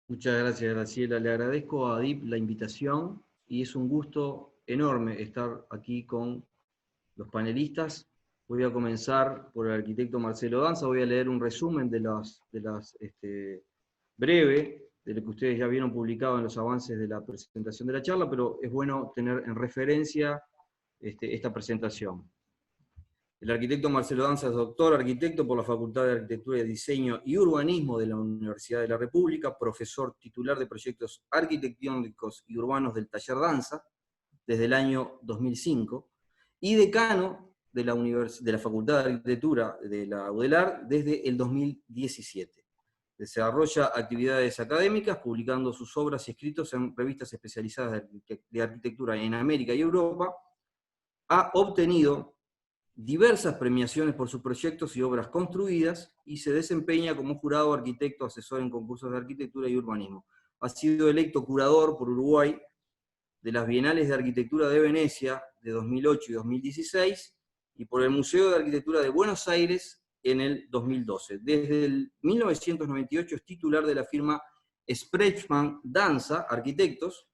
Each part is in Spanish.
Muchas gracias, Graciela. Le agradezco a DIP la invitación y es un gusto enorme estar aquí con los panelistas. Voy a comenzar por el arquitecto Marcelo Danza. Voy a leer un resumen breve de lo que ustedes ya vieron publicado en los avances de la presentación de la charla, pero es bueno tener en referencia esta presentación. El arquitecto Marcelo Danza es doctor arquitecto por la Facultad de Arquitectura, Diseño y Urbanismo de la Universidad de la República, profesor titular de proyectos arquitectónicos y urbanos del Taller Danza desde el año 2005, y decano de la Facultad de Arquitectura de la UDELAR desde el 2017. Desarrolla actividades académicas, publicando sus obras y escritos en revistas especializadas de arquitectura en América y Europa. Ha obtenido diversas premiaciones por sus proyectos y obras construidas, y se desempeña como jurado arquitecto asesor en concursos de arquitectura y urbanismo. Ha sido electo curador por Uruguay de las Bienales de Arquitectura de Venecia de 2008 y 2016, y por el Museo de Arquitectura de Buenos Aires en el 2012. Desde el 1998 es titular de la firma Sprechmann Danza Arquitectos,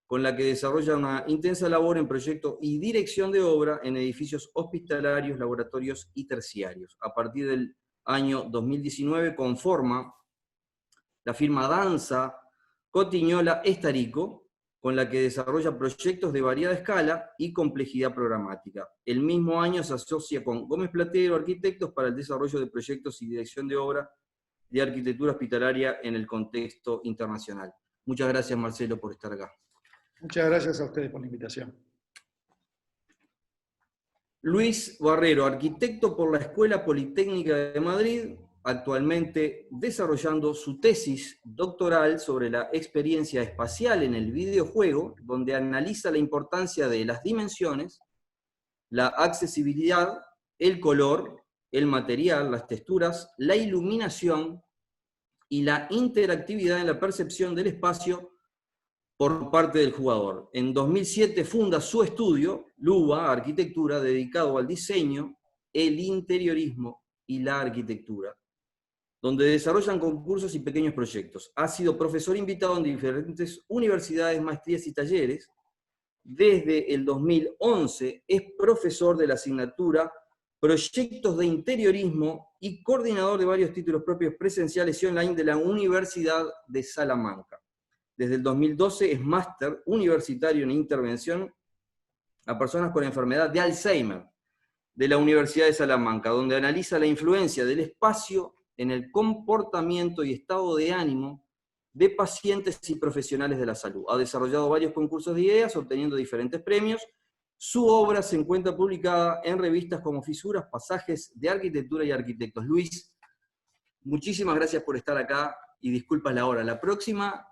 con la que desarrolla una intensa labor en proyecto y dirección de obra en edificios hospitalarios, laboratorios y terciarios. A partir del año 2019 conforma la firma Danza Cotignola Estarico, con la que desarrolla proyectos de variada escala y complejidad programática. El mismo año se asocia con Gómez Platero Arquitectos para el desarrollo de proyectos y dirección de obra de arquitectura hospitalaria en el contexto internacional. Muchas gracias, Marcelo, por estar acá. Muchas gracias a ustedes por la invitación. Luis Barrero, arquitecto por la Escuela Politécnica de Madrid, actualmente desarrollando su tesis doctoral sobre la experiencia espacial en el videojuego, donde analiza la importancia de las dimensiones, la accesibilidad, el color, el material, las texturas, la iluminación y la interactividad en la percepción del espacio por parte del jugador. En 2007 funda su estudio, LUBA Arquitectura, dedicado al diseño, el interiorismo y la arquitectura, donde desarrollan concursos y pequeños proyectos. Ha sido profesor invitado en diferentes universidades, maestrías y talleres. Desde el 2011 es profesor de la asignatura Proyectos de Interiorismo y coordinador de varios títulos propios presenciales y online de la Universidad de Salamanca. Desde el 2012 es máster universitario en intervención a personas con enfermedad de Alzheimer de la Universidad de Salamanca, donde analiza la influencia del espacio en el comportamiento y estado de ánimo de pacientes y profesionales de la salud. Ha desarrollado varios concursos de ideas, obteniendo diferentes premios. Su obra se encuentra publicada en revistas como Fisuras, Pasajes de Arquitectura y Arquitectos. Luis, muchísimas gracias por estar acá y disculpas la hora. La próxima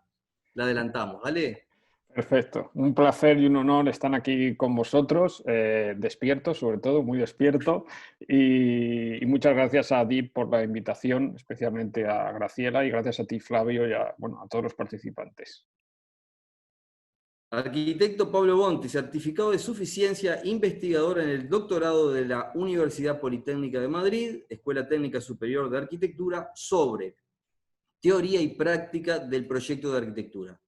la adelantamos, ¿vale? Perfecto. Un placer y un honor estar aquí con vosotros, despierto, sobre todo, muy despierto. Y muchas gracias a DIP por la invitación, especialmente a Graciela, y gracias a ti, Flavio, y a todos los participantes. Arquitecto Pablo Bonte, certificado de suficiencia, investigador en el doctorado de la Universidad Politécnica de Madrid, Escuela Técnica Superior de Arquitectura, sobre teoría y práctica del proyecto de arquitectura.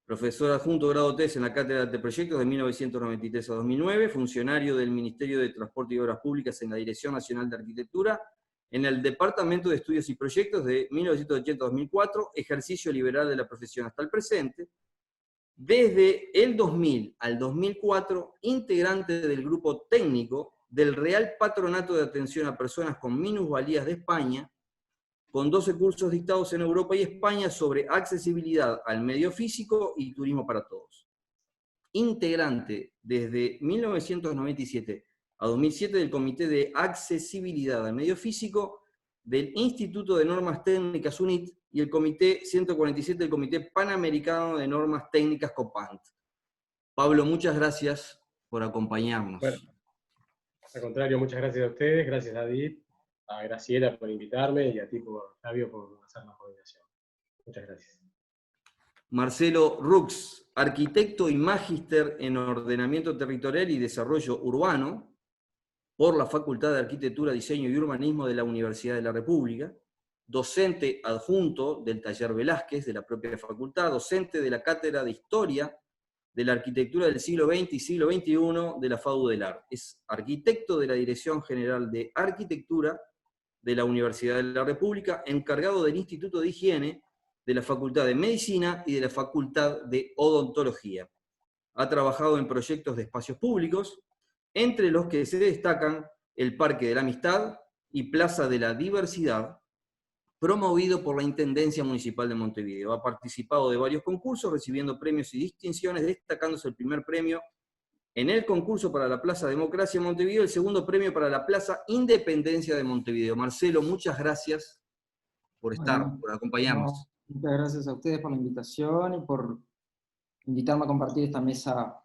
Profesor adjunto grado TES en la Cátedra de Proyectos de 1993 a 2009, funcionario del Ministerio de Transporte y Obras Públicas en la Dirección Nacional de Arquitectura, en el Departamento de Estudios y Proyectos de 1980 a 2004, ejercicio liberal de la profesión hasta el presente. Desde el 2000 al 2004, integrante del grupo técnico del Real Patronato de Atención a Personas con Minusvalías de España, con 12 cursos dictados en Europa y España sobre accesibilidad al medio físico y turismo para todos. Integrante desde 1997 a 2007 del Comité de Accesibilidad al Medio Físico del Instituto de Normas Técnicas UNIT y el Comité 147 del Comité Panamericano de Normas Técnicas COPANT. Pablo, muchas gracias por acompañarnos. Bueno, al contrario, muchas gracias a ustedes, gracias a DIP, a Graciela por invitarme y a ti, Flavio, por hacer la coordinación. Muchas gracias. Marcelo Rux, arquitecto y magíster en ordenamiento territorial y desarrollo urbano por la Facultad de Arquitectura, Diseño y Urbanismo de la Universidad de la República, docente adjunto del Taller Velázquez de la propia facultad, docente de la Cátedra de Historia de la Arquitectura del siglo XX y siglo XXI de la FADU del AR. Es arquitecto de la Dirección General de Arquitectura de la Universidad de la República, encargado del Instituto de Higiene, de la Facultad de Medicina y de la Facultad de Odontología. Ha trabajado en proyectos de espacios públicos, entre los que se destacan el Parque de la Amistad y Plaza de la Diversidad, promovido por la Intendencia Municipal de Montevideo. Ha participado de varios concursos, recibiendo premios y distinciones, destacándose el primer premio en el concurso para la Plaza Democracia de Montevideo, el segundo premio para la Plaza Independencia de Montevideo. Marcelo, muchas gracias por estar, por acompañarnos. No, muchas gracias a ustedes por la invitación y por invitarme a compartir esta mesa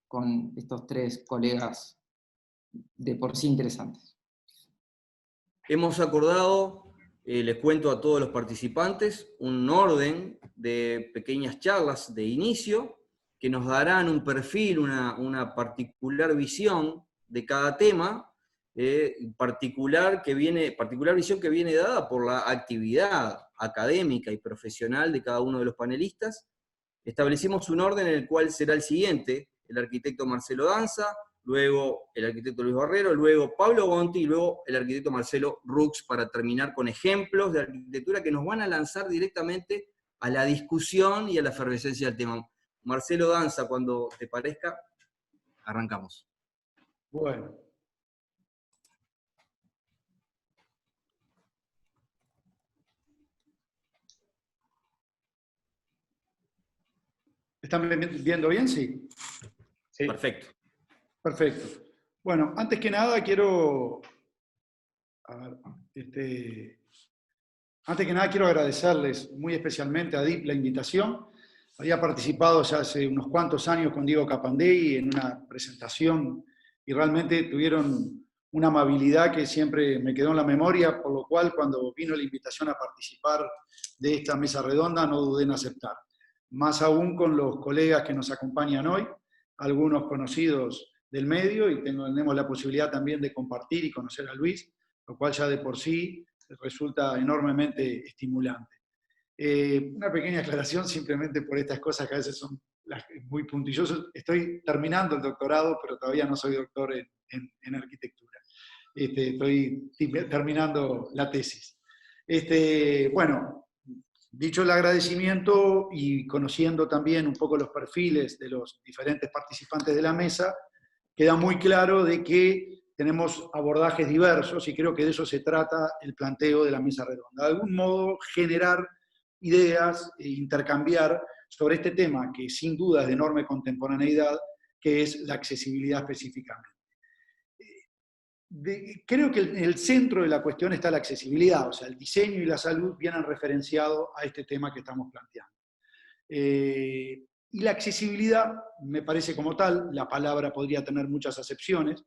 con estos tres colegas de por sí interesantes. Hemos acordado, les cuento a todos los participantes, un orden de pequeñas charlas de inicio que nos darán un perfil, una particular visión de cada tema, particular visión que viene dada por la actividad académica y profesional de cada uno de los panelistas. Establecimos un orden en el cual será el siguiente: el arquitecto Marcelo Danza, luego el arquitecto Luis Barrero, luego Pablo Gonti, y luego el arquitecto Marcelo Rux, para terminar con ejemplos de arquitectura que nos van a lanzar directamente a la discusión y a la efervescencia del tema. Marcelo Danza, cuando te parezca, arrancamos. Bueno. ¿Están viendo bien? Sí. Sí. Perfecto. Perfecto. Bueno, antes que nada quiero agradecerles muy especialmente a DIP la invitación. Había participado ya hace unos cuantos años con Diego Capandei en una presentación y realmente tuvieron una amabilidad que siempre me quedó en la memoria, por lo cual cuando vino la invitación a participar de esta mesa redonda no dudé en aceptar. Más aún con los colegas que nos acompañan hoy, algunos conocidos del medio, y tenemos la posibilidad también de compartir y conocer a Luis, lo cual ya de por sí resulta enormemente estimulante. Una pequeña aclaración simplemente por estas cosas que a veces son muy puntillosos. Estoy terminando el doctorado, pero todavía no soy doctor en arquitectura. Estoy terminando la tesis. Bueno, dicho el agradecimiento y conociendo también un poco los perfiles de los diferentes participantes de la mesa, queda muy claro de que tenemos abordajes diversos y creo que de eso se trata el planteo de la mesa redonda. De algún modo generar ideas e intercambiar sobre este tema que sin duda es de enorme contemporaneidad, que es la accesibilidad específicamente. Creo que en el centro de la cuestión está la accesibilidad, o sea, el diseño y la salud vienen referenciados a este tema que estamos planteando. Y la accesibilidad, me parece como tal, la palabra podría tener muchas acepciones,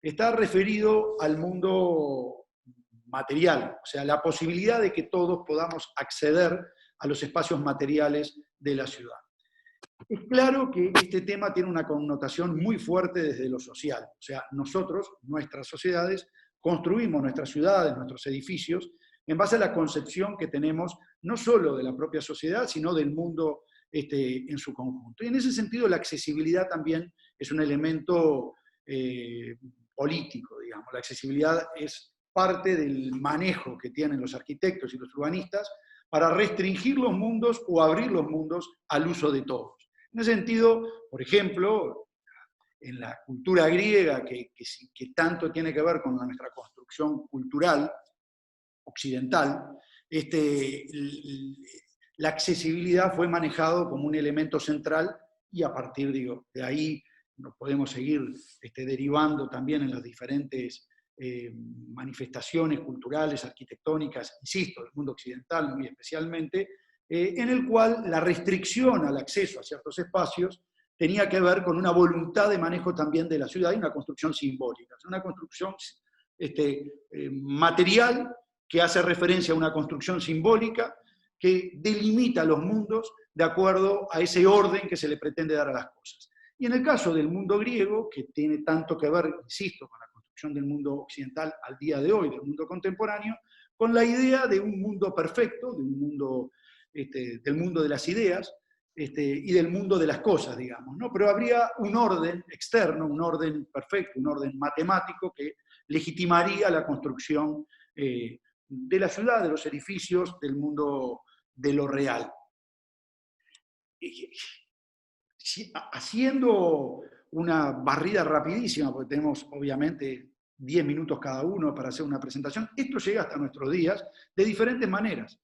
está referido al mundo material, o sea, la posibilidad de que todos podamos acceder a los espacios materiales de la ciudad. Es claro que este tema tiene una connotación muy fuerte desde lo social, o sea, nosotros, nuestras sociedades, construimos nuestras ciudades, nuestros edificios, en base a la concepción que tenemos no solo de la propia sociedad, sino del mundo en su conjunto. Y en ese sentido la accesibilidad también es un elemento político, digamos. La accesibilidad es parte del manejo que tienen los arquitectos y los urbanistas para restringir los mundos o abrir los mundos al uso de todos. En ese sentido, por ejemplo, en la cultura griega, que tanto tiene que ver con nuestra construcción cultural occidental, la accesibilidad fue manejado como un elemento central y a partir, de ahí nos podemos seguir derivando también en las diferentes manifestaciones culturales, arquitectónicas, insisto, del mundo occidental muy especialmente, en el cual la restricción al acceso a ciertos espacios tenía que ver con una voluntad de manejo también de la ciudad y una construcción simbólica, una construcción material que hace referencia a una construcción simbólica que delimita los mundos de acuerdo a ese orden que se le pretende dar a las cosas. Y en el caso del mundo griego, que tiene tanto que ver, insisto, con la construcción del mundo occidental al día de hoy, del mundo contemporáneo, con la idea de un mundo perfecto, de un mundo, del mundo de las ideas, y del mundo de las cosas, digamos, ¿no? Pero habría un orden externo, un orden perfecto, un orden matemático que legitimaría la construcción de la ciudad, de los edificios, del mundo de lo real. Haciendo una barrida rapidísima, porque tenemos obviamente 10 minutos cada uno para hacer una presentación, esto llega hasta nuestros días de diferentes maneras.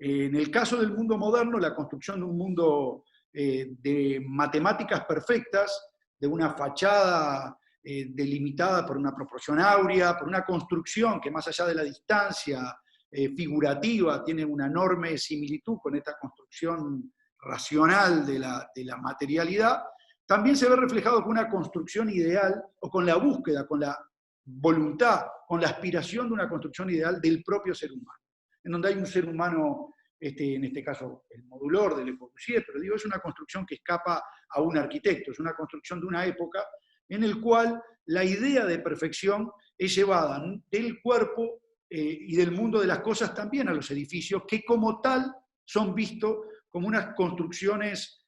En el caso del mundo moderno, la construcción de un mundo de matemáticas perfectas, de una fachada delimitada por una proporción áurea, por una construcción que más allá de la distancia figurativa tiene una enorme similitud con esta construcción racional de la materialidad, también se ve reflejado con una construcción ideal o con la búsqueda, con la voluntad, con la aspiración de una construcción ideal del propio ser humano, en donde hay un ser humano, en este caso el modulor de Le Corbusier, pero digo, es una construcción que escapa a un arquitecto, es una construcción de una época en el cual la idea de perfección es llevada del cuerpo y del mundo de las cosas también a los edificios, que como tal son vistos como unas construcciones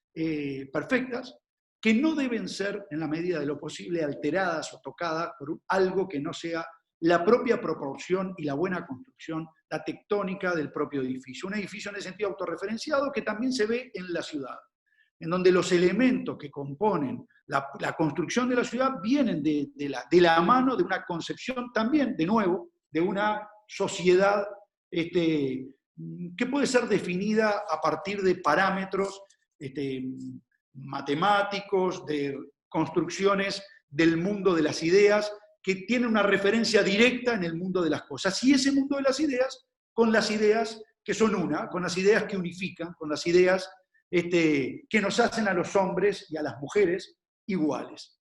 perfectas, que no deben ser, en la medida de lo posible, alteradas o tocadas por algo que no sea la propia proporción y la buena construcción, la tectónica del propio edificio. Un edificio en el sentido autorreferenciado que también se ve en la ciudad, en donde los elementos que componen la construcción de la ciudad vienen de la mano de una concepción también, de nuevo, de una sociedad que puede ser definida a partir de parámetros matemáticos, de construcciones del mundo de las ideas, que tienen una referencia directa en el mundo de las cosas. Y ese mundo de las ideas, con las ideas que son una, con las ideas que unifican, con las ideas que nos hacen a los hombres y a las mujeres iguales.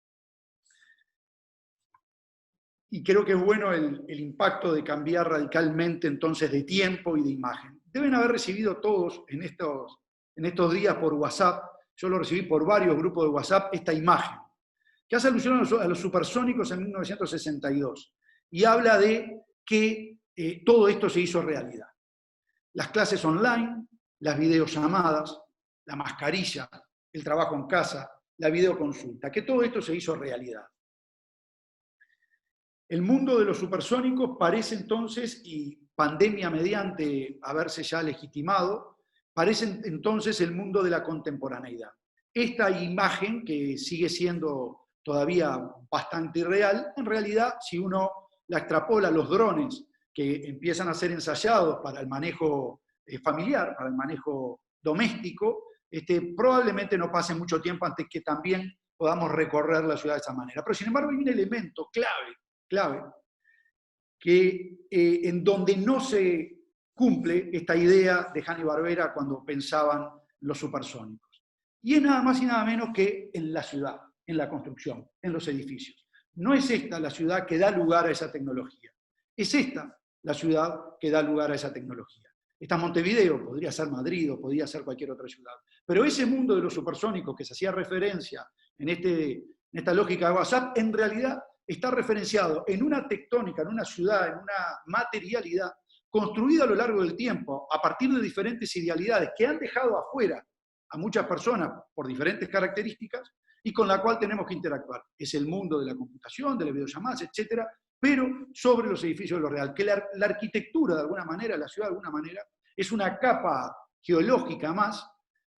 Y creo que es bueno el impacto de cambiar radicalmente entonces de tiempo y de imagen. Deben haber recibido todos en estos días por WhatsApp, yo lo recibí por varios grupos de WhatsApp, esta imagen, que hace alusión a los supersónicos en 1962, y habla de que todo esto se hizo realidad. Las clases online, las videollamadas, la mascarilla, el trabajo en casa, la videoconsulta, que todo esto se hizo realidad. El mundo de los supersónicos parece entonces, y pandemia mediante haberse ya legitimado, parece entonces el mundo de la contemporaneidad. Esta imagen, que sigue siendo todavía bastante irreal, en realidad, si uno la extrapola a los drones que empiezan a ser ensayados para el manejo familiar, para el manejo doméstico, probablemente no pase mucho tiempo antes que también podamos recorrer la ciudad de esa manera. Pero sin embargo hay un elemento clave, que en donde no se cumple esta idea de Hanna-Barbera cuando pensaban los supersónicos. Y es nada más y nada menos que en la ciudad, en la construcción, en los edificios. No es esta la ciudad que da lugar a esa tecnología. Es esta la ciudad que da lugar a esa tecnología. Esta Montevideo, podría ser Madrid o podría ser cualquier otra ciudad. Pero ese mundo de los supersónicos que se hacía referencia en esta lógica de WhatsApp, en realidad está referenciado en una tectónica, en una ciudad, en una materialidad construida a lo largo del tiempo, a partir de diferentes idealidades que han dejado afuera a muchas personas por diferentes características y con la cual tenemos que interactuar. Es el mundo de la computación, de las videollamadas, etcétera, pero sobre los edificios de lo real. Que la arquitectura, de alguna manera, la ciudad, de alguna manera, es una capa geológica más,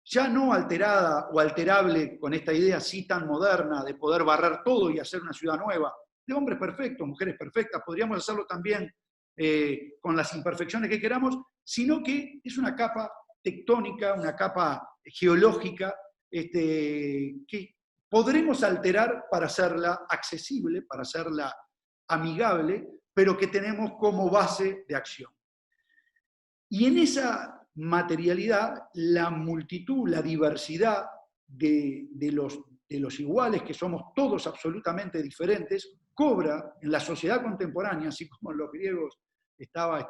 ya no alterada o alterable con esta idea así tan moderna de poder barrer todo y hacer una ciudad nueva, de hombres perfectos, mujeres perfectas, podríamos hacerlo también con las imperfecciones que queramos, sino que es una capa tectónica, una capa geológica, que podremos alterar para hacerla accesible, para hacerla amigable, pero que tenemos como base de acción. Y en esa materialidad, la multitud, la diversidad de los iguales, que somos todos absolutamente diferentes, cobra en la sociedad contemporánea, así como en los griegos estaba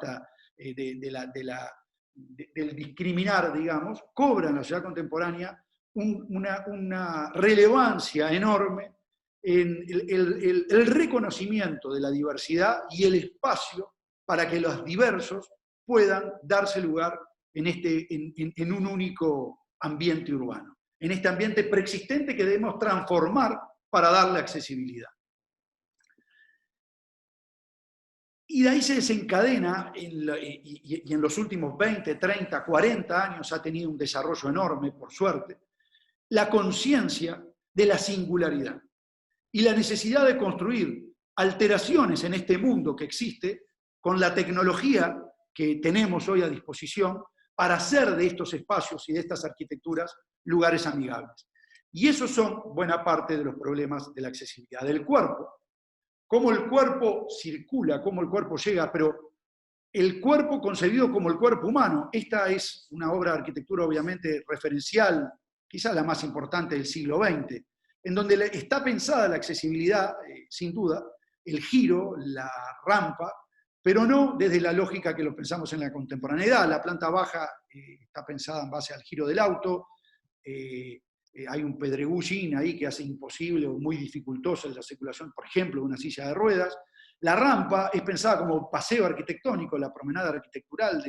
del discriminar, digamos, cobra en la sociedad contemporánea una relevancia enorme en el reconocimiento de la diversidad y el espacio para que los diversos puedan darse lugar en un único ambiente urbano, en este ambiente preexistente que debemos transformar para darle accesibilidad. Y de ahí se desencadena, y en los últimos 20, 30, 40 años ha tenido un desarrollo enorme, por suerte, la conciencia de la singularidad y la necesidad de construir alteraciones en este mundo que existe con la tecnología que tenemos hoy a disposición para hacer de estos espacios y de estas arquitecturas lugares amigables. Y esos son buena parte de los problemas de la accesibilidad del cuerpo. Cómo el cuerpo circula, cómo el cuerpo llega, pero el cuerpo concebido como el cuerpo humano. Esta es una obra de arquitectura obviamente referencial, quizás la más importante del siglo XX, en donde está pensada la accesibilidad, sin duda, el giro, la rampa, pero no desde la lógica que lo pensamos en la contemporaneidad. La planta baja está pensada en base al giro del auto, hay un pedregullín ahí que hace imposible o muy dificultosa la circulación, por ejemplo, de una silla de ruedas. La rampa es pensada como paseo arquitectónico, la promenada arquitectural,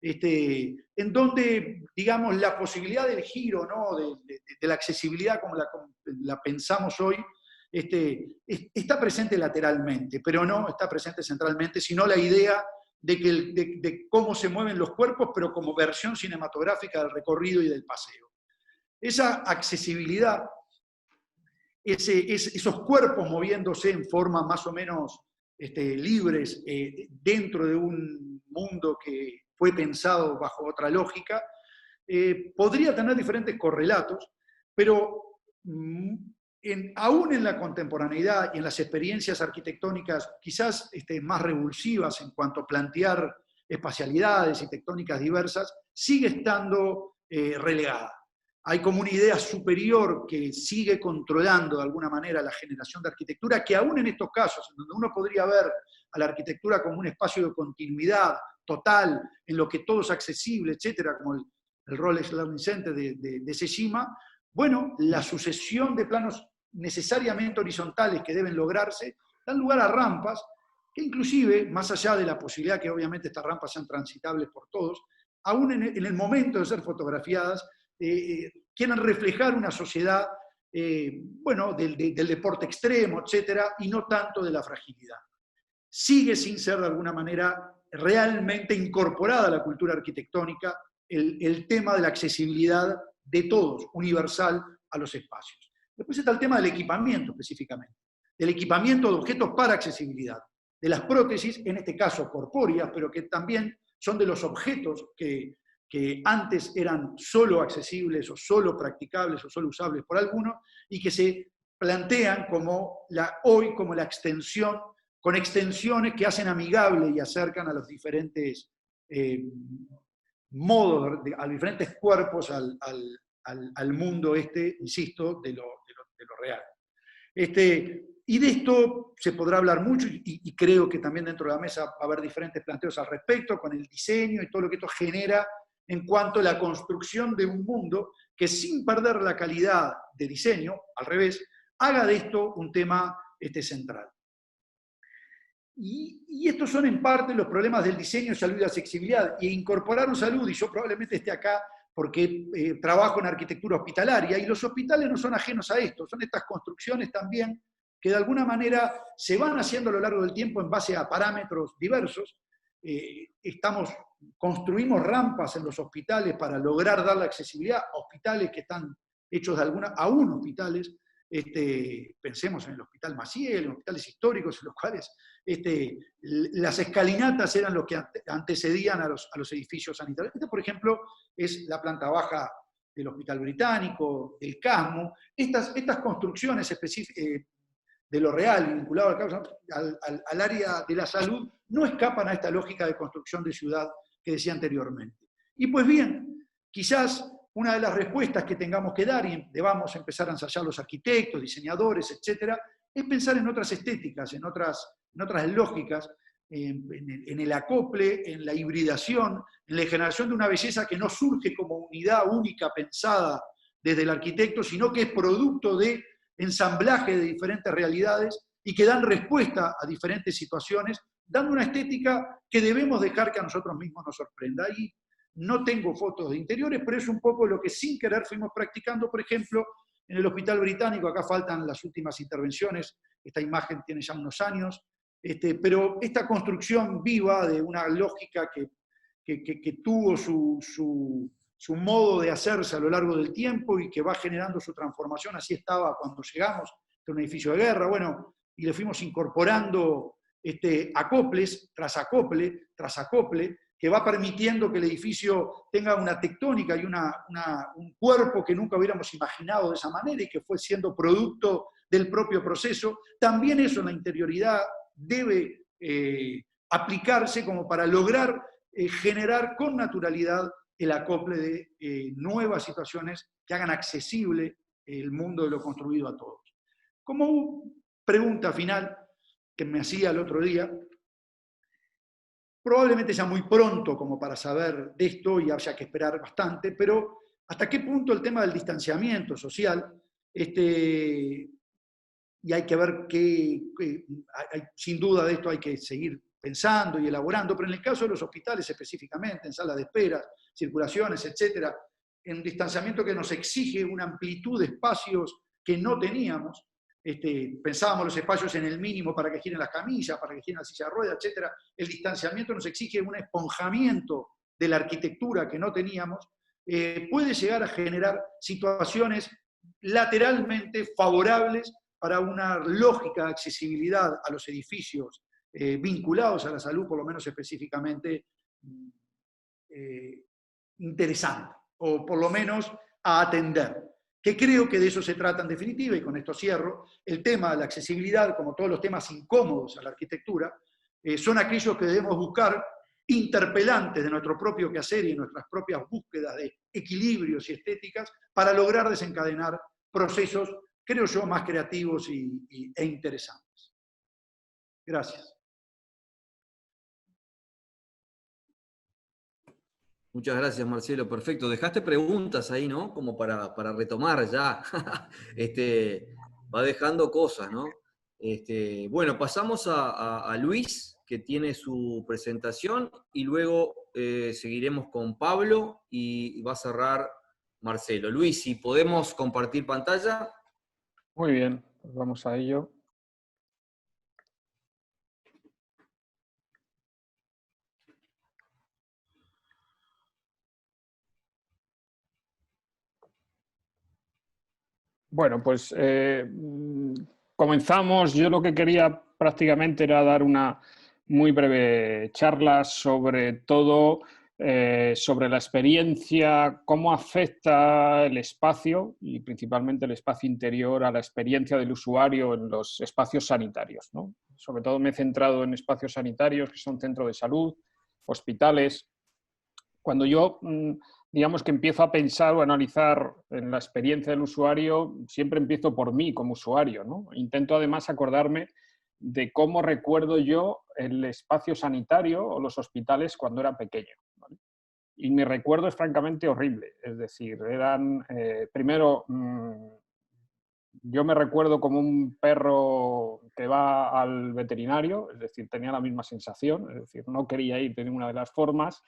en donde, digamos, la posibilidad del giro, ¿no? de la accesibilidad como la pensamos hoy, está presente lateralmente, pero no está presente centralmente, sino la idea de cómo se mueven los cuerpos, pero como versión cinematográfica del recorrido y del paseo. Esa accesibilidad, esos cuerpos moviéndose en forma más o menos libres dentro de un mundo que fue pensado bajo otra lógica, podría tener diferentes correlatos, pero aún en la contemporaneidad y en las experiencias arquitectónicas quizás más revulsivas en cuanto a plantear espacialidades y tectónicas diversas, sigue estando relegada. Hay como una idea superior que sigue controlando de alguna manera la generación de arquitectura, que aún en estos casos, en donde uno podría ver a la arquitectura como un espacio de continuidad total, en lo que todo es accesible, etcétera, como el Rolex Learning Center de Sejima, bueno, la sucesión de planos necesariamente horizontales que deben lograrse dan lugar a rampas que inclusive, más allá de la posibilidad que obviamente estas rampas sean transitables por todos, aún en el momento de ser fotografiadas, quieren reflejar una sociedad bueno, del deporte extremo, etcétera, y no tanto de la fragilidad. Sigue sin ser de alguna manera realmente incorporada a la cultura arquitectónica el tema de la accesibilidad de todos, universal a los espacios. Después está el tema del equipamiento específicamente, del equipamiento de objetos para accesibilidad, de las prótesis, en este caso corpóreas, pero que también son de los objetos que antes eran solo accesibles o solo practicables o solo usables por algunos y que se plantean hoy como la extensión, con extensiones que hacen amigable y acercan a los diferentes modos, a los diferentes cuerpos al mundo insisto, de lo real. Y de esto se podrá hablar mucho y creo que también dentro de la mesa va a haber diferentes planteos al respecto, con el diseño y todo lo que esto genera en cuanto a la construcción de un mundo que sin perder la calidad de diseño, al revés, haga de esto un tema central. Y estos son en parte los problemas del diseño, salud y accesibilidad. Y incorporaron salud, y yo probablemente esté acá porque trabajo en arquitectura hospitalaria, y los hospitales no son ajenos a esto, son estas construcciones también que de alguna manera se van haciendo a lo largo del tiempo en base a parámetros diversos. Construimos rampas en los hospitales para lograr dar la accesibilidad a hospitales que están hechos aún hospitales, pensemos en el Hospital Maciel, en hospitales históricos en los cuales las escalinatas eran los que antecedían a los edificios sanitarios. Por ejemplo, es la planta baja del Hospital Británico, del CASMU. Estas construcciones de lo real, vinculado al área de la salud, no escapan a esta lógica de construcción de ciudad que decía anteriormente. Y pues bien, quizás una de las respuestas que tengamos que dar y debamos empezar a ensayar los arquitectos, diseñadores, etcétera, es pensar en otras estéticas, en otras lógicas, en el acople, en la hibridación, en la generación de una belleza que no surge como unidad única pensada desde el arquitecto, sino que es producto de ensamblaje de diferentes realidades y que dan respuesta a diferentes situaciones dando una estética que debemos dejar que a nosotros mismos nos sorprenda. Y no tengo fotos de interiores, pero es un poco lo que sin querer fuimos practicando, por ejemplo, en el Hospital Británico. Acá faltan las últimas intervenciones, esta imagen tiene ya unos años, pero esta construcción viva de una lógica que tuvo su modo de hacerse a lo largo del tiempo y que va generando su transformación. Así estaba cuando llegamos, de un edificio de guerra, bueno, y le fuimos incorporando acoples tras acople, tras acople, que va permitiendo que el edificio tenga una tectónica y un cuerpo que nunca hubiéramos imaginado de esa manera y que fue siendo producto del propio proceso. También eso en la interioridad debe aplicarse como para lograr generar con naturalidad el acople de nuevas situaciones que hagan accesible el mundo de lo construido a todos. Como pregunta final que me hacía el otro día, probablemente sea muy pronto como para saber de esto y haya que esperar bastante, pero ¿hasta qué punto el tema del distanciamiento social? Y hay que ver sin duda de esto hay que seguir pensando y elaborando, pero en el caso de los hospitales específicamente, en salas de espera, circulaciones, etcétera, en un distanciamiento que nos exige una amplitud de espacios que no teníamos. Pensábamos los espacios en el mínimo para que giren las camillas, para que giren las sillas de ruedas, etc. El distanciamiento nos exige un esponjamiento de la arquitectura que no teníamos. Puede llegar a generar situaciones lateralmente favorables para una lógica de accesibilidad a los edificios vinculados a la salud, por lo menos específicamente interesante, o por lo menos a atender. Que creo que de eso se trata en definitiva, y con esto cierro, el tema de la accesibilidad, como todos los temas incómodos a la arquitectura, son aquellos que debemos buscar interpelantes de nuestro propio quehacer y de nuestras propias búsquedas de equilibrios y estéticas para lograr desencadenar procesos, creo yo, más creativos e interesantes. Gracias. Muchas gracias, Marcelo. Perfecto. Dejaste preguntas ahí, ¿no? Como para retomar ya. Va dejando cosas, ¿no? Bueno, pasamos a Luis, que tiene su presentación, y luego seguiremos con Pablo y va a cerrar Marcelo. Luis, si podemos compartir pantalla. Muy bien, pues vamos a ello. Bueno, pues comenzamos. Yo lo que quería prácticamente era dar una muy breve charla sobre todo, sobre la experiencia, cómo afecta el espacio y principalmente el espacio interior a la experiencia del usuario en los espacios sanitarios, ¿no? Sobre todo me he centrado en espacios sanitarios que son centros de salud, hospitales. Cuando yo digamos que empiezo a pensar o a analizar en la experiencia del usuario, siempre empiezo por mí como usuario, ¿no? Intento además acordarme de cómo recuerdo yo el espacio sanitario o los hospitales cuando era pequeño, ¿vale? Y mi recuerdo es francamente horrible. Es decir, primero, yo me recuerdo como un perro que va al veterinario, es decir, tenía la misma sensación, es decir, no quería ir de ninguna de las formas.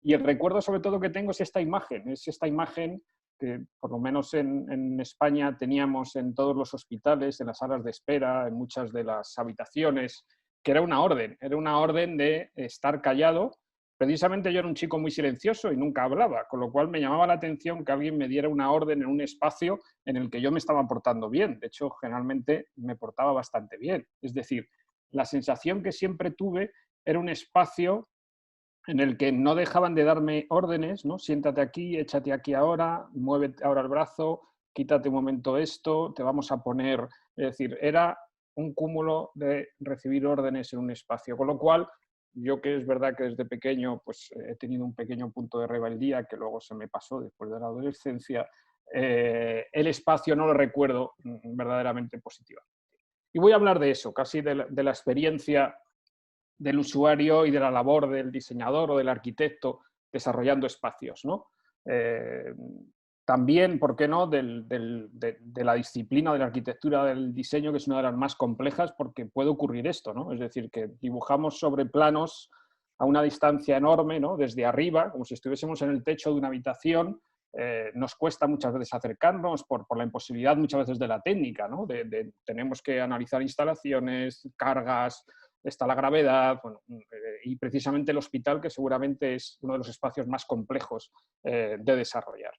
Y el recuerdo sobre todo que tengo es esta imagen que por lo menos en España teníamos en todos los hospitales, en las salas de espera, en muchas de las habitaciones, que era una orden de estar callado. Precisamente yo era un chico muy silencioso y nunca hablaba, con lo cual me llamaba la atención que alguien me diera una orden en un espacio en el que yo me estaba portando bien. De hecho, generalmente me portaba bastante bien. Es decir, la sensación que siempre tuve era un espacio en el que no dejaban de darme órdenes, ¿no? Siéntate aquí, échate aquí ahora, muévete ahora el brazo, quítate un momento esto, te vamos a poner... Es decir, era un cúmulo de recibir órdenes en un espacio, con lo cual yo, que es verdad que desde pequeño pues, he tenido un pequeño punto de rebeldía que luego se me pasó después de la adolescencia, el espacio no lo recuerdo verdaderamente positivamente. Y voy a hablar de eso, casi de la experiencia del usuario y de la labor del diseñador o del arquitecto desarrollando espacios, ¿no? también, ¿por qué no?, de la disciplina de la arquitectura del diseño, que es una de las más complejas, porque puede ocurrir esto, ¿no? Es decir, que dibujamos sobre planos a una distancia enorme, ¿no?, desde arriba, como si estuviésemos en el techo de una habitación. Nos cuesta muchas veces acercarnos por la imposibilidad muchas veces de la técnica, ¿no? Tenemos que analizar instalaciones, cargas, está la gravedad, bueno, y precisamente el hospital, que seguramente es uno de los espacios más complejos de desarrollar.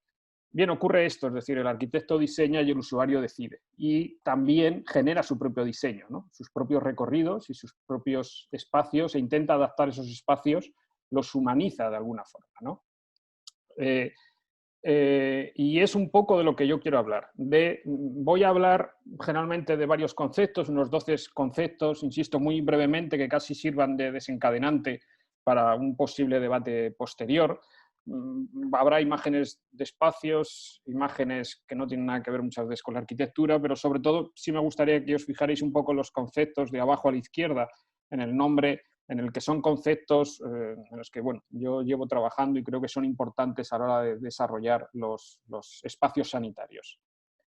Bien, ocurre esto, es decir, el arquitecto diseña y el usuario decide. Y también genera su propio diseño, ¿no?, sus propios recorridos y sus propios espacios, e intenta adaptar esos espacios, los humaniza de alguna forma, ¿no? Y es un poco de lo que yo quiero hablar. Voy a hablar generalmente de varios conceptos, unos 12 conceptos, insisto, muy brevemente, que casi sirvan de desencadenante para un posible debate posterior. Habrá imágenes de espacios, imágenes que no tienen nada que ver muchas veces con la arquitectura, pero sobre todo sí me gustaría que os fijarais un poco en los conceptos de abajo a la izquierda, en el nombre, en el que son conceptos en los que, bueno, yo llevo trabajando y creo que son importantes a la hora de desarrollar los espacios sanitarios.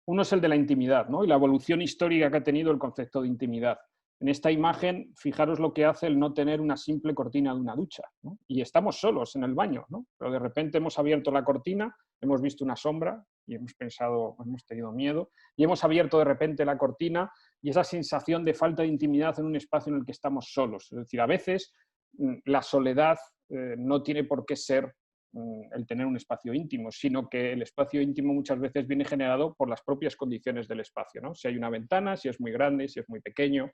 Uno es el de la intimidad, ¿no?, y la evolución histórica que ha tenido el concepto de intimidad. En esta imagen, fijaros lo que hace el no tener una simple cortina de una ducha, ¿no? Y estamos solos en el baño, ¿no?, pero de repente hemos abierto la cortina, hemos visto una sombra y hemos pensado, hemos tenido miedo, y hemos abierto de repente la cortina y esa sensación de falta de intimidad en un espacio en el que estamos solos. Es decir, a veces la soledad no tiene por qué ser el tener un espacio íntimo, sino que el espacio íntimo muchas veces viene generado por las propias condiciones del espacio, ¿no? Si hay una ventana, si es muy grande, si es muy pequeño.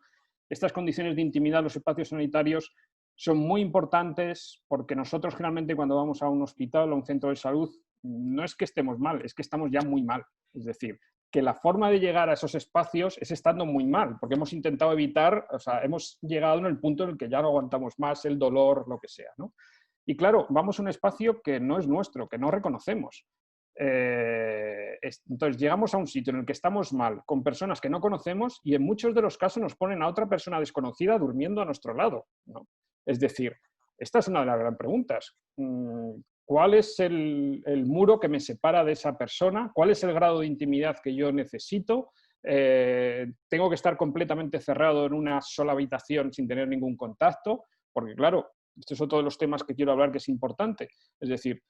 Estas condiciones de intimidad en los espacios sanitarios son muy importantes porque nosotros generalmente cuando vamos a un hospital o a un centro de salud no es que estemos mal, es que estamos ya muy mal. Es decir, que la forma de llegar a esos espacios es estando muy mal, porque hemos intentado evitar, o sea, hemos llegado en el punto en el que ya no aguantamos más el dolor, lo que sea, ¿no? Y claro, vamos a un espacio que no es nuestro, que no reconocemos. Entonces llegamos a un sitio en el que estamos mal, con personas que no conocemos y en muchos de los casos nos ponen a otra persona desconocida durmiendo a nuestro lado, ¿no? Es decir, esta es una de las grandes preguntas. ¿Cuál es el muro que me separa de esa persona? ¿Cuál es el grado de intimidad que yo necesito? ¿Tengo que estar completamente cerrado en una sola habitación sin tener ningún contacto? Porque claro, este es otro de los temas que quiero hablar que es importante. Es decir,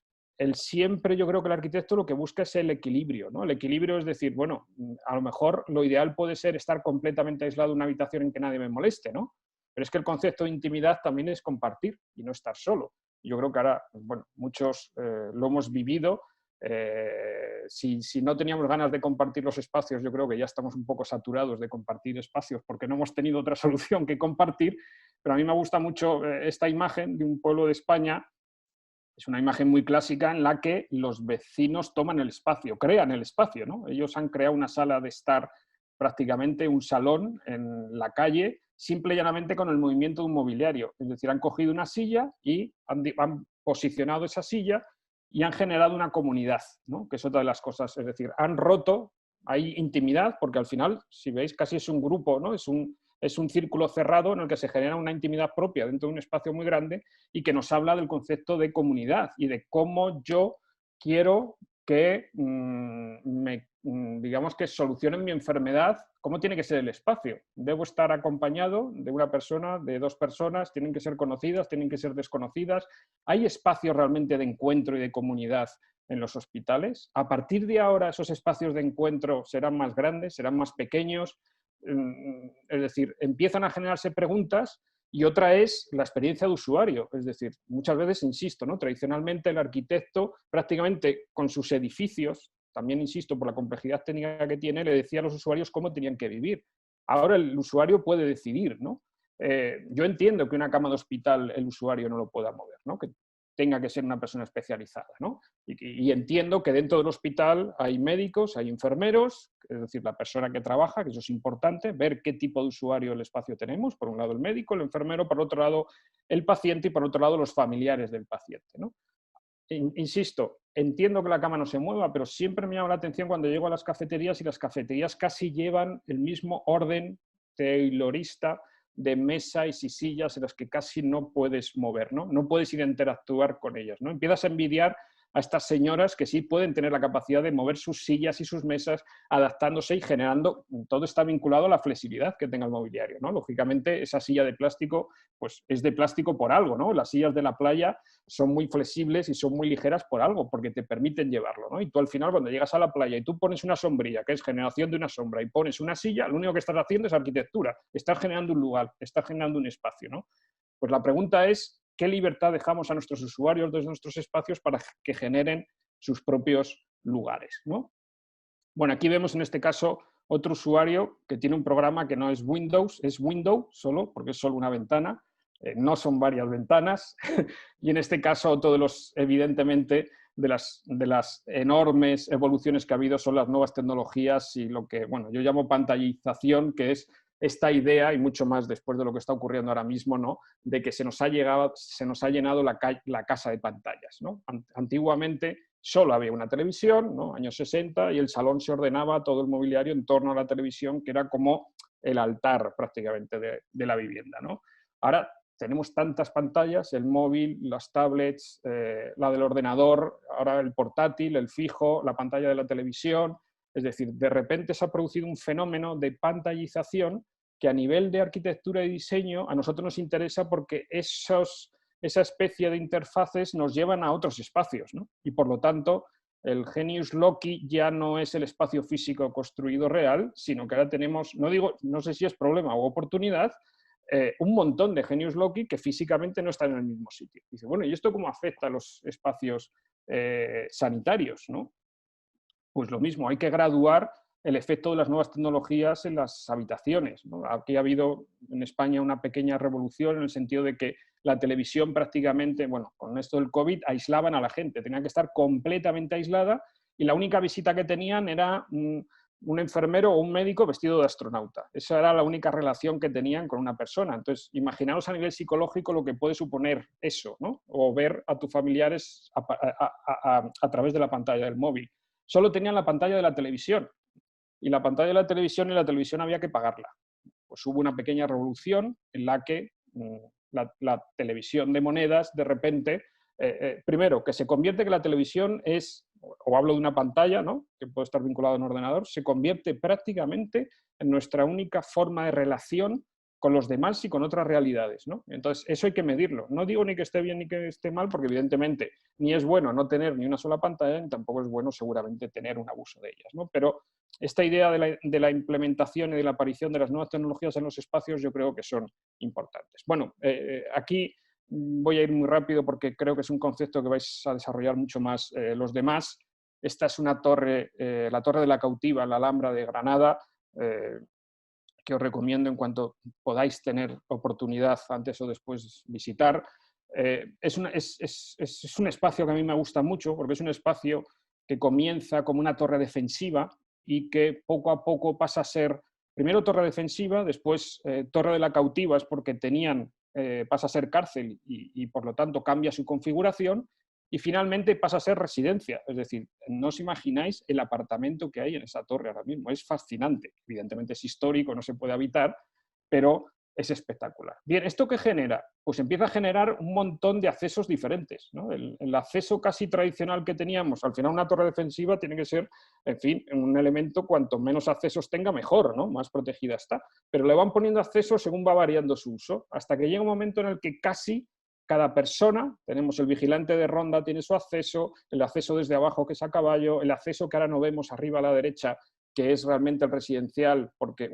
siempre yo creo que el arquitecto lo que busca es el equilibrio, ¿no? El equilibrio es decir, bueno, a lo mejor lo ideal puede ser estar completamente aislado en una habitación en que nadie me moleste, ¿no? Pero es que el concepto de intimidad también es compartir y no estar solo. Yo creo que ahora, bueno, muchos lo hemos vivido. Si no teníamos ganas de compartir los espacios, yo creo que ya estamos un poco saturados de compartir espacios porque no hemos tenido otra solución que compartir. Pero a mí me gusta mucho esta imagen de un pueblo de España. Es una imagen muy clásica en la que los vecinos toman el espacio, crean el espacio, ¿no? Ellos han creado una sala de estar, prácticamente un salón en la calle, simple y llanamente con el movimiento de un mobiliario. Es decir, han cogido una silla y han posicionado esa silla y han generado una comunidad, ¿no?, que es otra de las cosas. Es decir, han roto, hay intimidad, porque al final, si veis, casi es un grupo, ¿no? Es un círculo cerrado en el que se genera una intimidad propia dentro de un espacio muy grande y que nos habla del concepto de comunidad y de cómo yo quiero que digamos que solucionen mi enfermedad, cómo tiene que ser el espacio. Debo estar acompañado de una persona, de dos personas, tienen que ser conocidas, tienen que ser desconocidas. ¿Hay espacios realmente de encuentro y de comunidad en los hospitales? A partir de ahora esos espacios de encuentro serán más grandes, serán más pequeños. Es decir, empiezan a generarse preguntas y otra es la experiencia de usuario. Es decir, muchas veces, insisto, ¿no?, tradicionalmente el arquitecto prácticamente con sus edificios, también insisto por la complejidad técnica que tiene, le decía a los usuarios cómo tenían que vivir. Ahora el usuario puede decidir, ¿no? Yo entiendo que una cama de hospital el usuario no lo pueda mover, ¿no?, que tenga que ser una persona especializada, ¿no? Y entiendo que dentro del hospital hay médicos, hay enfermeros, es decir, la persona que trabaja, que eso es importante, ver qué tipo de usuario del espacio tenemos, por un lado el médico, el enfermero, por otro lado el paciente y por otro lado los familiares del paciente, ¿no? Insisto, entiendo que la cama no se mueva, pero siempre me llama la atención cuando llego a las cafeterías y las cafeterías casi llevan el mismo orden taylorista de mesas y sillas en las que casi no puedes mover, ¿no? No puedes ir a interactuar con ellas, ¿no? Empiezas a envidiar a estas señoras que sí pueden tener la capacidad de mover sus sillas y sus mesas, adaptándose y generando, todo está vinculado a la flexibilidad que tenga el mobiliario, ¿no? Lógicamente, esa silla de plástico, pues es de plástico por algo, ¿no? Las sillas de la playa son muy flexibles y son muy ligeras por algo, porque te permiten llevarlo, ¿no? Y tú al final, cuando llegas a la playa y tú pones una sombrilla, que es generación de una sombra, y pones una silla, lo único que estás haciendo es arquitectura, estás generando un lugar, estás generando un espacio, ¿no? Pues la pregunta es, ¿qué libertad dejamos a nuestros usuarios de nuestros espacios para que generen sus propios lugares, ¿no? Bueno, aquí vemos en este caso otro usuario que tiene un programa que no es Windows, es Window solo, porque es solo una ventana, no son varias ventanas, y en este caso todos los, evidentemente, de las enormes evoluciones que ha habido son las nuevas tecnologías y lo que, bueno, yo llamo pantallización, que es esta idea, y mucho más después de lo que está ocurriendo ahora mismo, ¿no?, de que se nos ha llenado la casa de pantallas, ¿no? Antiguamente solo había una televisión, ¿no?, años 60, y el salón se ordenaba todo el mobiliario en torno a la televisión, que era como el altar prácticamente de la vivienda, ¿no? Ahora tenemos tantas pantallas, el móvil, las tablets, la del ordenador, ahora el portátil, el fijo, la pantalla de la televisión. Es decir, de repente se ha producido un fenómeno de pantallización que a nivel de arquitectura y diseño a nosotros nos interesa porque esa especie de interfaces nos llevan a otros espacios, ¿no? Y por lo tanto, el Genius Loci ya no es el espacio físico construido real, sino que ahora tenemos, no sé si es problema o oportunidad, un montón de Genius Loci que físicamente no están en el mismo sitio. Dice, bueno, ¿y esto cómo afecta a los espacios sanitarios, ¿no? Pues lo mismo, hay que graduar el efecto de las nuevas tecnologías en las habitaciones, ¿no? Aquí ha habido en España una pequeña revolución en el sentido de que la televisión prácticamente, bueno, con esto del COVID, aislaban a la gente, tenía que estar completamente aislada y la única visita que tenían era un enfermero o un médico vestido de astronauta. Esa era la única relación que tenían con una persona. Entonces, imaginaos a nivel psicológico lo que puede suponer eso, ¿no? O ver a tus familiares a través de la pantalla del móvil. Solo tenían la pantalla de la televisión, y la pantalla de la televisión había que pagarla. Pues hubo una pequeña revolución en la que la televisión de monedas, de repente, primero, que se convierte que la televisión es, o hablo de una pantalla, ¿no?, que puede estar vinculada a un ordenador, se convierte prácticamente en nuestra única forma de relación con los demás y con otras realidades, ¿no? Entonces, eso hay que medirlo. No digo ni que esté bien ni que esté mal, porque evidentemente ni es bueno no tener ni una sola pantalla, ni tampoco es bueno seguramente tener un abuso de ellas, ¿no? Pero esta idea de la implementación y de la aparición de las nuevas tecnologías en los espacios yo creo que son importantes. Bueno, aquí voy a ir muy rápido porque creo que es un concepto que vais a desarrollar mucho más los demás. Esta es una torre, la Torre de la Cautiva, en la Alhambra de Granada, que os recomiendo en cuanto podáis tener oportunidad antes o después visitar. Es un espacio que a mí me gusta mucho porque es un espacio que comienza como una torre defensiva y que poco a poco pasa a ser, primero torre defensiva, después Torre de la Cautiva, es porque pasa a ser cárcel y por lo tanto cambia su configuración, y finalmente pasa a ser residencia. Es decir, no os imagináis el apartamento que hay en esa torre ahora mismo. Es fascinante. Evidentemente es histórico, no se puede habitar, pero es espectacular. Bien, ¿esto qué genera? Pues empieza a generar un montón de accesos diferentes, ¿no? El acceso casi tradicional que teníamos, al final una torre defensiva tiene que ser, en fin, un elemento cuanto menos accesos tenga mejor, ¿no? Más protegida está. Pero le van poniendo accesos según va variando su uso, hasta que llega un momento en el que casi cada persona, tenemos el vigilante de ronda, tiene su acceso, el acceso desde abajo que es a caballo, el acceso que ahora no vemos arriba a la derecha, que es realmente el residencial, porque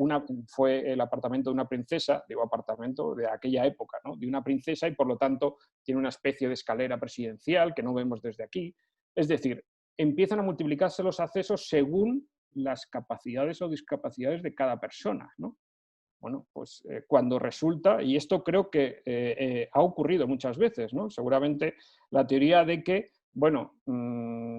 fue el apartamento de una princesa, digo apartamento de aquella época, ¿no?, de una princesa, y por lo tanto tiene una especie de escalera presidencial que no vemos desde aquí. Es decir, empiezan a multiplicarse los accesos según las capacidades o discapacidades de cada persona, ¿no? Bueno, pues cuando resulta, y esto creo que ha ocurrido muchas veces, ¿no? Seguramente la teoría de que, bueno,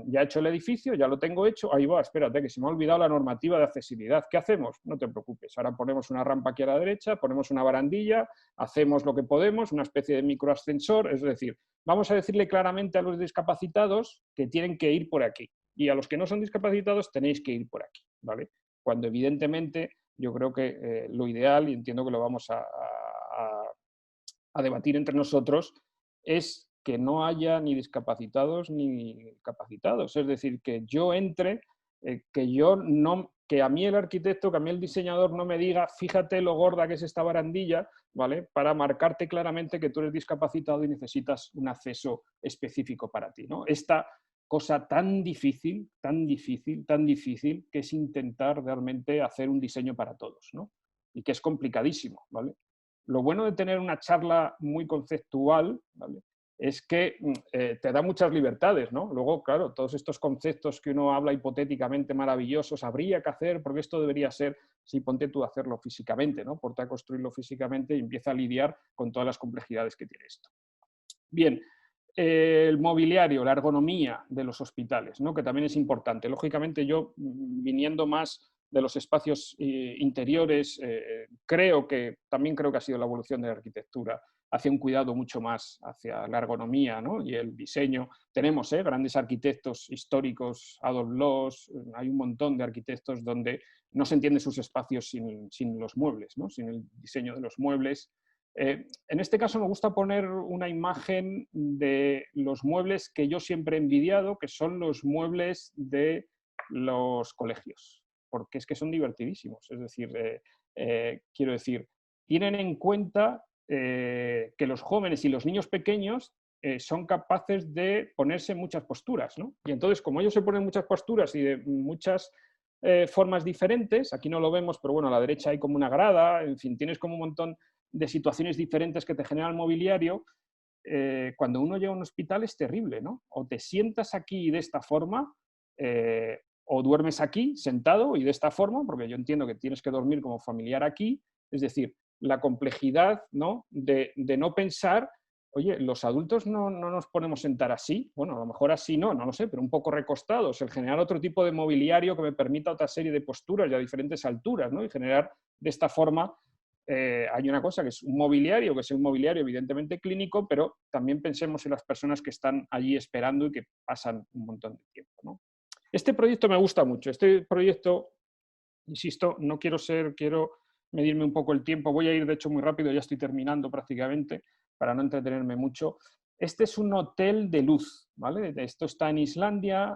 ya he hecho el edificio, ya lo tengo hecho, ahí va, espérate, que se me ha olvidado la normativa de accesibilidad. ¿Qué hacemos? No te preocupes, ahora ponemos una rampa aquí a la derecha, ponemos una barandilla, hacemos lo que podemos, una especie de microascensor, es decir, vamos a decirle claramente a los discapacitados que tienen que ir por aquí, y a los que no son discapacitados tenéis que ir por aquí, ¿vale? Cuando evidentemente yo creo que lo ideal, y entiendo que lo vamos a debatir entre nosotros, es que no haya ni discapacitados ni capacitados. Es decir, que yo entre, que a mí el arquitecto, que a mí el diseñador no me diga, fíjate lo gorda que es esta barandilla, ¿vale? Para marcarte claramente que tú eres discapacitado y necesitas un acceso específico para ti, ¿no? Esta cosa tan difícil, que es intentar realmente hacer un diseño para todos, ¿no? Y que es complicadísimo, ¿vale? Lo bueno de tener una charla muy conceptual, ¿vale?, es que te da muchas libertades, ¿no? Luego, claro, todos estos conceptos que uno habla hipotéticamente maravillosos, habría que hacer, porque esto debería ser, sí, ponte tú a hacerlo físicamente, ¿no? Ponte a construirlo físicamente y empieza a lidiar con todas las complejidades que tiene esto. Bien, el mobiliario, la ergonomía de los hospitales, ¿no?, que también es importante. Lógicamente yo, viniendo más de los espacios interiores, también creo que ha sido la evolución de la arquitectura hacia un cuidado mucho más hacia la ergonomía, ¿no?, y el diseño. Tenemos grandes arquitectos históricos, Adolf Loos, hay un montón de arquitectos donde no se entienden sus espacios sin los muebles, ¿no?, sin el diseño de los muebles. En este caso me gusta poner una imagen de los muebles que yo siempre he envidiado, que son los muebles de los colegios, porque es que son divertidísimos. Es decir, quiero decir, tienen en cuenta que los jóvenes y los niños pequeños son capaces de ponerse en muchas posturas, ¿no? Y entonces, como ellos se ponen en muchas posturas y de muchas formas diferentes, aquí no lo vemos, pero bueno, a la derecha hay como una grada, en fin, tienes como un montón de situaciones diferentes que te genera el mobiliario. Cuando uno llega a un hospital es terrible, ¿no? O te sientas aquí de esta forma, o duermes aquí sentado y de esta forma, porque yo entiendo que tienes que dormir como familiar aquí. Es decir, la complejidad, ¿no?, de no pensar, oye, los adultos no nos podemos sentar así, bueno, a lo mejor así no lo sé, pero un poco recostados, el generar otro tipo de mobiliario que me permita otra serie de posturas y a diferentes alturas, ¿no?, y generar de esta forma. Hay una cosa que es un mobiliario, que es el mobiliario evidentemente clínico, pero también pensemos en las personas que están allí esperando y que pasan un montón de tiempo, ¿no? Este proyecto me gusta mucho. Este proyecto, insisto, quiero medirme un poco el tiempo. Voy a ir, de hecho, muy rápido, ya estoy terminando prácticamente, para no entretenerme mucho. Este es un hotel de luz, ¿vale? Esto está en Islandia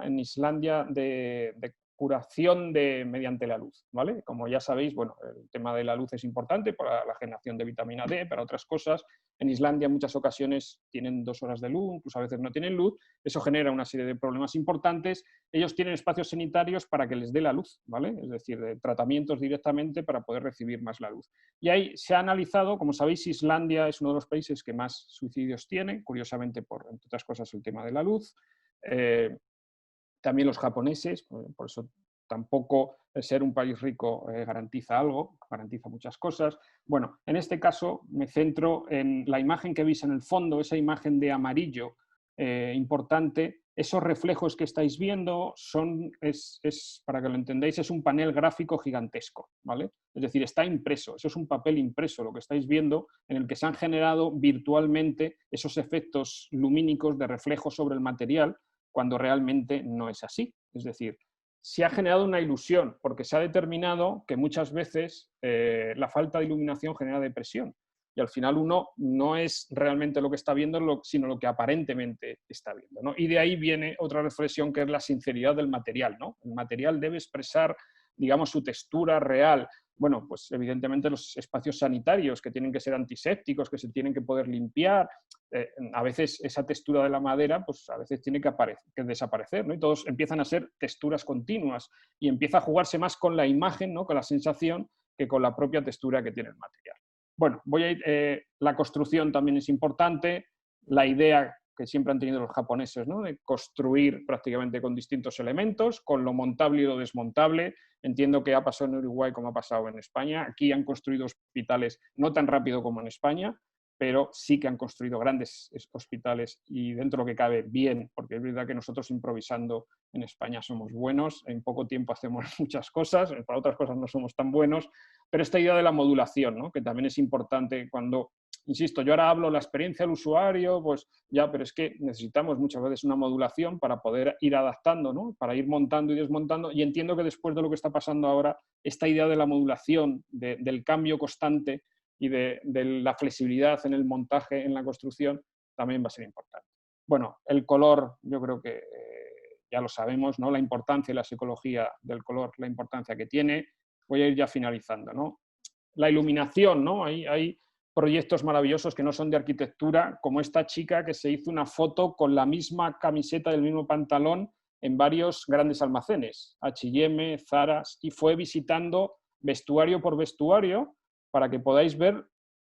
de curación mediante la luz, ¿vale? Como ya sabéis, bueno, el tema de la luz es importante para la generación de vitamina D, para otras cosas. En Islandia en muchas ocasiones tienen 2 horas de luz, incluso a veces no tienen luz. Eso genera una serie de problemas importantes. Ellos tienen espacios sanitarios para que les dé la luz, ¿vale? Es decir, de tratamientos directamente para poder recibir más la luz. Y ahí se ha analizado, como sabéis, Islandia es uno de los países que más suicidios tiene, curiosamente entre otras cosas, el tema de la luz. También los japoneses, por eso tampoco el ser un país rico garantiza algo, garantiza muchas cosas. Bueno, en este caso me centro en la imagen que veis en el fondo, esa imagen de amarillo importante. Esos reflejos que estáis viendo para que lo entendáis, es un panel gráfico gigantesco, ¿vale? Es decir, está impreso, eso es un papel impreso, lo que estáis viendo, en el que se han generado virtualmente esos efectos lumínicos de reflejo sobre el material, cuando realmente no es así. Es decir, se ha generado una ilusión, porque se ha determinado que muchas veces la falta de iluminación genera depresión. Y al final uno no es realmente lo que está viendo, sino lo que aparentemente está viendo, ¿no? Y de ahí viene otra reflexión, que es la sinceridad del material, ¿no? El material debe expresar, digamos, su textura real. Bueno, pues evidentemente los espacios sanitarios, que tienen que ser antisépticos, que se tienen que poder limpiar. A veces esa textura de la madera, pues a veces tiene que desaparecer, ¿no? Y todos empiezan a ser texturas continuas y empieza a jugarse más con la imagen, ¿no?, con la sensación, que con la propia textura que tiene el material. Bueno, la construcción también es importante, la idea que siempre han tenido los japoneses, ¿no?, de construir prácticamente con distintos elementos, con lo montable y lo desmontable. Entiendo que ha pasado en Uruguay como ha pasado en España. Aquí han construido hospitales no tan rápido como en España, pero sí que han construido grandes hospitales y, dentro de lo que cabe, bien, porque es verdad que nosotros improvisando en España somos buenos, en poco tiempo hacemos muchas cosas, para otras cosas no somos tan buenos, pero esta idea de la modulación, ¿no?, que también es importante cuando, insisto, yo ahora hablo de la experiencia del usuario, pues ya, pero es que necesitamos muchas veces una modulación para poder ir adaptando, ¿no?, para ir montando y desmontando, y entiendo que después de lo que está pasando ahora, esta idea de la modulación, del cambio constante y de la flexibilidad en el montaje, en la construcción, también va a ser importante. Bueno, el color, yo creo que ya lo sabemos, ¿no? La importancia y la psicología del color, la importancia que tiene. Voy a ir ya finalizando, ¿no? La iluminación, ¿no? Hay proyectos maravillosos que no son de arquitectura, como esta chica que se hizo una foto con la misma camiseta del mismo pantalón en varios grandes almacenes, H&M, Zara, y fue visitando vestuario por vestuario para que podáis ver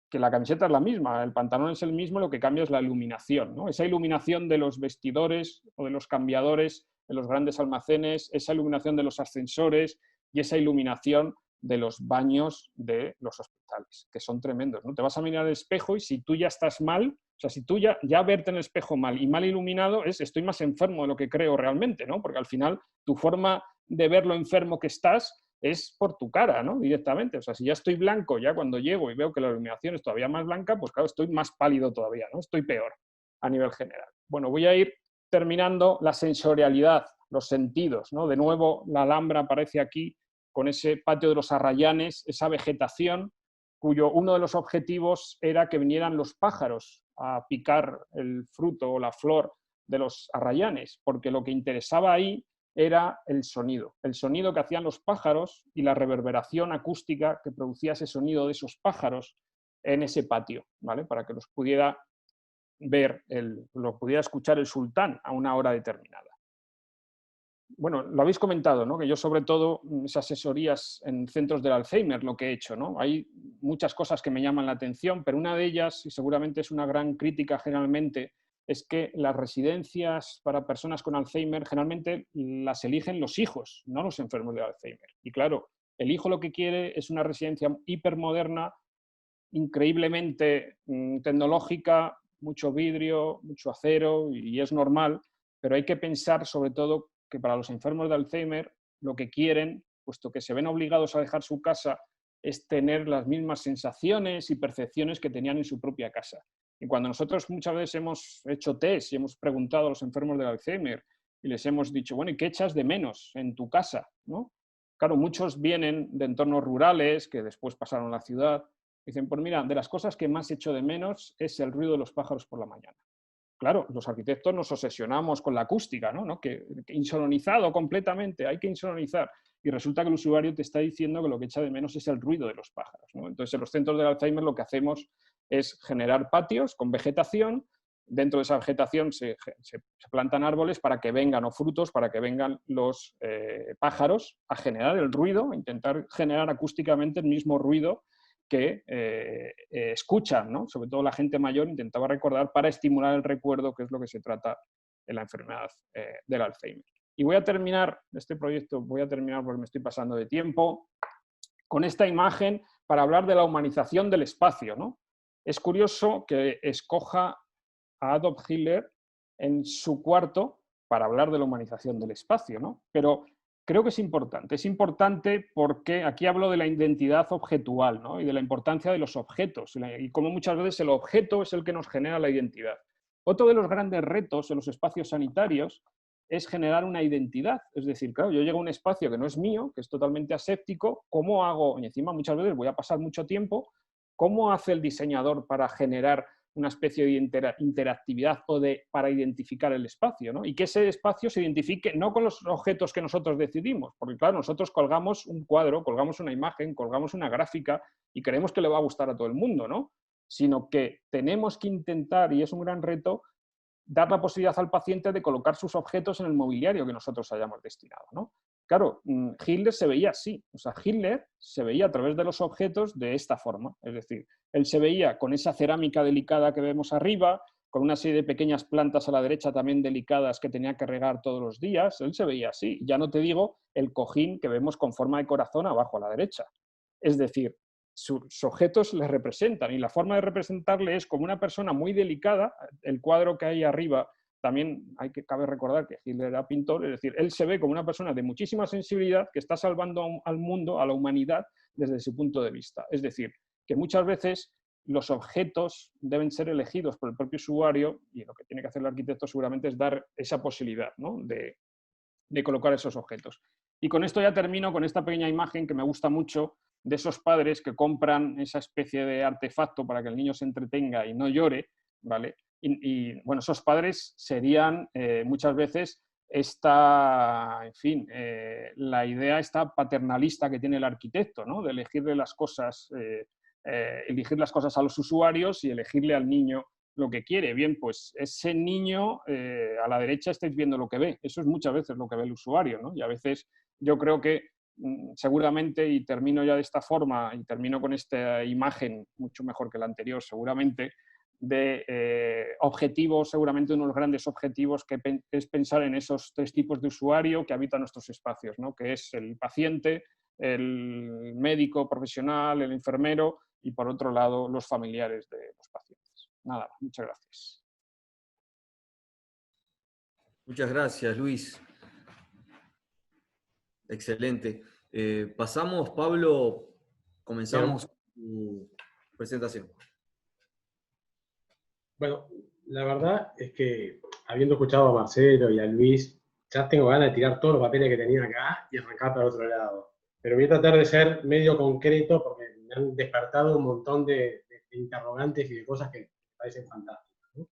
que la camiseta es la misma, el pantalón es el mismo, lo que cambia es la iluminación, ¿no? Esa iluminación de los vestidores o de los cambiadores en los grandes almacenes, esa iluminación de los ascensores y esa iluminación de los baños de los hospitales, que son tremendos, ¿no? Te vas a mirar al espejo y si tú ya estás mal, o sea, si tú ya verte en el espejo mal y mal iluminado, estoy más enfermo de lo que creo realmente, ¿no? Porque al final tu forma de ver lo enfermo que estás es por tu cara, ¿no? Directamente. O sea, si ya estoy blanco, ya cuando llego y veo que la iluminación es todavía más blanca, pues claro, estoy más pálido todavía, ¿no? Estoy peor a nivel general. Bueno, voy a ir terminando la sensorialidad, los sentidos, ¿no? De nuevo, la Alhambra aparece aquí con ese patio de los arrayanes, esa vegetación, cuyo uno de los objetivos era que vinieran los pájaros a picar el fruto o la flor de los arrayanes, porque lo que interesaba ahí era el sonido que hacían los pájaros y la reverberación acústica que producía ese sonido de esos pájaros en ese patio, ¿vale? Para que los pudiera ver, lo pudiera escuchar el sultán a una hora determinada. Bueno, lo habéis comentado, ¿no? Que yo sobre todo esas asesorías en centros del Alzheimer, lo que he hecho, ¿no? Hay muchas cosas que me llaman la atención, pero una de ellas, y seguramente es una gran crítica generalmente, es que las residencias para personas con Alzheimer generalmente las eligen los hijos, no los enfermos de Alzheimer. Y claro, el hijo lo que quiere es una residencia hipermoderna, increíblemente tecnológica, mucho vidrio, mucho acero, y es normal, pero hay que pensar sobre todo que para los enfermos de Alzheimer lo que quieren, puesto que se ven obligados a dejar su casa, es tener las mismas sensaciones y percepciones que tenían en su propia casa. Y cuando nosotros muchas veces hemos hecho test y hemos preguntado a los enfermos del Alzheimer y les hemos dicho, bueno, ¿y qué echas de menos en tu casa? ¿No? Claro, muchos vienen de entornos rurales que después pasaron a la ciudad. Dicen, pues mira, de las cosas que más echo de menos es el ruido de los pájaros por la mañana. Claro, los arquitectos nos obsesionamos con la acústica, ¿no? Que insonorizado completamente, hay que insonorizar. Y resulta que el usuario te está diciendo que lo que echa de menos es el ruido de los pájaros, ¿no? Entonces, en los centros del Alzheimer lo que hacemos es generar patios con vegetación. Dentro de esa vegetación se plantan árboles para que vengan, o frutos, para que vengan los pájaros a generar el ruido, a intentar generar acústicamente el mismo ruido que escuchan, ¿no? Sobre todo la gente mayor intentaba recordar para estimular el recuerdo, que es lo que se trata en la enfermedad del Alzheimer. Y voy a terminar este proyecto, porque me estoy pasando de tiempo, con esta imagen para hablar de la humanización del espacio, ¿no? Es curioso que escoja a Adolf Hitler en su cuarto para hablar de la humanización del espacio, ¿no? Pero creo que es importante porque aquí hablo de la identidad objetual, ¿no? Y de la importancia de los objetos, y cómo muchas veces el objeto es el que nos genera la identidad. Otro de los grandes retos en los espacios sanitarios es generar una identidad, es decir, claro, yo llego a un espacio que no es mío, que es totalmente aséptico, ¿cómo hago? Y encima muchas veces voy a pasar mucho tiempo, ¿cómo hace el diseñador para generar una especie de interactividad para identificar el espacio, ¿no? Y que ese espacio se identifique no con los objetos que nosotros decidimos, porque claro, nosotros colgamos un cuadro, colgamos una imagen, colgamos una gráfica y creemos que le va a gustar a todo el mundo, ¿no? Sino que tenemos que intentar, y es un gran reto, dar la posibilidad al paciente de colocar sus objetos en el mobiliario que nosotros hayamos destinado, ¿no? Claro, Hitler se veía así, o sea, Hitler se veía a través de los objetos de esta forma, es decir, él se veía con esa cerámica delicada que vemos arriba, con una serie de pequeñas plantas a la derecha también delicadas que tenía que regar todos los días, él se veía así, ya no te digo el cojín que vemos con forma de corazón abajo a la derecha, es decir, sus objetos le representan y la forma de representarle es como una persona muy delicada, el cuadro que hay arriba también cabe recordar que Hitler era pintor, es decir, él se ve como una persona de muchísima sensibilidad que está salvando al mundo, a la humanidad, desde su punto de vista. Es decir, que muchas veces los objetos deben ser elegidos por el propio usuario y lo que tiene que hacer el arquitecto seguramente es dar esa posibilidad, ¿no? de colocar esos objetos. Y con esto ya termino con esta pequeña imagen que me gusta mucho de esos padres que compran esa especie de artefacto para que el niño se entretenga y no llore, ¿vale? bueno, esos padres serían muchas veces en fin, la idea esta paternalista que tiene el arquitecto, ¿no? De elegirle las cosas, elegir las cosas a los usuarios y elegirle al niño lo que quiere. Bien, pues ese niño, a la derecha estáis viendo lo que ve. Eso es muchas veces lo que ve el usuario, ¿no? Y a veces yo creo que seguramente, y termino ya de esta forma, y termino con esta imagen mucho mejor que la anterior, seguramente, de objetivos, seguramente uno de los grandes objetivos que es pensar en esos tres tipos de usuario que habitan nuestros espacios, ¿no? Que es el paciente, el médico profesional, el enfermero y, por otro lado, los familiares de los pacientes. Nada, muchas gracias. Muchas gracias, Luis. Excelente. Pasamos, Pablo, comenzamos tu presentación. Bueno, la verdad es que, habiendo escuchado a Marcelo y a Luis, ya tengo ganas de tirar todos los papeles que tenía acá y arrancar para otro lado. Pero voy a tratar de ser medio concreto porque me han despertado un montón de interrogantes y de cosas que me parecen fantásticas, ¿no?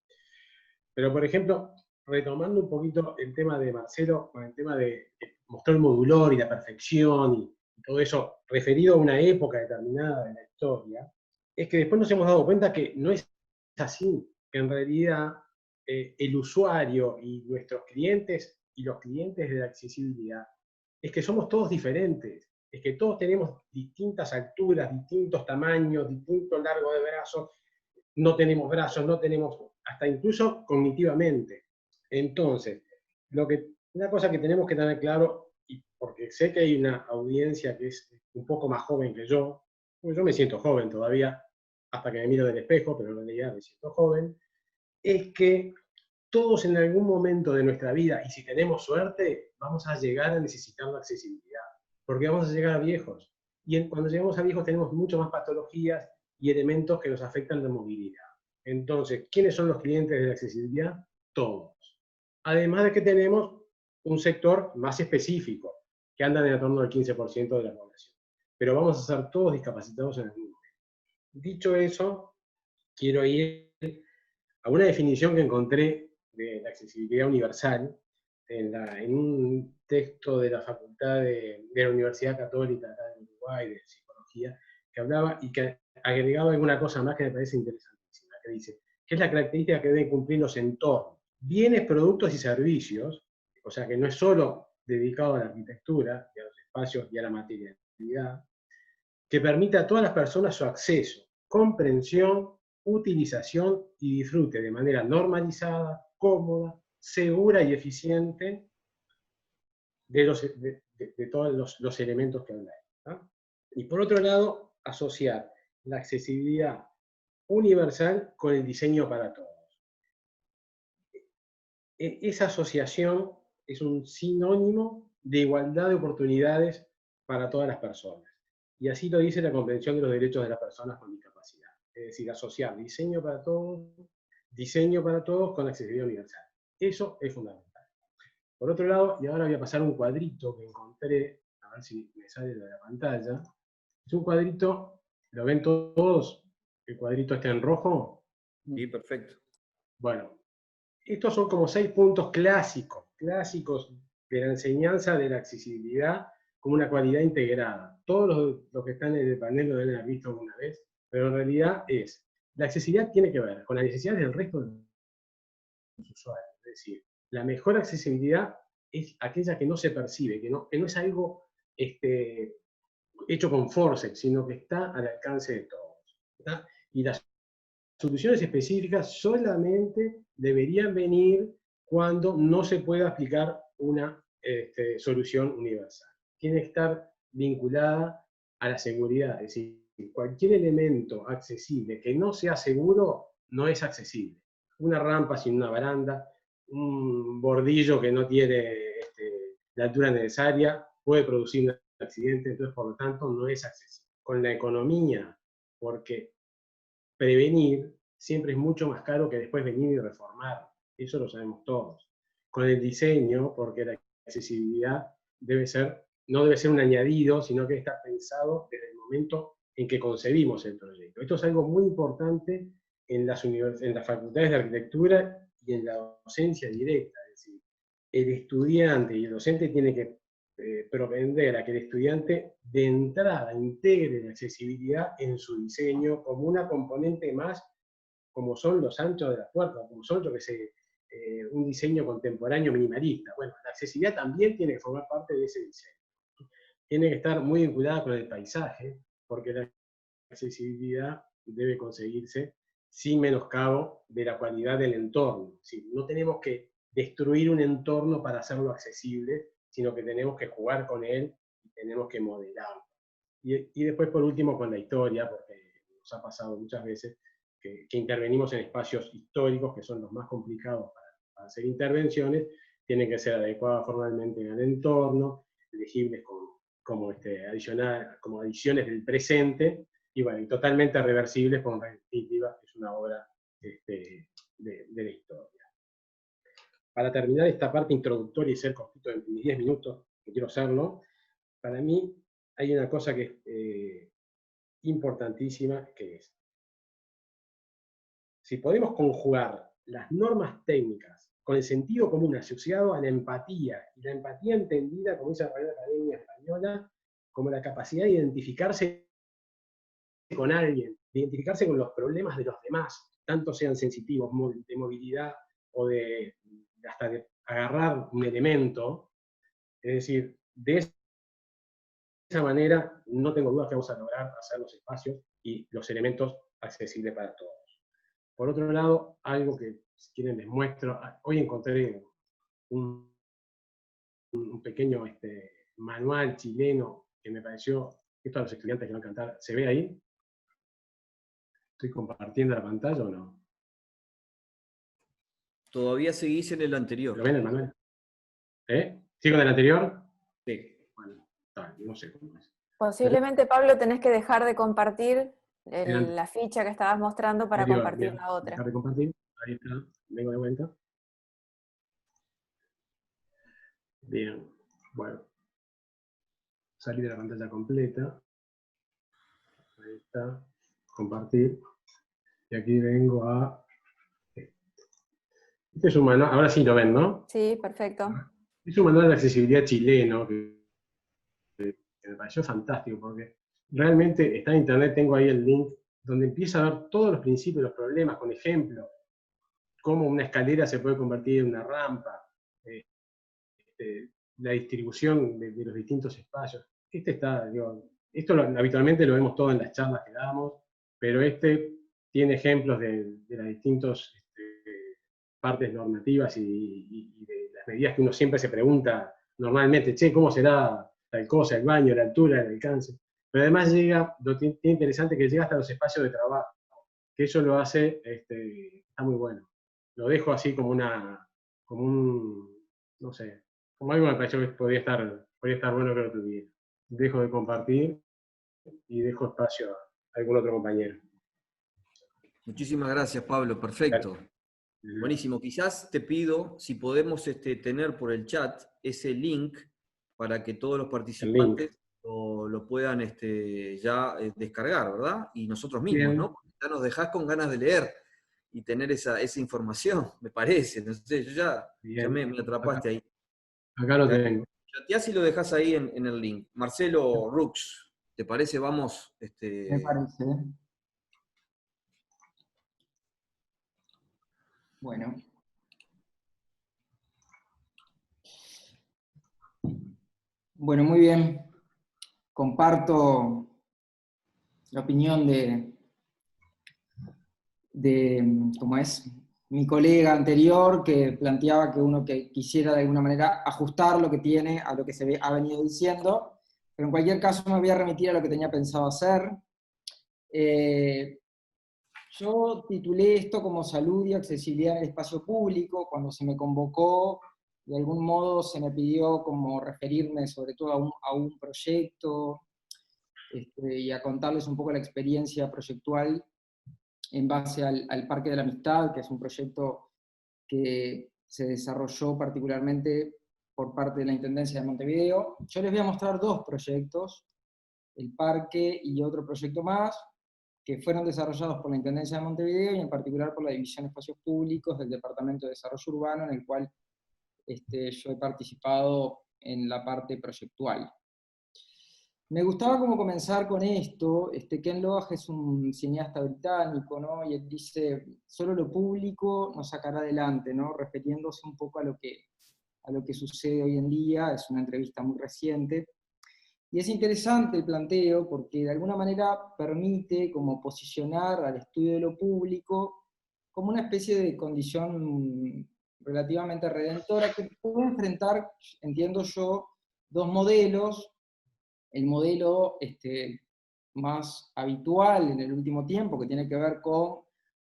Pero, por ejemplo, retomando un poquito el tema de Marcelo, con el tema de que mostró el modulor y la perfección y todo eso referido a una época determinada de la historia, es que después nos hemos dado cuenta que no es así, que en realidad el usuario y nuestros clientes y los clientes de la accesibilidad es que somos todos diferentes, es que todos tenemos distintas alturas, distintos tamaños, distinto largo de brazos, no tenemos brazos, no tenemos, hasta incluso cognitivamente. Entonces, una cosa que tenemos que tener claro, y porque sé que hay una audiencia que es un poco más joven que yo, porque yo me siento joven todavía, hasta que me miro del espejo, pero en realidad me siento joven, es que todos en algún momento de nuestra vida, y si tenemos suerte, vamos a llegar a necesitar la accesibilidad, porque vamos a llegar a viejos. Y cuando llegamos a viejos tenemos mucho más patologías y elementos que nos afectan la movilidad. Entonces, ¿quiénes son los clientes de la accesibilidad? Todos. Además de que tenemos un sector más específico, que anda en torno al 15% de la población. Pero vamos a ser todos discapacitados en algún momento. Dicho eso, quiero ir a una definición que encontré de la accesibilidad universal en un texto de la Facultad de la Universidad Católica de Uruguay, de Psicología, que hablaba y que agregaba alguna cosa más que me parece interesantísima, que dice que es la característica que deben cumplir los entornos, bienes, productos y servicios, o sea que no es solo dedicado a la arquitectura, y a los espacios y a la materialidad, que permita a todas las personas su acceso, comprensión, utilización y disfrute de manera normalizada, cómoda, segura y eficiente de todos los elementos que habláis, ¿no? Y por otro lado, asociar la accesibilidad universal con el diseño para todos. Esa asociación es un sinónimo de igualdad de oportunidades para todas las personas. Y así lo dice la Convención de los Derechos de las Personas con Discapacidad. Es decir, asociar diseño para todos con accesibilidad universal. Eso es fundamental. Por otro lado, y ahora voy a pasar un cuadrito que encontré, a ver si me sale de la pantalla. Es un cuadrito, ¿lo ven todos? ¿El cuadrito está en rojo? Sí, perfecto. Bueno, estos son como 6 puntos clásicos de la enseñanza de la accesibilidad como una cualidad integrada. Todos los que están en el panel lo deben haber visto alguna vez, pero en realidad la accesibilidad tiene que ver con las necesidades del resto de los usuarios. Es decir, la mejor accesibilidad es aquella que no se percibe, que no es algo hecho con forceps, sino que está al alcance de todos, ¿está? Y las soluciones específicas solamente deberían venir cuando no se pueda aplicar una solución universal. Tiene que estar vinculada a la seguridad, es decir, cualquier elemento accesible que no sea seguro no es accesible. Una rampa sin una baranda, un bordillo que no tiene la altura necesaria puede producir un accidente, entonces por lo tanto no es accesible. Con la economía, porque prevenir siempre es mucho más caro que después venir y reformar. Eso lo sabemos todos. Con el diseño, porque la accesibilidad no debe ser un añadido, sino que está pensado desde el momento en que concebimos el proyecto. Esto es algo muy importante en las facultades de arquitectura y en la docencia directa. Es decir, el estudiante y el docente tiene que propender a que el estudiante de entrada integre la accesibilidad en su diseño como una componente más, como son los anchos de la puerta, como son, yo que sé, un diseño contemporáneo minimalista. Bueno, la accesibilidad también tiene que formar parte de ese diseño. Tiene que estar muy vinculada con el paisaje, porque la accesibilidad debe conseguirse sin menoscabo de la cualidad del entorno. Es decir, no tenemos que destruir un entorno para hacerlo accesible, sino que tenemos que jugar con él y tenemos que modelarlo. Y después, por último, con la historia, porque nos ha pasado muchas veces que intervenimos en espacios históricos que son los más complicados para hacer intervenciones, tienen que ser adecuadas formalmente al entorno, elegibles como adiciones del presente, y bueno, y totalmente reversibles con Retrospectiva, que es una obra de la historia. Para terminar esta parte introductoria y ser cortito en mis 10 minutos, que quiero hacerlo, para mí hay una cosa que es importantísima, que es, si podemos conjugar las normas técnicas con el sentido común asociado a la empatía, y la empatía entendida, como dice la Real Academia Española, como la capacidad de identificarse con alguien, de identificarse con los problemas de los demás, tanto sean sensitivos de movilidad o hasta de agarrar un elemento, es decir, de esa manera no tengo dudas que vamos a lograr hacer los espacios y los elementos accesibles para todos. Por otro lado, algo que si quieren les muestro, hoy encontré un pequeño manual chileno que me pareció, esto a los estudiantes que van a cantar, ¿se ve ahí? ¿Estoy compartiendo la pantalla o no? Todavía seguís en el anterior. ¿Lo ven el manual? ¿Sigo en el anterior? Sí. Bueno, no sé cómo es. Posiblemente, Pablo, tenés que dejar de compartir la ficha que estabas mostrando para compartir bien, la otra. dejar de compartir. Ahí está, vengo de vuelta. Bien, bueno. Salí de la pantalla completa. Ahí está, compartir. Y aquí vengo a... Este es un manual, ahora sí lo ven, ¿no? Sí, perfecto. Es un manual de accesibilidad chileno que me pareció fantástico, porque realmente está en internet, tengo ahí el link, donde empieza a ver todos los principios, los problemas, con ejemplos, cómo una escalera se puede convertir en una rampa, la distribución de los distintos espacios. Esto habitualmente lo vemos todo en las charlas que damos, pero tiene ejemplos de las distintas partes normativas y de las medidas que uno siempre se pregunta normalmente, ¿cómo será tal cosa, el baño, la altura, el alcance? Pero además lo tiene interesante que llega hasta los espacios de trabajo, que eso lo hace, está muy bueno. Lo dejo así como no sé, como algo que me pareció que podría estar bueno que lo tuviera. Dejo de compartir y dejo espacio a algún otro compañero. Muchísimas gracias, Pablo, perfecto. Claro. Buenísimo. Quizás te pido si podemos tener por el chat ese link para que todos los participantes lo puedan ya descargar, ¿verdad? Y nosotros mismos, Bien. ¿no? Porque ya nos dejás con ganas de leer y tener esa información, me parece. No sé, ya me atrapaste ahí. Acá lo tengo. Ya si lo dejás ahí en el link. Marcelo Rux, ¿te parece? Vamos. Me parece. Bueno. Bueno, muy bien. Comparto la opinión de ¿cómo es? Mi colega anterior, que planteaba que uno que quisiera de alguna manera ajustar lo que tiene a lo que ha venido diciendo, pero en cualquier caso me voy a remitir a lo que tenía pensado hacer. Yo titulé esto como Salud y Accesibilidad en el Espacio Público. Cuando se me convocó, de algún modo se me pidió como referirme sobre todo a un proyecto y a contarles un poco la experiencia proyectual en base al Parque de la Amistad, que es un proyecto que se desarrolló particularmente por parte de la Intendencia de Montevideo. Yo les voy a mostrar dos proyectos, el parque y otro proyecto más, que fueron desarrollados por la Intendencia de Montevideo y en particular por la División de Espacios Públicos del Departamento de Desarrollo Urbano, en el cual yo he participado en la parte proyectual. Me gustaba como comenzar con esto. Ken Loach es un cineasta británico, ¿no? Y él dice, solo lo público nos sacará adelante, ¿no? Refiriéndose un poco a lo que sucede hoy en día. Es una entrevista muy reciente. Y es interesante el planteo porque de alguna manera permite como posicionar al estudio de lo público como una especie de condición relativamente redentora que puede enfrentar, entiendo yo, dos modelos. El modelo más habitual en el último tiempo, que tiene que ver con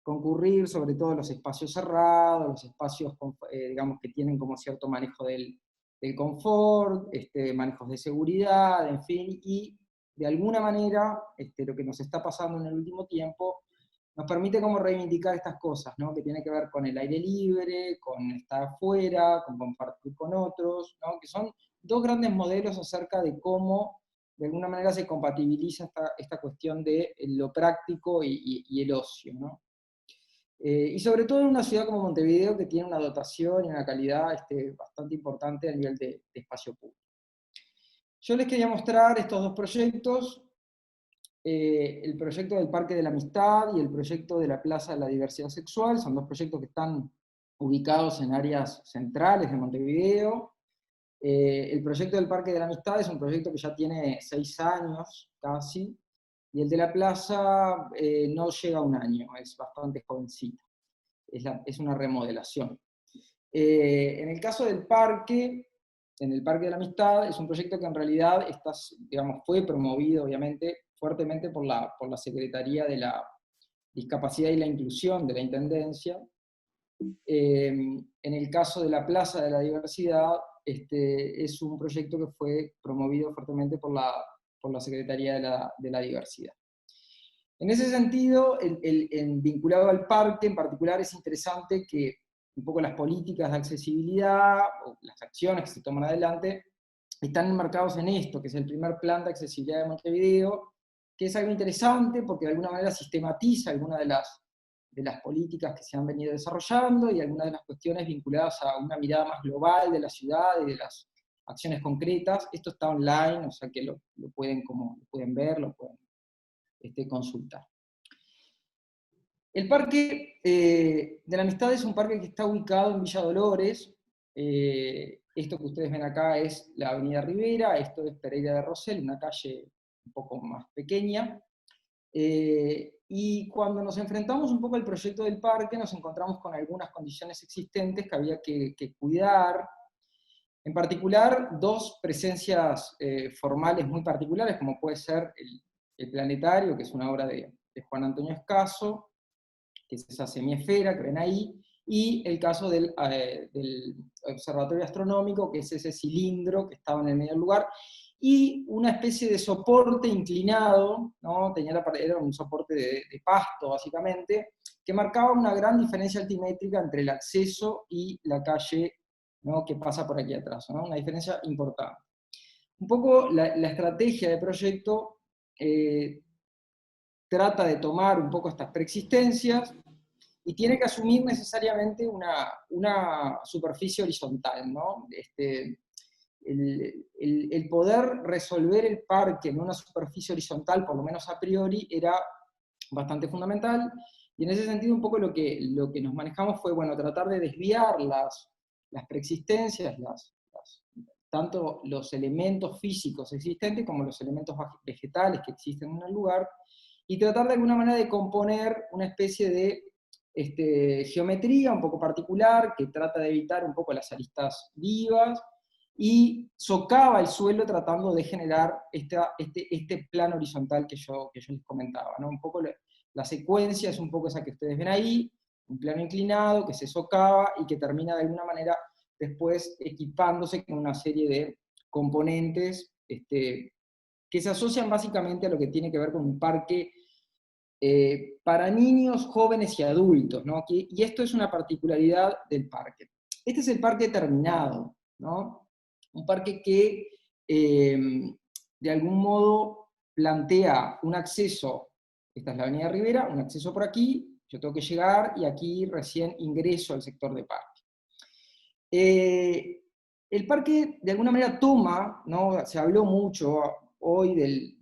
concurrir sobre todo los espacios cerrados, los espacios digamos, que tienen como cierto manejo del confort, manejos de seguridad, en fin, y de alguna manera lo que nos está pasando en el último tiempo nos permite como reivindicar estas cosas, ¿no? Que tiene que ver con el aire libre, con estar afuera, con compartir con otros, ¿no? Que son dos grandes modelos acerca de cómo de alguna manera se compatibiliza esta cuestión de lo práctico y el ocio, ¿no? Y sobre todo en una ciudad como Montevideo, que tiene una dotación y una calidad bastante importante a nivel de espacio público. Yo les quería mostrar estos dos proyectos, el proyecto del Parque de la Amistad y el proyecto de la Plaza de la Diversidad Sexual. Son dos proyectos que están ubicados en áreas centrales de Montevideo. El proyecto del Parque de la Amistad es un proyecto que ya tiene 6 años casi, y el de la plaza no llega a 1 año, es bastante jovencita, es una remodelación. En el caso del parque, en el Parque de la Amistad, es un proyecto que en realidad digamos, fue promovido obviamente fuertemente por la Secretaría de la Discapacidad y la Inclusión de la Intendencia. En el caso de la Plaza de la Diversidad, es un proyecto que fue promovido fuertemente por la Secretaría de la Diversidad. En ese sentido, vinculado al parque en particular, es interesante que un poco las políticas de accesibilidad, o las acciones que se toman adelante, están enmarcados en esto, que es el primer plan de accesibilidad de Montevideo, que es algo interesante porque de alguna manera sistematiza algunas de las políticas que se han venido desarrollando y algunas de las cuestiones vinculadas a una mirada más global de la ciudad y de las acciones concretas. Esto está online, o sea que lo pueden ver, lo pueden consultar. El Parque de la Amistad es un parque que está ubicado en Villa Dolores. Esto que ustedes ven acá es la Avenida Rivera, esto es Pereira de Rosell, una calle un poco más pequeña. Y cuando nos enfrentamos un poco al proyecto del parque, nos encontramos con algunas condiciones existentes que había que cuidar. En particular, dos presencias formales muy particulares, como puede ser el Planetario, que es una obra de Juan Antonio Escaso, que es esa semiesfera que ven ahí, y el caso del Observatorio Astronómico, que es ese cilindro que estaba en el medio del lugar, y una especie de soporte inclinado, ¿no? Era un soporte de pasto, básicamente, que marcaba una gran diferencia altimétrica entre el acceso y la calle, ¿no? Que pasa por aquí atrás, ¿no? Una diferencia importante. Un poco la estrategia de proyecto trata de tomar un poco estas preexistencias y tiene que asumir necesariamente una superficie horizontal, ¿no? El poder resolver el parque en una superficie horizontal, por lo menos a priori, era bastante fundamental, y en ese sentido un poco lo que nos manejamos fue, bueno, tratar de desviar las preexistencias, tanto los elementos físicos existentes como los elementos vegetales que existen en el lugar, y tratar de alguna manera de componer una especie de geometría un poco particular que trata de evitar un poco las aristas vivas, y socava el suelo tratando de generar este plano horizontal que yo les comentaba, ¿no? Un poco la secuencia es un poco esa que ustedes ven ahí, un plano inclinado que se socava y que termina de alguna manera después equipándose con una serie de componentes que se asocian básicamente a lo que tiene que ver con un parque para niños, jóvenes y adultos, ¿no? Y esto es una particularidad del parque. Este es el parque terminado, ¿no? Un parque que de algún modo plantea un acceso esta es la avenida Rivera, un acceso por aquí, yo tengo que llegar y aquí recién ingreso al sector de parque. El parque de alguna manera toma, ¿no? Se habló mucho hoy de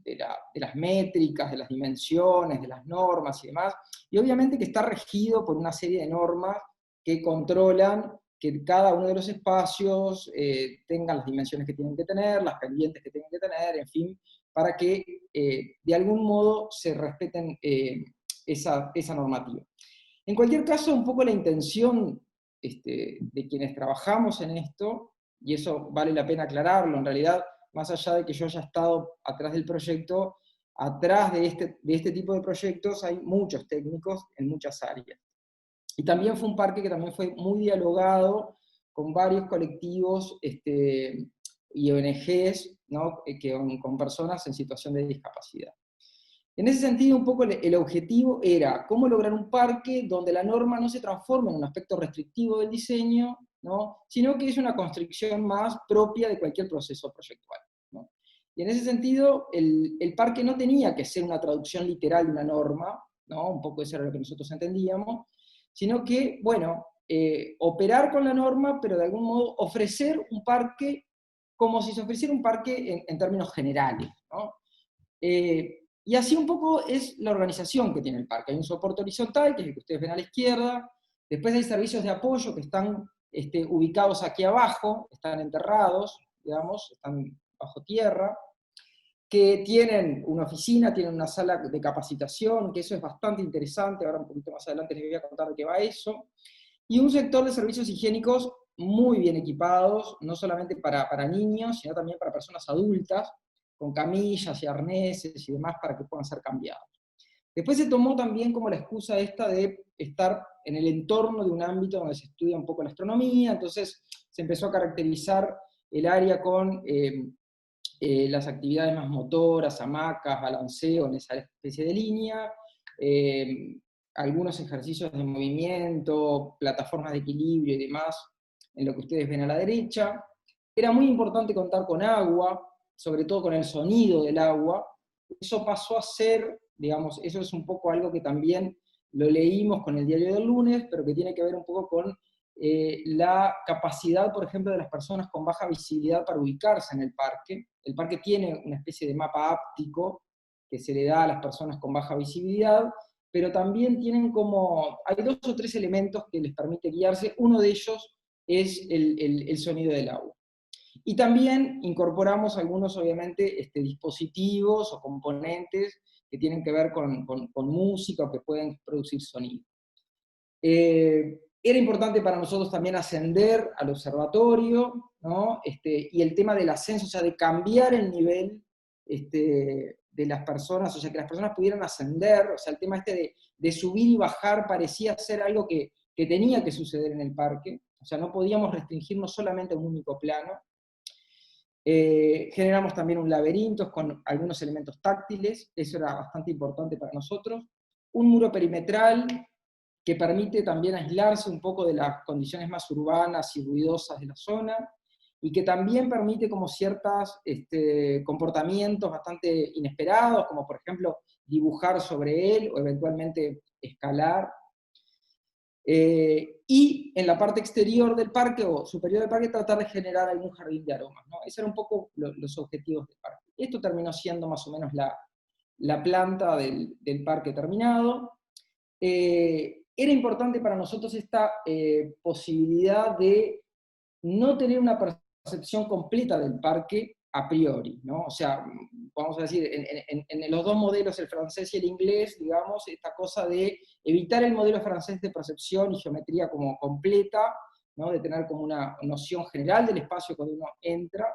las métricas, de las dimensiones, de las normas y demás, y obviamente que está regido por una serie de normas que controlan que cada uno de los espacios tenga las dimensiones que tienen que tener, las pendientes que tienen que tener, en fin, para que de algún modo se respeten esa normativa. En cualquier caso, un poco la intención de quienes trabajamos en esto, y eso vale la pena aclararlo, en realidad, más allá de que yo haya estado atrás del proyecto, atrás de este tipo de proyectos hay muchos técnicos en muchas áreas. Y también fue un parque que también fue muy dialogado con varios colectivos y ONGs, ¿no? Con personas en situación de discapacidad. En ese sentido, un poco el objetivo era cómo lograr un parque donde la norma no se transforme en un aspecto restrictivo del diseño, ¿no? Sino que es una construcción más propia de cualquier proceso proyectual, ¿no? Y en ese sentido, el parque no tenía que ser una traducción literal de una norma, ¿no? Un poco eso era lo que nosotros entendíamos, sino que, bueno, operar con la norma, pero de algún modo ofrecer un parque como si se ofreciera un parque en términos generales, ¿no? Y así un poco es la organización que tiene el parque. Hay un soporte horizontal, que es el que ustedes ven a la izquierda, después hay servicios de apoyo que están ubicados aquí abajo, están enterrados, digamos, están bajo tierra, que tienen una oficina, tienen una sala de capacitación, que eso es bastante interesante, ahora un poquito más adelante les voy a contar de qué va eso, y un sector de servicios higiénicos muy bien equipados, no solamente para niños, sino también para personas adultas, con camillas y arneses y demás para que puedan ser cambiados. Después se tomó también como la excusa esta de estar en el entorno de un ámbito donde se estudia un poco la astronomía, entonces se empezó a caracterizar el área con las actividades más motoras, hamacas, balanceo en esa especie de línea, algunos ejercicios de movimiento, plataformas de equilibrio y demás, en lo que ustedes ven a la derecha. Era muy importante contar con agua, sobre todo con el sonido del agua. Eso pasó a ser, digamos, eso es un poco algo que también lo leímos con el diario del lunes, pero que tiene que ver un poco con la capacidad, por ejemplo, de las personas con baja visibilidad para ubicarse en el parque. El parque tiene una especie de mapa áptico que se le da a las personas con baja visibilidad, pero también tienen hay 2 o 3 elementos que les permite guiarse. Uno de ellos es el sonido del agua. Y también incorporamos algunos, obviamente, dispositivos o componentes que tienen que ver con música o que pueden producir sonido. Era importante para nosotros también ascender al observatorio, ¿no? Y el tema del ascenso, o sea, de cambiar el nivel de las personas, o sea, que las personas pudieran ascender, o sea, el tema de subir y bajar parecía ser algo que tenía que suceder en el parque, o sea, no podíamos restringirnos solamente a un único plano. Generamos también un laberinto con algunos elementos táctiles, eso era bastante importante para nosotros. Un muro perimetral que permite también aislarse un poco de las condiciones más urbanas y ruidosas de la zona, y que también permite como ciertos comportamientos bastante inesperados, como por ejemplo dibujar sobre él o eventualmente escalar. Y en la parte exterior del parque o superior del parque tratar de generar algún jardín de aromas, ¿no? Esos eran un poco los objetivos del parque. Esto terminó siendo más o menos la planta del parque terminado. Era importante para nosotros esta posibilidad de no tener una percepción completa del parque a priori, ¿no? O sea, vamos a decir, en los 2 modelos, el francés y el inglés, digamos, esta cosa de evitar el modelo francés de percepción y geometría como completa, ¿no? De tener como una noción general del espacio cuando uno entra,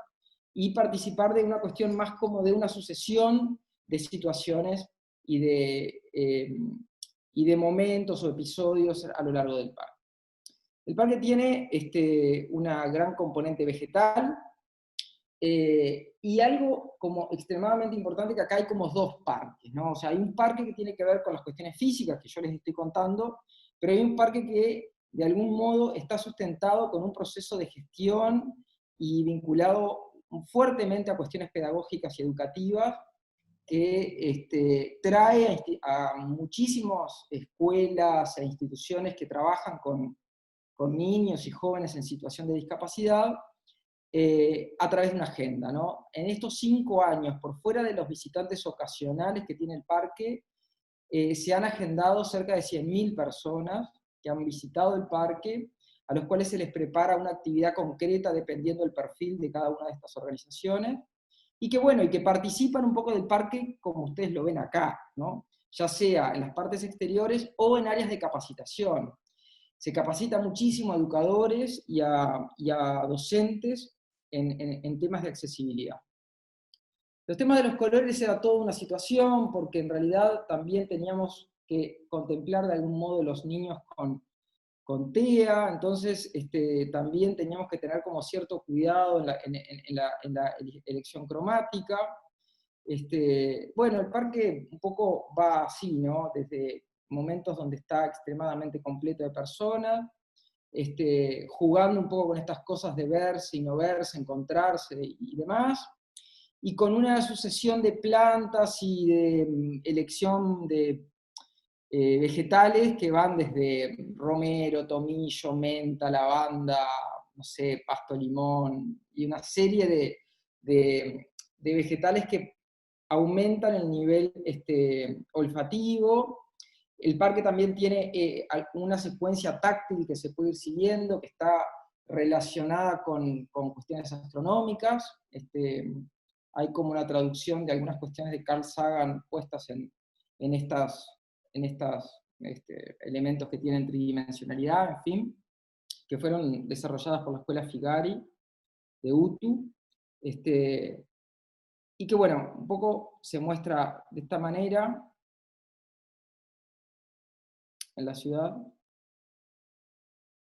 y participar de una cuestión más como de una sucesión de situaciones y de momentos o episodios a lo largo del parque. El parque tiene una gran componente vegetal, y algo como extremadamente importante, que acá hay como 2 parques, ¿no? O sea, hay un parque que tiene que ver con las cuestiones físicas que yo les estoy contando, pero hay un parque que de algún modo está sustentado con un proceso de gestión y vinculado fuertemente a cuestiones pedagógicas y educativas, que trae a muchísimas escuelas e instituciones que trabajan con niños y jóvenes en situación de discapacidad a través de una agenda, ¿no? En estos 5 años, por fuera de los visitantes ocasionales que tiene el parque, se han agendado cerca de 100.000 personas que han visitado el parque, a los cuales se les prepara una actividad concreta dependiendo del perfil de cada una de estas organizaciones, y que bueno, y que participan un poco del parque como ustedes lo ven acá, ¿no? Ya sea en las partes exteriores o en áreas de capacitación. Se capacita muchísimo a educadores y a docentes en temas de accesibilidad. Los temas de los colores era toda una situación, porque en realidad también teníamos que contemplar de algún modo los niños con TEA, entonces también teníamos que tener como cierto cuidado en la elección cromática. Bueno, el parque un poco va así, ¿no? Desde momentos donde está extremadamente completo de personas, jugando un poco con estas cosas de verse y no verse, encontrarse y demás, y con una sucesión de plantas y de elección de vegetales que van desde romero, tomillo, menta, lavanda, no sé, pasto limón, y una serie de vegetales que aumentan el nivel olfativo. El parque también tiene una secuencia táctil que se puede ir siguiendo, que está relacionada con cuestiones astronómicas. Hay como una traducción de algunas cuestiones de Carl Sagan puestas en estos elementos que tienen tridimensionalidad, en fin, que fueron desarrolladas por la Escuela Figari de UTU, y que bueno, un poco se muestra de esta manera en la ciudad.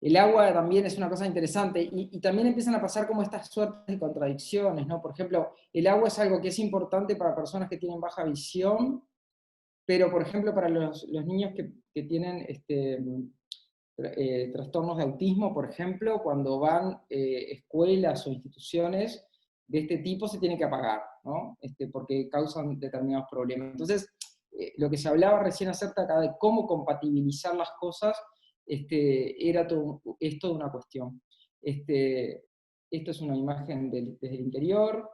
El agua también es una cosa interesante, y también empiezan a pasar como estas suertes de contradicciones, ¿no? Por ejemplo, el agua es algo que es importante para personas que tienen baja visión, pero por ejemplo para los niños que tienen trastornos de autismo, por ejemplo, cuando van escuelas o instituciones de este tipo se tienen que apagar, ¿no? Porque causan determinados problemas. Entonces, lo que se hablaba recién acerca de cómo compatibilizar las cosas, es toda una cuestión. Esto es una imagen desde el interior.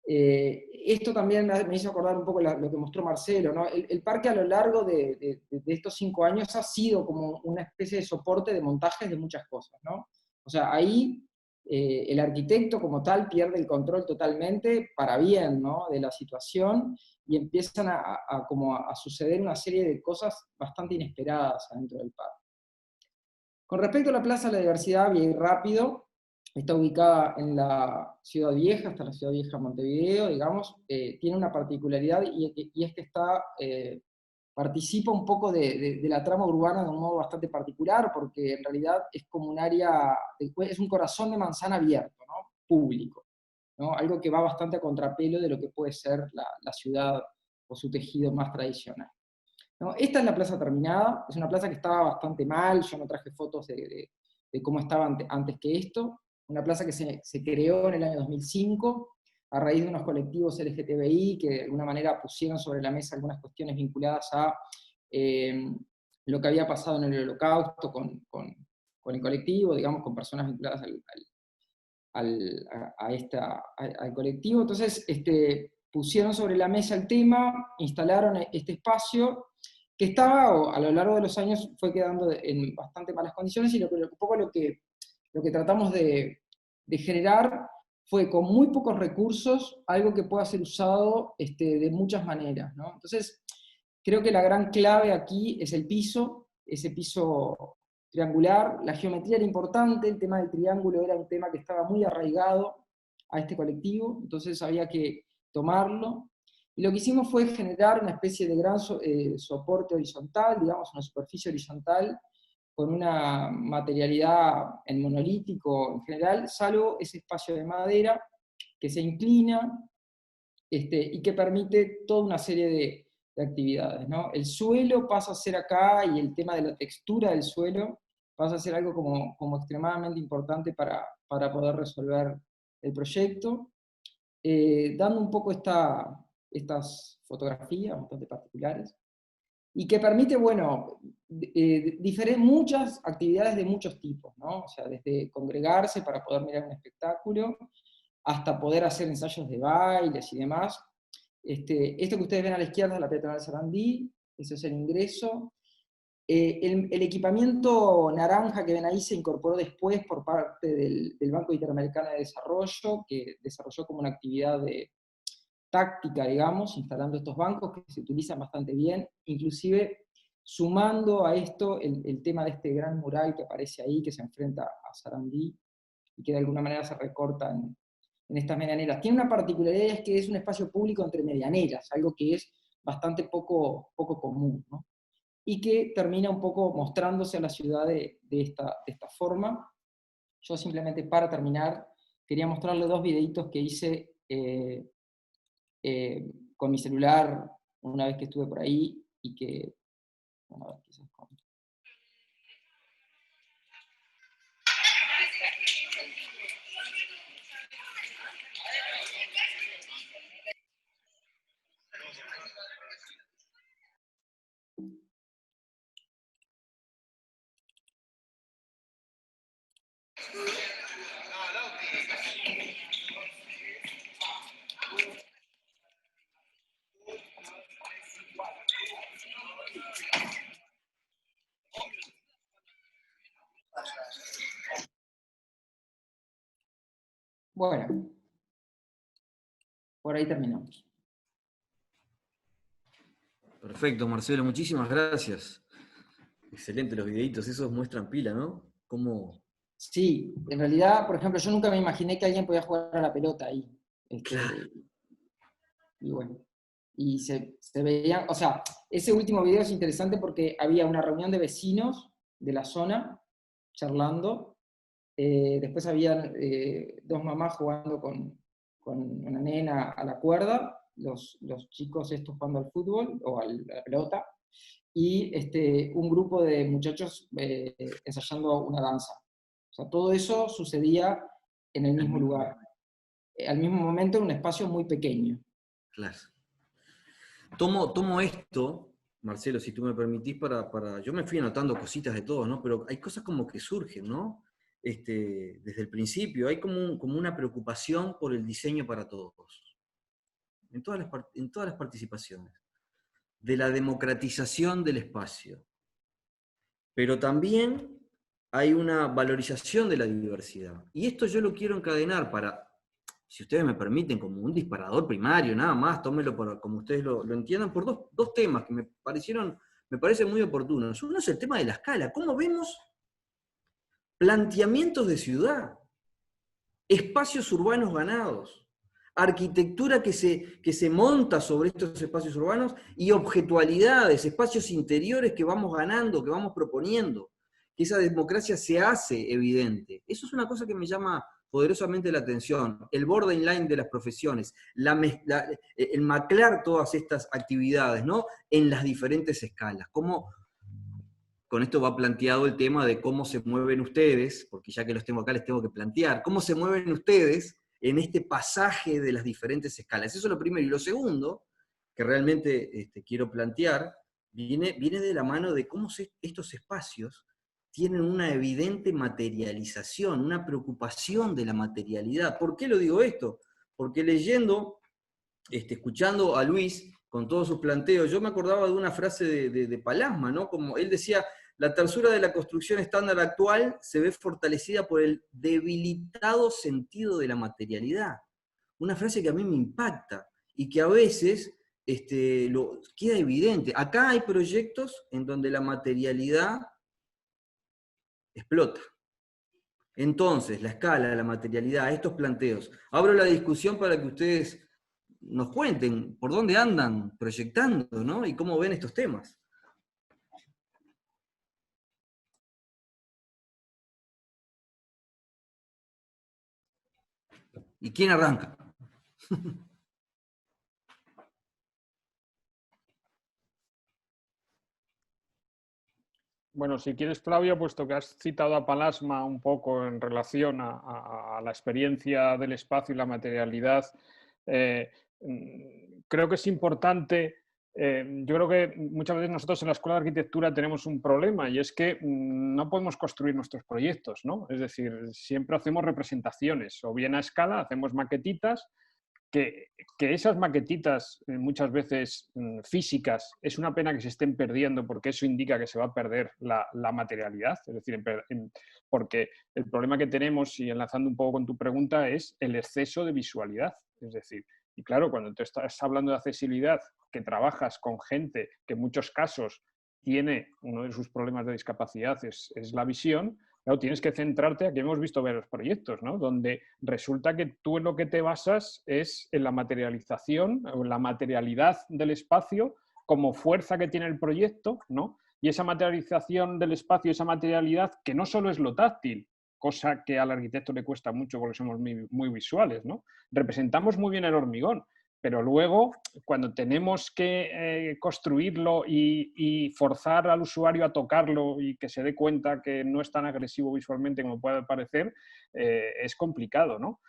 Esto también me hizo acordar un poco lo que mostró Marcelo, ¿no? El parque a lo largo de estos 5 años ha sido como una especie de soporte de montajes de muchas cosas, ¿no? O sea, ahí el arquitecto como tal pierde el control totalmente para bien, ¿no? De la situación, y empiezan como a suceder una serie de cosas bastante inesperadas adentro del parque. Con respecto a la Plaza de la Diversidad, voy a ir rápido. Está ubicada en la Ciudad Vieja, hasta la Ciudad Vieja Montevideo, digamos. Tiene una particularidad, y es que participa un poco de la trama urbana de un modo bastante particular, porque en realidad es como un área, es un corazón de manzana abierto, ¿no? Público, ¿no? Algo que va bastante a contrapelo de lo que puede ser la ciudad o su tejido más tradicional, ¿no? Esta es la plaza terminada, es una plaza que estaba bastante mal, yo no traje fotos de cómo estaba antes que esto. Una plaza que se creó en el año 2005 a raíz de unos colectivos LGTBI que de alguna manera pusieron sobre la mesa algunas cuestiones vinculadas a lo que había pasado en el Holocausto con el colectivo, digamos, con personas vinculadas al colectivo. Entonces, pusieron sobre la mesa el tema, instalaron este espacio, que estaba, a lo largo de los años, fue quedando en bastante malas condiciones, y un poco lo que tratamos de generar fue, con muy pocos recursos, algo que pueda ser usado de muchas maneras, ¿no? Entonces, creo que la gran clave aquí es el piso, ese piso triangular. La geometría era importante, el tema del triángulo era un tema que estaba muy arraigado a este colectivo, entonces había que tomarlo. Y lo que hicimos fue generar una especie de gran soporte horizontal, digamos, una superficie horizontal, con una materialidad en monolítico en general, salvo ese espacio de madera que se inclina y que permite toda una serie de actividades, ¿no? El suelo pasa a ser acá, y el tema de la textura del suelo pasa a ser algo como extremadamente importante para poder resolver el proyecto, dando un poco esta estas fotografías bastante particulares, y que permite, bueno, muchas actividades de muchos tipos, ¿no? O sea, desde congregarse para poder mirar un espectáculo, hasta poder hacer ensayos de bailes y demás. Esto que ustedes ven a la izquierda es la Peatonal Sarandí, ese es el ingreso. El equipamiento naranja que ven ahí se incorporó después por parte del Banco Interamericano de Desarrollo, que desarrolló como una actividad táctica, digamos, instalando estos bancos que se utilizan bastante bien, inclusive sumando a esto el tema de este gran mural que aparece ahí, que se enfrenta a Sarandí, y que de alguna manera se recorta en estas medianeras. Tiene una particularidad, es que es un espacio público entre medianeras, algo que es bastante poco común, ¿no? Y que termina un poco mostrándose a la ciudad de esta forma. Yo simplemente, para terminar, quería mostrarle 2 videitos que hice con mi celular una vez que estuve por ahí, y que, bueno, a ver, quizás con... Bueno, por ahí terminamos. Perfecto, Marcelo, muchísimas gracias. Excelente los videitos, esos muestran pila, ¿no? Cómo... Sí, en realidad, por ejemplo, yo nunca me imaginé que alguien podía jugar a la pelota ahí. Y bueno, y se veía, o sea, ese último video es interesante porque había una reunión de vecinos de la zona charlando. Después había 2 mamás jugando con una nena a la cuerda, los chicos estos jugando al fútbol o a la pelota, y un grupo de muchachos ensayando una danza. O sea, todo eso sucedía en el mismo lugar, al mismo momento en un espacio muy pequeño. Claro. Tomo esto, Marcelo, si tú me permitís, yo me fui anotando cositas de todo, ¿no? Pero hay cosas como que surgen, ¿no? Desde el principio, hay como una preocupación por el diseño para todos, en todas las participaciones, de la democratización del espacio. Pero también hay una valorización de la diversidad. Y esto yo lo quiero encadenar para, si ustedes me permiten, como un disparador primario, nada más, tómenlo como ustedes lo entiendan, por dos temas que me parecen muy oportunos. Uno es el tema de la escala. ¿Cómo vemos planteamientos de ciudad? Espacios urbanos ganados. Arquitectura que se monta sobre estos espacios urbanos y objetualidades, espacios interiores que vamos ganando, que vamos proponiendo. Que esa democracia se hace evidente. Eso es una cosa que me llama poderosamente la atención. El borderline de las profesiones, el maclar todas estas actividades, ¿no? En las diferentes escalas. Cómo, con esto va planteado el tema de cómo se mueven ustedes, porque ya que los tengo acá les tengo que plantear, cómo se mueven ustedes en este pasaje de las diferentes escalas. Eso es lo primero. Y lo segundo, que realmente quiero plantear, viene de la mano de cómo estos espacios tienen una evidente materialización, una preocupación de la materialidad. ¿Por qué lo digo esto? Porque leyendo, escuchando a Luis con todos sus planteos, yo me acordaba de una frase de Palasma, ¿no? Como él decía, la tersura de la construcción estándar actual se ve fortalecida por el debilitado sentido de la materialidad. Una frase que a mí me impacta y que a veces queda evidente. Acá hay proyectos en donde la materialidad explota. Entonces, la escala, la materialidad, estos planteos. Abro la discusión para que ustedes nos cuenten por dónde andan proyectando, ¿no? Y cómo ven estos temas. ¿Y quién arranca? Bueno, si quieres, Flavio, puesto que has citado a Palasma un poco en relación a la experiencia del espacio y la materialidad, creo que es importante. Yo creo que muchas veces nosotros en la Escuela de Arquitectura tenemos un problema y es que no podemos construir nuestros proyectos, ¿no? Es decir, siempre hacemos representaciones, o bien a escala, hacemos maquetitas, que esas maquetitas muchas veces físicas, es una pena que se estén perdiendo porque eso indica que se va a perder la materialidad, es decir, porque el problema que tenemos, y enlazando un poco con tu pregunta, es el exceso de visualidad, es decir, y claro, cuando tú estás hablando de accesibilidad, que trabajas con gente que en muchos casos tiene uno de sus problemas de discapacidad es la visión, claro, tienes que centrarte, aquí hemos visto varios proyectos, ¿no? Donde resulta que tú en lo que te basas es en la materialización, o en la materialidad del espacio como fuerza que tiene el proyecto, ¿no? Y esa materialización del espacio, esa materialidad, que no solo es lo táctil, cosa que al arquitecto le cuesta mucho porque somos muy visuales, ¿no? Representamos muy bien el hormigón, pero luego, cuando tenemos que construirlo y forzar al usuario a tocarlo y que se dé cuenta que no es tan agresivo visualmente como puede parecer, es complicado, ¿no?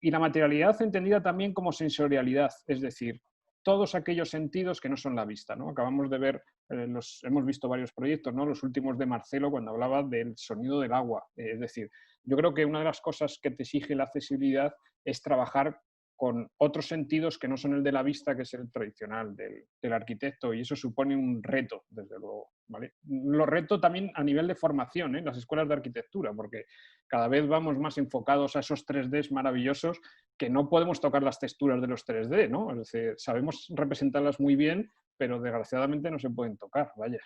Y la materialidad entendida también como sensorialidad, es decir, todos aquellos sentidos que no son la vista, ¿no? Acabamos de ver, hemos visto varios proyectos, ¿no? Los últimos de Marcelo, cuando hablaba del sonido del agua. Es decir, yo creo que una de las cosas que te exige la accesibilidad es trabajar con otros sentidos que no son el de la vista, que es el tradicional del arquitecto, y eso supone un reto, desde luego, ¿vale? Lo reto también a nivel de formación, en las escuelas de arquitectura, porque cada vez vamos más enfocados a esos 3Ds maravillosos que no podemos tocar las texturas de los 3D, ¿no? Es decir, sabemos representarlas muy bien, pero desgraciadamente no se pueden tocar, vaya.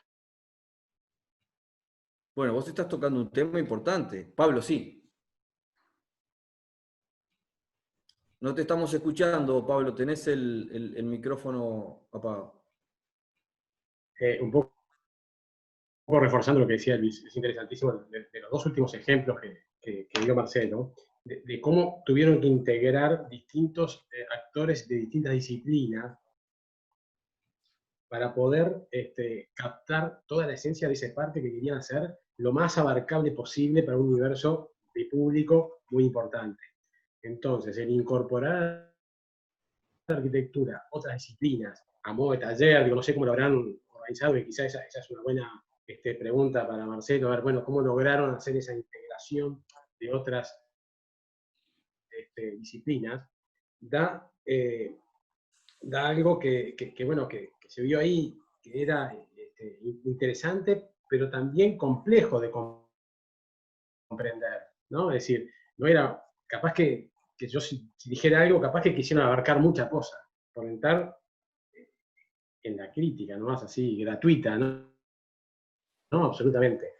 Bueno, vos estás tocando un tema importante. Pablo, sí. No te estamos escuchando, Pablo. Tenés el micrófono apagado. Un poco reforzando lo que decía Luis, es interesantísimo de los dos últimos ejemplos que dio Marcelo, de cómo tuvieron que integrar distintos actores de distintas disciplinas para poder captar toda la esencia de ese parque que querían hacer lo más abarcable posible para un universo de público muy importante. Entonces, el incorporar a la arquitectura otras disciplinas, a modo de taller, digo, no sé cómo lo habrán organizado, y quizás esa es una buena pregunta para Marcelo, a ver, bueno, cómo lograron hacer esa integración de otras disciplinas, da algo que se vio ahí, que era interesante, pero también complejo de comprender, ¿no? Es decir, no era, capaz que yo si dijera algo, capaz que quisieran abarcar muchas cosas, por entrar en la crítica, ¿no? Más así, gratuita, ¿no? No, absolutamente.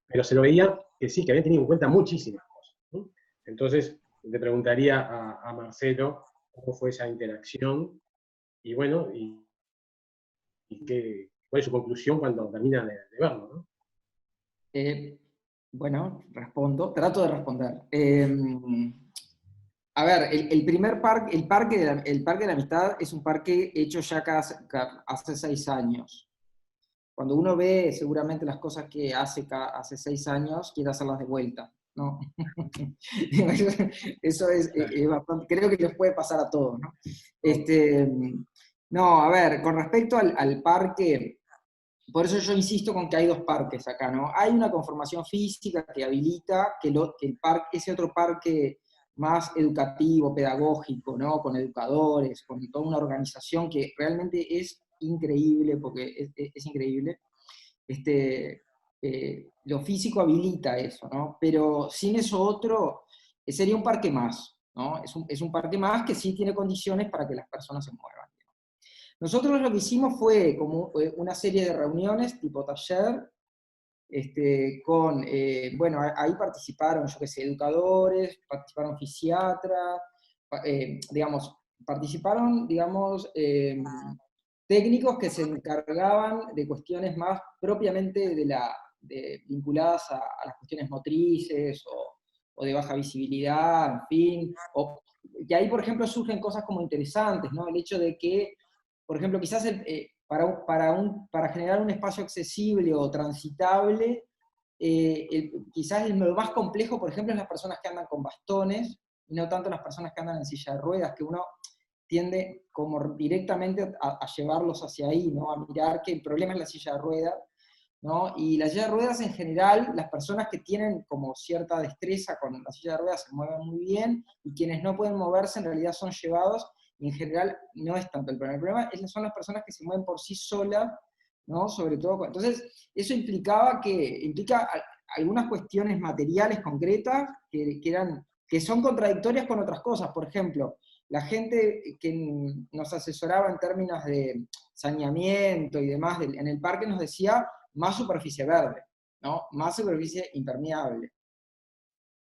Pero se lo veía que sí, que habían tenido en cuenta muchísimas cosas, ¿no? Entonces, le preguntaría a Marcelo cómo fue esa interacción, y bueno, cuál es su conclusión cuando termina de verlo, ¿no? Bueno, respondo, trato de responder. A ver, el primer parque, el Parque de la Amistad es un parque hecho ya hace 6 años. Cuando uno ve seguramente las cosas que hace 6 años, quiere hacerlas de vuelta, ¿no? Eso es bastante, creo que les puede pasar a todos, ¿no? No, a ver, con respecto al parque, por eso yo insisto con que hay 2 parques acá, ¿no? Hay una conformación física que habilita que el parque, ese otro parque más educativo, pedagógico, ¿no? Con educadores, con toda una organización que realmente es increíble, porque es increíble. Lo físico habilita eso, ¿no? Pero sin eso otro, sería un parque más, ¿no? Es un parque más que sí tiene condiciones para que las personas se muevan. Nosotros lo que hicimos fue como una serie de reuniones tipo taller, bueno, ahí participaron, yo qué sé, educadores, participaron fisiatras, participaron, técnicos que se encargaban de cuestiones más propiamente vinculadas a las cuestiones motrices o de baja visibilidad, en fin. Y ahí, por ejemplo, surgen cosas como interesantes, ¿no? El hecho de que, por ejemplo, quizás para generar un espacio accesible o transitable, quizás lo más complejo, por ejemplo, es las personas que andan con bastones, y no tanto las personas que andan en silla de ruedas, que uno tiende como directamente a llevarlos hacia ahí, ¿no? A mirar que el problema es la silla de ruedas, ¿no? Y la silla de ruedas en general, las personas que tienen como cierta destreza con la silla de ruedas se mueven muy bien, y quienes no pueden moverse en realidad son llevados, y en general no es tanto el problema son las personas que se mueven por sí solas, ¿no? Sobre todo, entonces eso implica algunas cuestiones materiales concretas que son contradictorias con otras cosas. Por ejemplo, la gente que nos asesoraba en términos de saneamiento y demás en el parque nos decía más superficie verde, ¿no? Más superficie impermeable.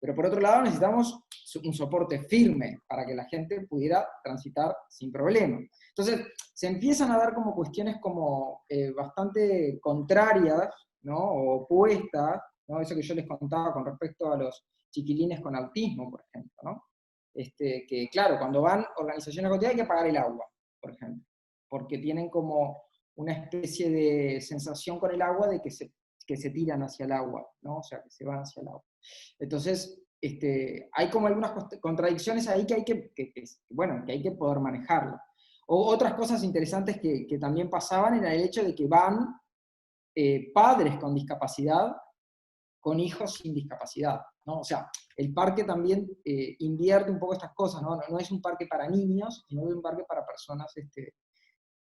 Pero por otro lado necesitamos un soporte firme para que la gente pudiera transitar sin problema. Entonces se empiezan a dar como cuestiones como bastante contrarias, ¿no? O opuestas, ¿no? Eso que yo les contaba con respecto a los chiquilines con autismo, por ejemplo, ¿no? Que claro, cuando van organizaciones cotidianas hay que apagar el agua, por ejemplo, porque tienen como una especie de sensación con el agua de que se tiran hacia el agua, ¿no? O sea, que se van hacia el agua. Entonces, hay como algunas contradicciones ahí que hay que poder manejarlo. O otras cosas interesantes que también pasaban era el hecho de que van padres con discapacidad con hijos sin discapacidad, ¿no? O sea, el parque también invierte un poco estas cosas, ¿no? No es un parque para niños, sino es un parque para personas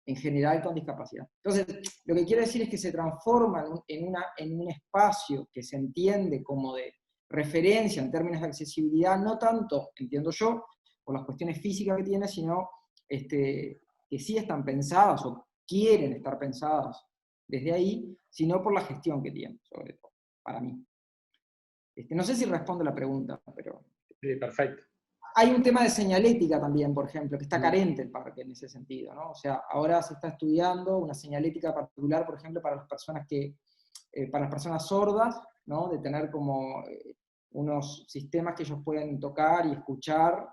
en general con discapacidad. Entonces, lo que quiero decir es que se transforma en un espacio que se entiende como de referencia en términos de accesibilidad, no tanto, entiendo yo, por las cuestiones físicas que tiene, sino que sí están pensadas o quieren estar pensadas desde ahí, sino por la gestión que tienen, sobre todo, para mí. No sé si respondo la pregunta, pero... Sí, perfecto. Hay un tema de señalética también, por ejemplo, que está carente el parque en ese sentido, ¿no? O sea, ahora se está estudiando una señalética particular, por ejemplo, para las personas sordas, ¿no? De tener como unos sistemas que ellos pueden tocar y escuchar,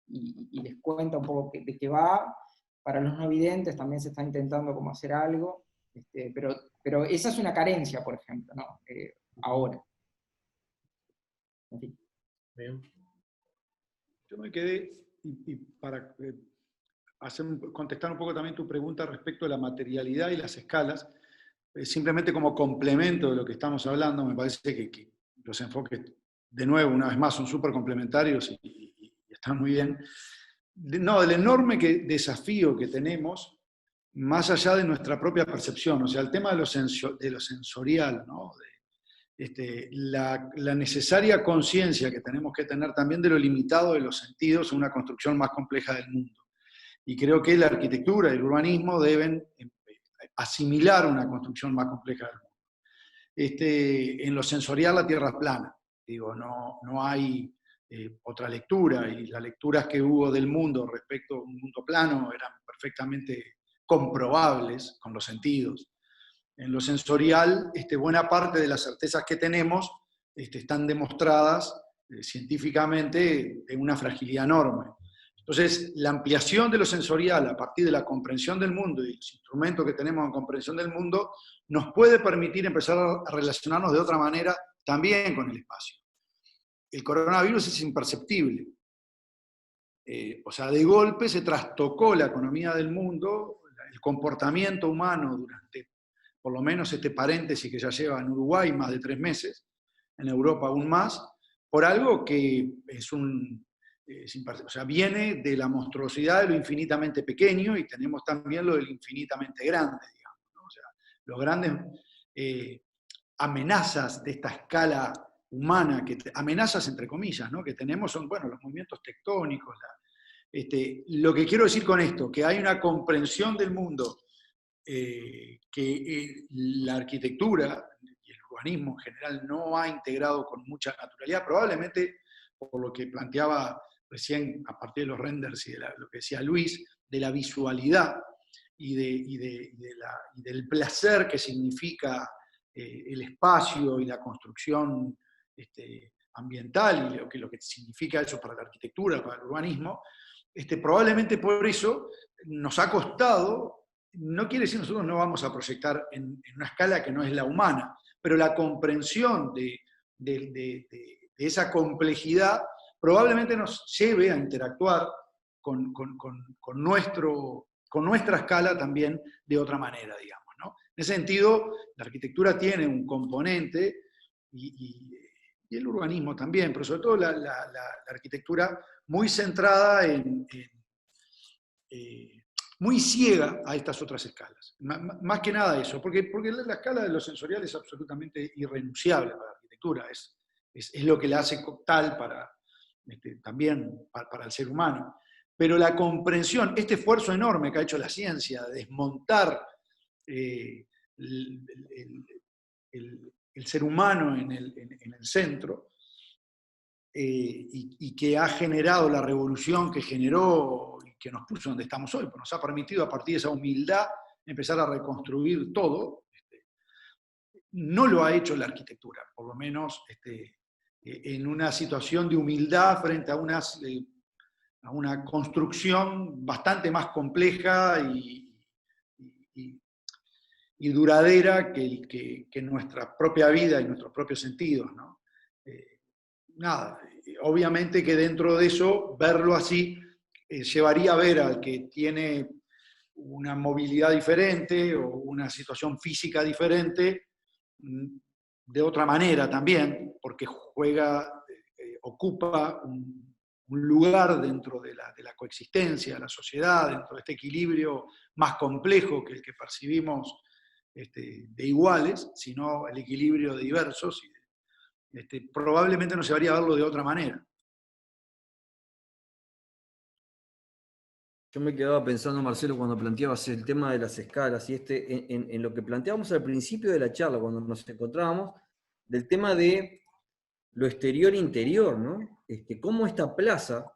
y les cuenta un poco de qué va. Para los no videntes también se está intentando como hacer algo, pero esa es una carencia, por ejemplo, ¿no? Ahora. En fin. Bien. Yo me quedé, y para contestar un poco también tu pregunta respecto a la materialidad y las escalas, simplemente como complemento de lo que estamos hablando, me parece que los enfoques, de nuevo, una vez más, son súper complementarios y están muy bien. Del enorme desafío que tenemos, más allá de nuestra propia percepción, o sea, el tema de lo sensorial, ¿no? La necesaria conciencia que tenemos que tener también de lo limitado de los sentidos en una construcción más compleja del mundo. Y creo que la arquitectura y el urbanismo deben asimilar una construcción más compleja del mundo. En lo sensorial la Tierra es plana. Digo, no hay otra lectura, y las lecturas que hubo del mundo respecto a un mundo plano eran perfectamente comprobables con los sentidos. En lo sensorial, buena parte de las certezas que tenemos están demostradas científicamente en una fragilidad enorme. Entonces, la ampliación de lo sensorial a partir de la comprensión del mundo y los instrumentos que tenemos en comprensión del mundo nos puede permitir empezar a relacionarnos de otra manera también con el espacio. El coronavirus es imperceptible. O sea, de golpe se trastocó la economía del mundo, el comportamiento humano durante por lo menos este paréntesis que ya lleva en Uruguay más de 3 meses, en Europa aún más, por algo que o sea, viene de la monstruosidad de lo infinitamente pequeño, y tenemos también lo del infinitamente grande, digamos, ¿no? O sea, los grandes amenazas de esta escala humana, amenazas entre comillas, ¿no? Que tenemos son, bueno, los movimientos tectónicos. Lo que quiero decir con esto, que hay una comprensión del mundo que la arquitectura y el urbanismo en general no ha integrado con mucha naturalidad, probablemente por lo que planteaba recién a partir de los renders y de lo que decía Luis, de la visualidad y del placer que significa el espacio y la construcción ambiental, y lo que significa eso para la arquitectura, para el urbanismo. Probablemente por eso nos ha costado. No quiere decir que nosotros no vamos a proyectar en una escala que no es la humana, pero la comprensión de esa complejidad probablemente nos lleve a interactuar con nuestra escala también de otra manera, digamos, ¿no? En ese sentido, la arquitectura tiene un componente, y el urbanismo también, pero sobre todo la arquitectura muy centrada muy ciega a estas otras escalas. Más que nada eso, porque la escala de lo sensorial es absolutamente irrenunciable para la arquitectura, es lo que la hace tal también para el ser humano. Pero la comprensión, este esfuerzo enorme que ha hecho la ciencia de desmontar el ser humano en el centro, y que ha generado la revolución que generó y que nos puso donde estamos hoy, pues nos ha permitido a partir de esa humildad empezar a reconstruir todo. No lo ha hecho la arquitectura, por lo menos en una situación de humildad frente a una construcción bastante más compleja y duradera que nuestra propia vida y nuestros propios sentidos, ¿no? Nada, obviamente que dentro de eso, verlo así, llevaría a ver al que tiene una movilidad diferente o una situación física diferente de otra manera también, porque ocupa un lugar dentro de la coexistencia, de la sociedad, dentro de este equilibrio más complejo que el que percibimos de iguales, sino el equilibrio de diversos, probablemente nos llevaría a verlo de otra manera. Yo me quedaba pensando, Marcelo, cuando planteabas el tema de las escalas y en lo que planteábamos al principio de la charla, cuando nos encontrábamos, del tema de lo exterior-interior, ¿no? Cómo esta plaza,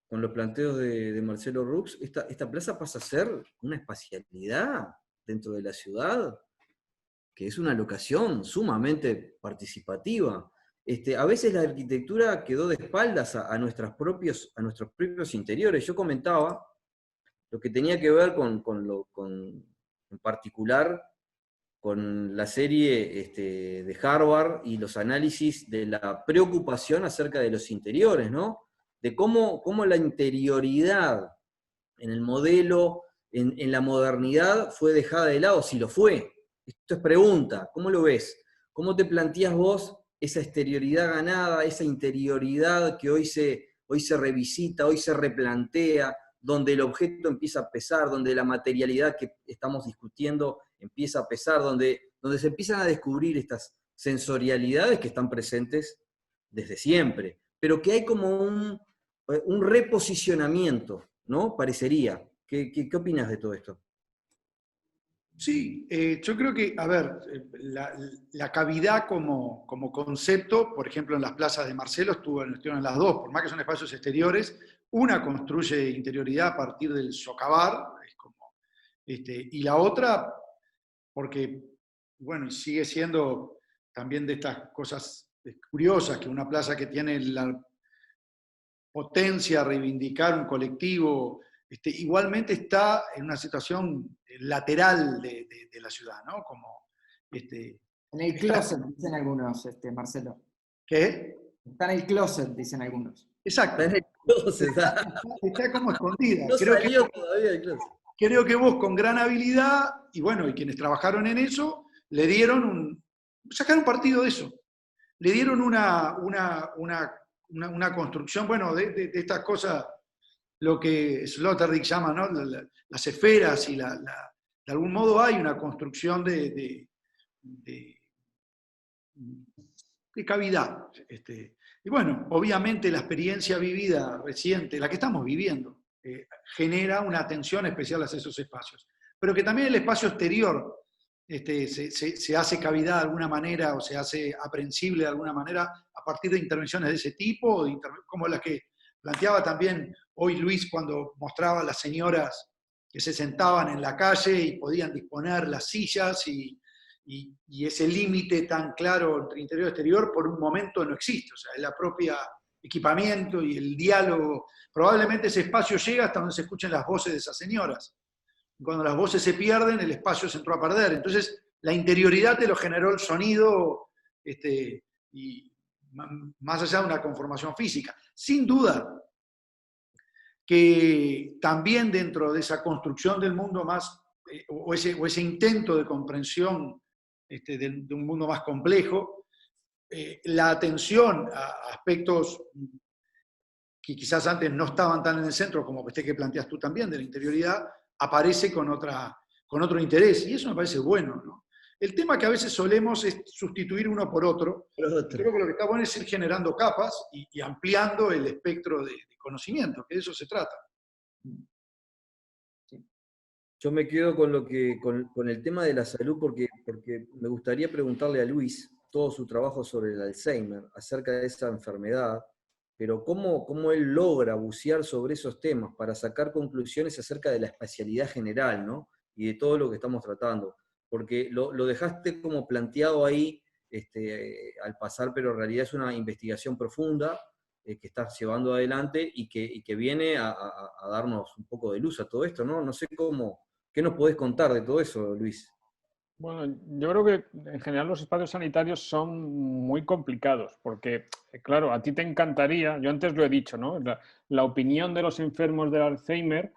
con los planteos de Marcelo Rux, esta plaza pasa a ser una espacialidad dentro de la ciudad, que es una locación sumamente participativa. A veces la arquitectura quedó de espaldas a nuestros propios interiores. Yo comentaba lo que tenía que ver en particular con la serie de Harvard y los análisis de la preocupación acerca de los interiores, ¿no? De cómo la interioridad en el modelo, en la modernidad, fue dejada de lado, si lo fue. Esto es pregunta, ¿cómo lo ves? ¿Cómo te planteás vos esa exterioridad ganada, esa interioridad que hoy se revisita, hoy se replantea, donde el objeto empieza a pesar, donde la materialidad que estamos discutiendo empieza a pesar, donde se empiezan a descubrir estas sensorialidades que están presentes desde siempre, pero que hay como un reposicionamiento, ¿no? Parecería. ¿Qué opinas de todo esto? Sí, yo creo que, a ver, la cavidad como concepto, por ejemplo, en las plazas de Marcelo estuvieron en las dos, por más que son espacios exteriores, una construye interioridad a partir del socavar, y la otra, porque, bueno, sigue siendo también de estas cosas curiosas, que una plaza que tiene la potencia a reivindicar un colectivo, igualmente está en una situación lateral de la ciudad, ¿no? Como, en el closet, dicen algunos, Marcelo. ¿Qué? Está en el closet, dicen algunos. Exacto. Está en el closet, está como escondida. No salió todavía del closet. Creo que vos con gran habilidad, y bueno, y quienes trabajaron en eso, le dieron sacaron partido de eso. Le dieron una construcción, bueno, de estas cosas, lo que Sloterdijk llama, ¿no? Las esferas, y de algún modo hay una construcción de cavidad. Y bueno, obviamente la experiencia vivida reciente, la que estamos viviendo, genera una atención especial hacia esos espacios. Pero que también el espacio exterior se hace cavidad de alguna manera, o se hace aprehensible de alguna manera a partir de intervenciones de ese tipo, como las que planteaba también hoy Luis cuando mostraba a las señoras que se sentaban en la calle y podían disponer las sillas, y ese límite tan claro entre interior y exterior por un momento no existe. O sea, es la propia equipamiento y el diálogo. Probablemente ese espacio llega hasta donde se escuchen las voces de esas señoras. Cuando las voces se pierden, el espacio se entró a perder. Entonces, la interioridad te lo generó el sonido, y más allá de una conformación física. Sin duda, que también dentro de esa construcción del mundo más, o ese intento de comprensión de un mundo más complejo, la atención a aspectos que quizás antes no estaban tan en el centro, como este que planteas tú también, de la interioridad, aparece con otro interés, y eso me parece bueno, ¿no? El tema que a veces solemos es sustituir uno por otro. Creo que lo que está bueno es ir generando capas y ampliando el espectro de conocimiento, que de eso se trata. Yo me quedo con el tema de la salud porque me gustaría preguntarle a Luis todo su trabajo sobre el Alzheimer, acerca de esa enfermedad, pero cómo él logra bucear sobre esos temas para sacar conclusiones acerca de la espacialidad general, ¿no? Y de todo lo que estamos tratando. Porque lo dejaste como planteado ahí al pasar, pero en realidad es una investigación profunda que estás llevando adelante y que viene a darnos un poco de luz a todo esto, ¿no? No sé ¿qué nos podés contar de todo eso, Luis? Bueno, yo creo que en general los espacios sanitarios son muy complicados porque, claro, a ti te encantaría, yo antes lo he dicho, ¿no? La opinión de los enfermos de Alzheimer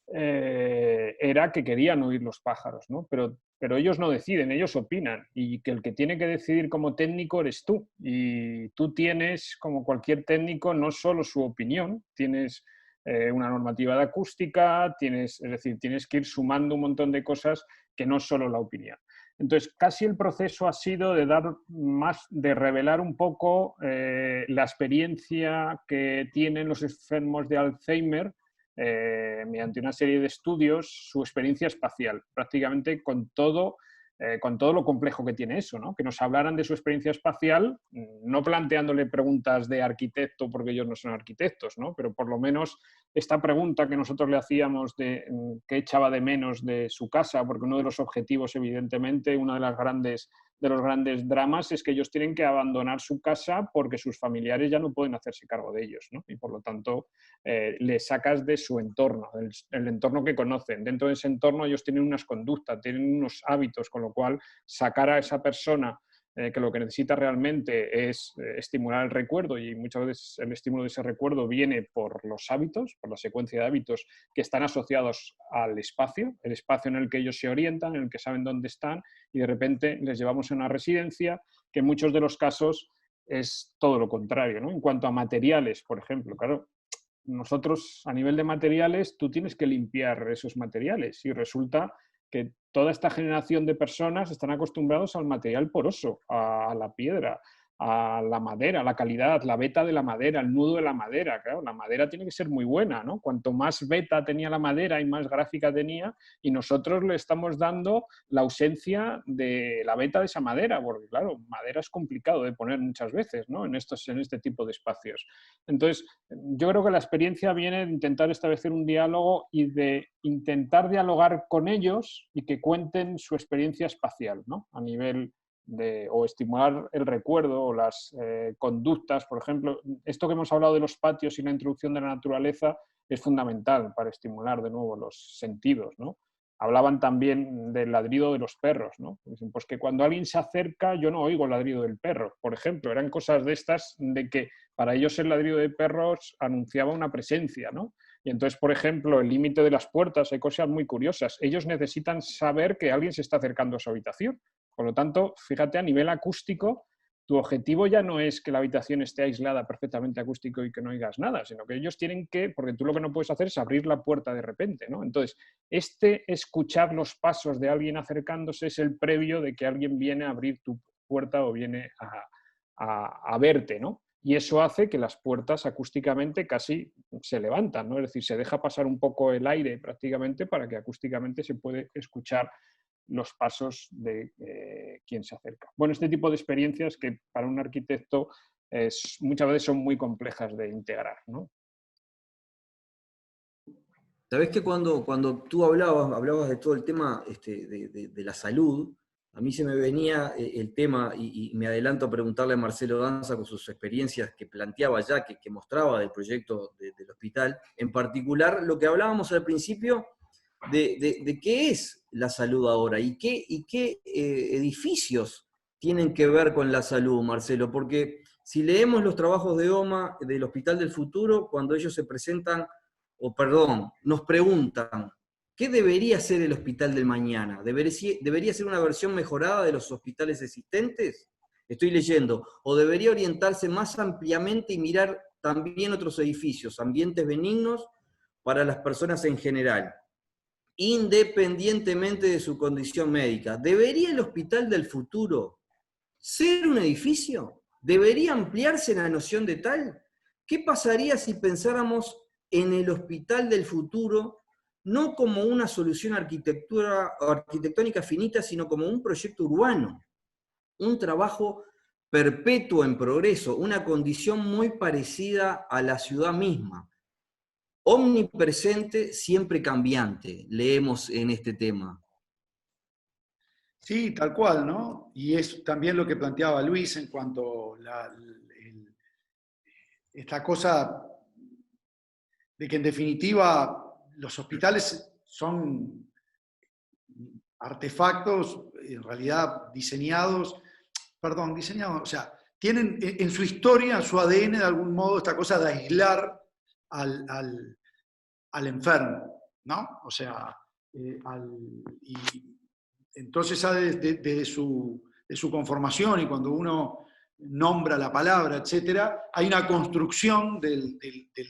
era que querían oír los pájaros, ¿no? Pero ellos no deciden, ellos opinan, y que el que tiene que decidir como técnico eres tú. Y tú tienes, como cualquier técnico, no solo su opinión, tienes una normativa de acústica, es decir, tienes que ir sumando un montón de cosas que no solo la opinión. Entonces, casi el proceso ha sido de revelar un poco la experiencia que tienen los enfermos de Alzheimer mediante una serie de estudios, su experiencia espacial, prácticamente con todo lo complejo que tiene eso, ¿no? Que nos hablaran de su experiencia espacial, no planteándole preguntas de arquitecto, porque ellos no son arquitectos, ¿no? Pero por lo menos esta pregunta que nosotros le hacíamos de qué echaba de menos de su casa, porque uno de los objetivos, evidentemente, uno de los grandes dramas es que ellos tienen que abandonar su casa porque sus familiares ya no pueden hacerse cargo de ellos, ¿no? Y por lo tanto le sacas de su entorno, el entorno que conocen. Dentro de ese entorno ellos tienen unas conductas, tienen unos hábitos, con lo cual sacar a esa persona que lo que necesita realmente es estimular el recuerdo, y muchas veces el estímulo de ese recuerdo viene por los hábitos, por la secuencia de hábitos que están asociados al espacio, el espacio en el que ellos se orientan, en el que saben dónde están, y de repente les llevamos a una residencia que en muchos de los casos es todo lo contrario, ¿no? En cuanto a materiales, por ejemplo, claro, nosotros a nivel de materiales tú tienes que limpiar esos materiales y resulta que toda esta generación de personas están acostumbrados al material poroso, a la piedra, a la madera, la calidad, la veta de la madera, el nudo de la madera. Claro, la madera tiene que ser muy buena, ¿no? Cuanto más veta tenía la madera y más gráfica tenía, y nosotros le estamos dando la ausencia de la veta de esa madera, porque claro, madera es complicado de poner muchas veces, ¿no? En este tipo de espacios. Entonces, yo creo que la experiencia viene de intentar establecer un diálogo y de intentar dialogar con ellos y que cuenten su experiencia espacial, ¿no? A nivel o estimular el recuerdo o las conductas, por ejemplo. Esto que hemos hablado de los patios y la introducción de la naturaleza es fundamental para estimular de nuevo los sentidos, ¿no? Hablaban también del ladrido de los perros, ¿no? Pues que cuando alguien se acerca yo no oigo el ladrido del perro, por ejemplo. Eran cosas de estas de que para ellos el ladrido de perros anunciaba una presencia, ¿no? Y entonces, por ejemplo, el límite de las puertas, hay cosas muy curiosas. Ellos necesitan saber que alguien se está acercando a su habitación. Por lo tanto, fíjate, a nivel acústico, tu objetivo ya no es que la habitación esté aislada perfectamente acústico y que no oigas nada, sino que ellos tienen que, porque tú lo que no puedes hacer es abrir la puerta de repente, ¿no? Entonces, escuchar los pasos de alguien acercándose es el previo de que alguien viene a abrir tu puerta o viene a verte, ¿no? Y eso hace que las puertas acústicamente casi se levantan, ¿no? Es decir, se deja pasar un poco el aire prácticamente para que acústicamente se puede escuchar los pasos de quien se acerca. Bueno, este tipo de experiencias que para un arquitecto muchas veces son muy complejas de integrar, ¿no? Sabés que cuando tú hablabas de todo el tema de la salud, a mí se me venía el tema, y me adelanto a preguntarle a Marcelo Danza con sus experiencias que planteaba ya, que mostraba del proyecto del hospital, en particular lo que hablábamos al principio de qué es la salud ahora y qué edificios tienen que ver con la salud, Marcelo, porque si leemos los trabajos de OMA del Hospital del Futuro, cuando ellos se presentan o perdón, nos preguntan, ¿qué debería ser el hospital del mañana? ¿Debería ser una versión mejorada de los hospitales existentes? Estoy leyendo. ¿O debería orientarse más ampliamente y mirar también otros edificios, ambientes benignos para las personas en general, independientemente de su condición médica? ¿Debería el hospital del futuro ser un edificio? ¿Debería ampliarse la noción de tal? ¿Qué pasaría si pensáramos en el hospital del futuro no como una solución arquitectónica finita, sino como un proyecto urbano, un trabajo perpetuo en progreso, una condición muy parecida a la ciudad misma, omnipresente, siempre cambiante, leemos en este tema. Sí, tal cual, ¿no? Y es también lo que planteaba Luis en cuanto a esta cosa de que en definitiva los hospitales son artefactos en realidad diseñados, o sea, tienen en su historia, en su ADN de algún modo esta cosa de aislar al enfermo, ¿no? O sea, y entonces desde su conformación y cuando uno nombra la palabra, etcétera, hay una construcción del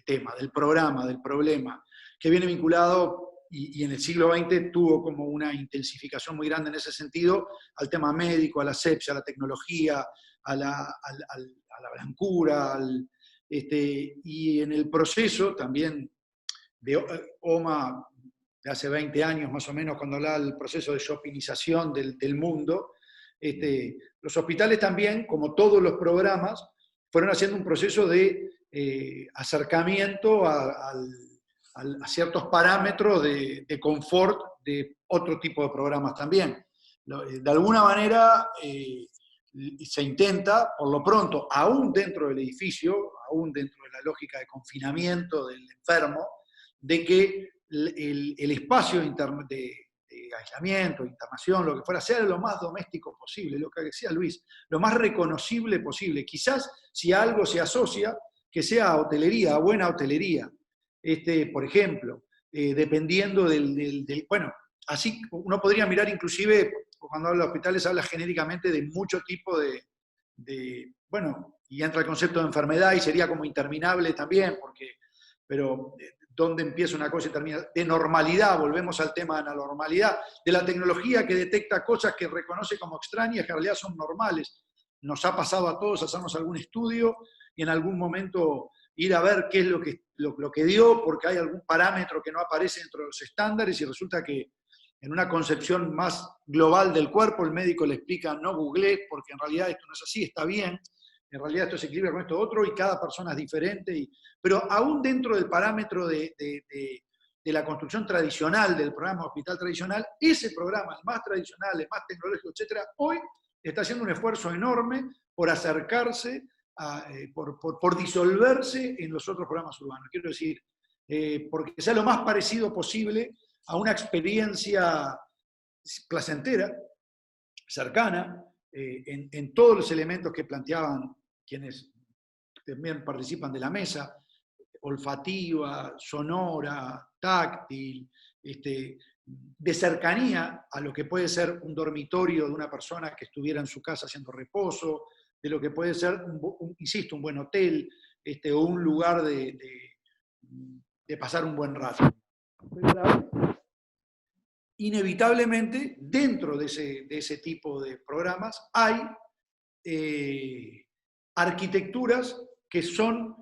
tema, del programa, del problema, que viene vinculado y en el siglo XX tuvo como una intensificación muy grande en ese sentido al tema médico, a la asepsia, a la tecnología, a la blancura, y en el proceso también de OMA de hace 20 años más o menos, cuando hablaba del proceso de shoppingización del mundo, los hospitales también, como todos los programas, fueron haciendo un proceso de acercamiento a ciertos parámetros de confort de otro tipo de programas también. De alguna manera se intenta, por lo pronto, aún dentro del edificio, aún dentro de la lógica de confinamiento del enfermo, de que el espacio de aislamiento, internación, lo que fuera, sea lo más doméstico posible, lo que decía Luis, lo más reconocible posible. Quizás si a algo se asocia, que sea hotelería, buena hotelería. Por ejemplo, dependiendo bueno, así uno podría mirar inclusive, cuando habla de hospitales, habla genéricamente de mucho tipo bueno, y entra el concepto de enfermedad y sería como interminable también, pero dónde empieza una cosa y termina, de normalidad, volvemos al tema de la normalidad, de la tecnología que detecta cosas que reconoce como extrañas, que en realidad son normales. Nos ha pasado a todos hacernos algún estudio y en algún momento ir a ver qué es lo que dio, porque hay algún parámetro que no aparece dentro de los estándares y resulta que en una concepción más global del cuerpo, el médico le explica, no googlees, porque en realidad esto no es así, está bien, en realidad esto se equilibra con esto otro y cada persona es diferente. Pero aún dentro del parámetro de la construcción tradicional del programa hospital tradicional, ese programa, el más tradicional, el más tecnológico, etcétera, hoy está haciendo un esfuerzo enorme por acercarse, por disolverse en los otros programas urbanos. Quiero decir, porque sea lo más parecido posible a una experiencia placentera, cercana, en todos los elementos que planteaban quienes también participan de la mesa, olfativa, sonora, táctil, de cercanía a lo que puede ser un dormitorio de una persona que estuviera en su casa haciendo reposo, de lo que puede ser, insisto, un buen hotel, o un lugar de pasar un buen rato. Pero inevitablemente, dentro de ese tipo de programas, hay arquitecturas que son,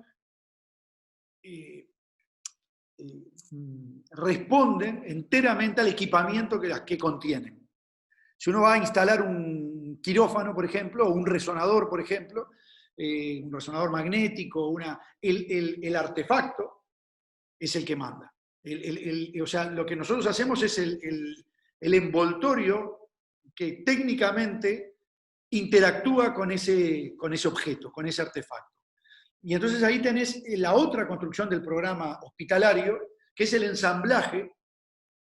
responden enteramente al equipamiento que contienen. Si uno va a instalar un quirófano, por ejemplo, o un resonador, por ejemplo, un resonador magnético, el artefacto es el que manda. O sea, lo que nosotros hacemos es el envoltorio que técnicamente interactúa con ese objeto, con ese artefacto. Y entonces ahí tenés la otra construcción del programa hospitalario, que es el ensamblaje,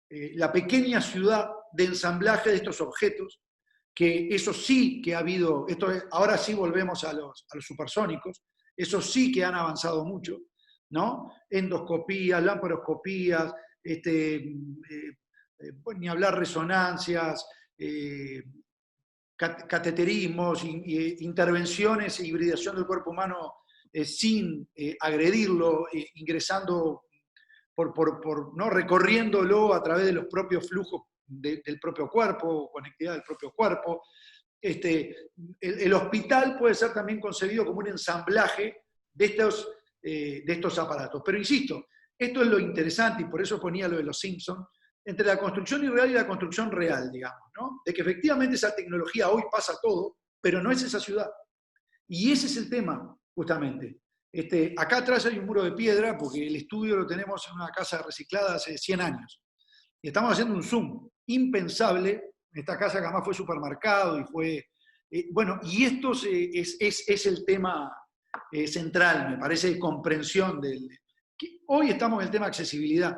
la pequeña ciudad de ensamblaje de estos objetos, que eso sí que ha habido, ahora sí volvemos a los supersónicos, eso sí que han avanzado mucho, ¿no? Endoscopías, laparoscopías, pues, ni hablar resonancias, cateterismos, intervenciones e hibridación del cuerpo humano sin agredirlo, ingresando ¿no? recorriéndolo a través de los propios flujos del propio cuerpo, conectividad del propio cuerpo. El hospital puede ser también concebido como un ensamblaje de estos aparatos. Pero insisto, esto es lo interesante, y por eso ponía lo de los Simpsons, entre la construcción irreal y la construcción real, digamos, ¿no? De que efectivamente esa tecnología hoy pasa todo, pero no es esa ciudad. Y ese es el tema, justamente. Acá atrás hay un muro de piedra, porque el estudio lo tenemos en una casa reciclada hace 100 años. Y estamos haciendo un Zoom impensable. Esta casa que además fue supermercado y fue... bueno, y esto es el tema central, me parece, de comprensión que hoy estamos en el tema accesibilidad.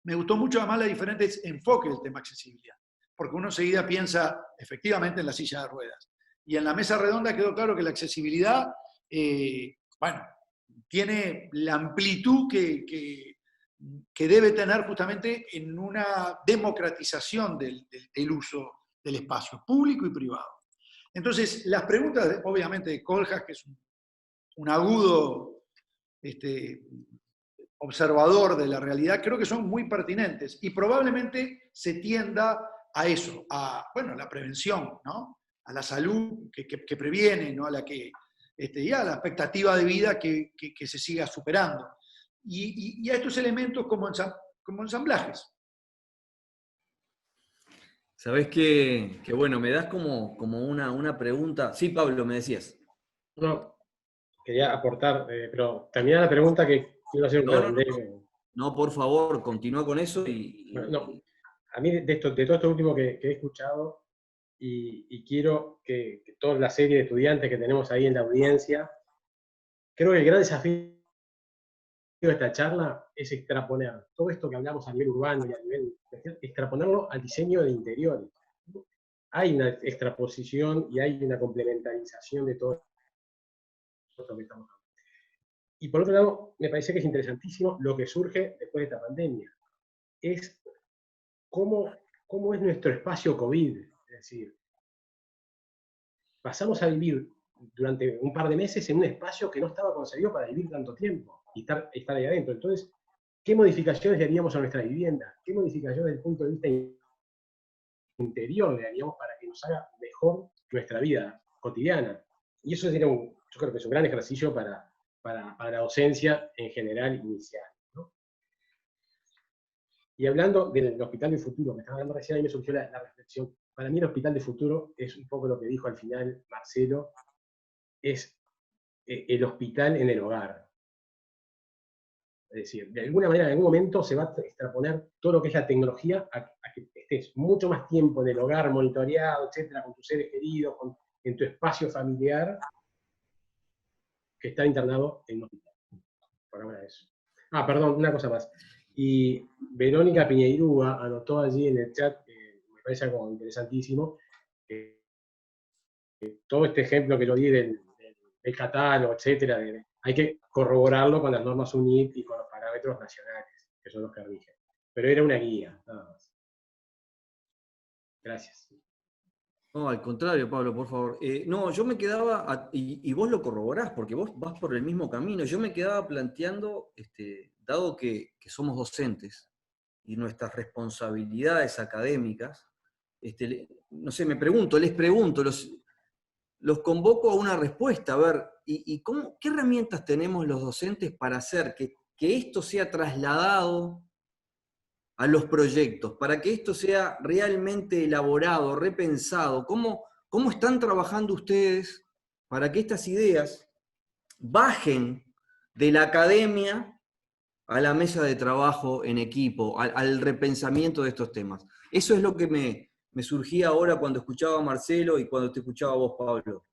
Me gustó mucho además los diferentes enfoques del tema accesibilidad, porque uno enseguida piensa efectivamente en la silla de ruedas. Y en la mesa redonda quedó claro que la accesibilidad, bueno, tiene la amplitud que debe tener justamente en una democratización del uso del espacio público y privado. Entonces, las preguntas, obviamente, de Kohlhaas, que es un agudo observador de la realidad, creo que son muy pertinentes y probablemente se tienda a eso, a bueno, la prevención, ¿no? A la salud que previene, ¿no? A la y a la expectativa de vida que se siga superando. Y a estos elementos como ensamblajes. Sabés que bueno, me das como una pregunta. Sí, Pablo, me decías. No, quería aportar, pero terminar la pregunta que quiero hacer un redondeo. No, por favor, continúa con eso No, a mí de todo esto último que he escuchado, y quiero que toda la serie de estudiantes que tenemos ahí en la audiencia, creo que el gran desafío de esta charla es extraponer todo esto que hablamos a nivel urbano y a nivel, extraponerlo al diseño de interiores. Hay una extraposición y hay una complementarización de todo esto que estamos hablando. Y por otro lado, me parece que es interesantísimo lo que surge después de esta pandemia. Es cómo es nuestro espacio COVID. Es decir, pasamos a vivir durante un par de meses en un espacio que no estaba concebido para vivir tanto tiempo y estar ahí adentro. Entonces, ¿qué modificaciones le haríamos a nuestra vivienda? ¿Qué modificaciones desde el punto de vista interior le haríamos para que nos haga mejor nuestra vida cotidiana? Y eso sería yo creo que es un gran ejercicio para la docencia en general inicial, ¿no? Y hablando del Hospital del Futuro, que estaba hablando recién, a mí me surgió la reflexión. Para mí el Hospital del Futuro es un poco lo que dijo al final Marcelo, es el hospital en el hogar. Es decir, de alguna manera, en algún momento se va a extraponer todo lo que es la tecnología a que estés mucho más tiempo en el hogar, monitoreado, etcétera, con tus seres queridos, en tu espacio familiar, que estar internado en un hospital. Por ahora eso. Perdón, una cosa más. Y Verónica Piñeirúa anotó allí en el chat, me parece algo interesantísimo, todo este ejemplo que lo di del catálogo, etcétera, hay que corroborarlo con las normas UNIT y con los parámetros nacionales, que son los que rigen. Pero era una guía, nada más. Gracias. No, al contrario, Pablo, por favor. No, yo me quedaba, y vos lo corroborás, porque vos vas por el mismo camino, yo me quedaba planteando, dado que somos docentes, y nuestras responsabilidades académicas, no sé, les pregunto, los convoco a una respuesta, a ver, ¿qué herramientas tenemos los docentes para hacer que esto sea trasladado a los proyectos, para que esto sea realmente elaborado, repensado? ¿Cómo están trabajando ustedes para que estas ideas bajen de la academia a la mesa de trabajo en equipo, al repensamiento de estos temas? Eso es lo que me surgía ahora cuando escuchaba a Marcelo y cuando te escuchaba a vos, Pablo.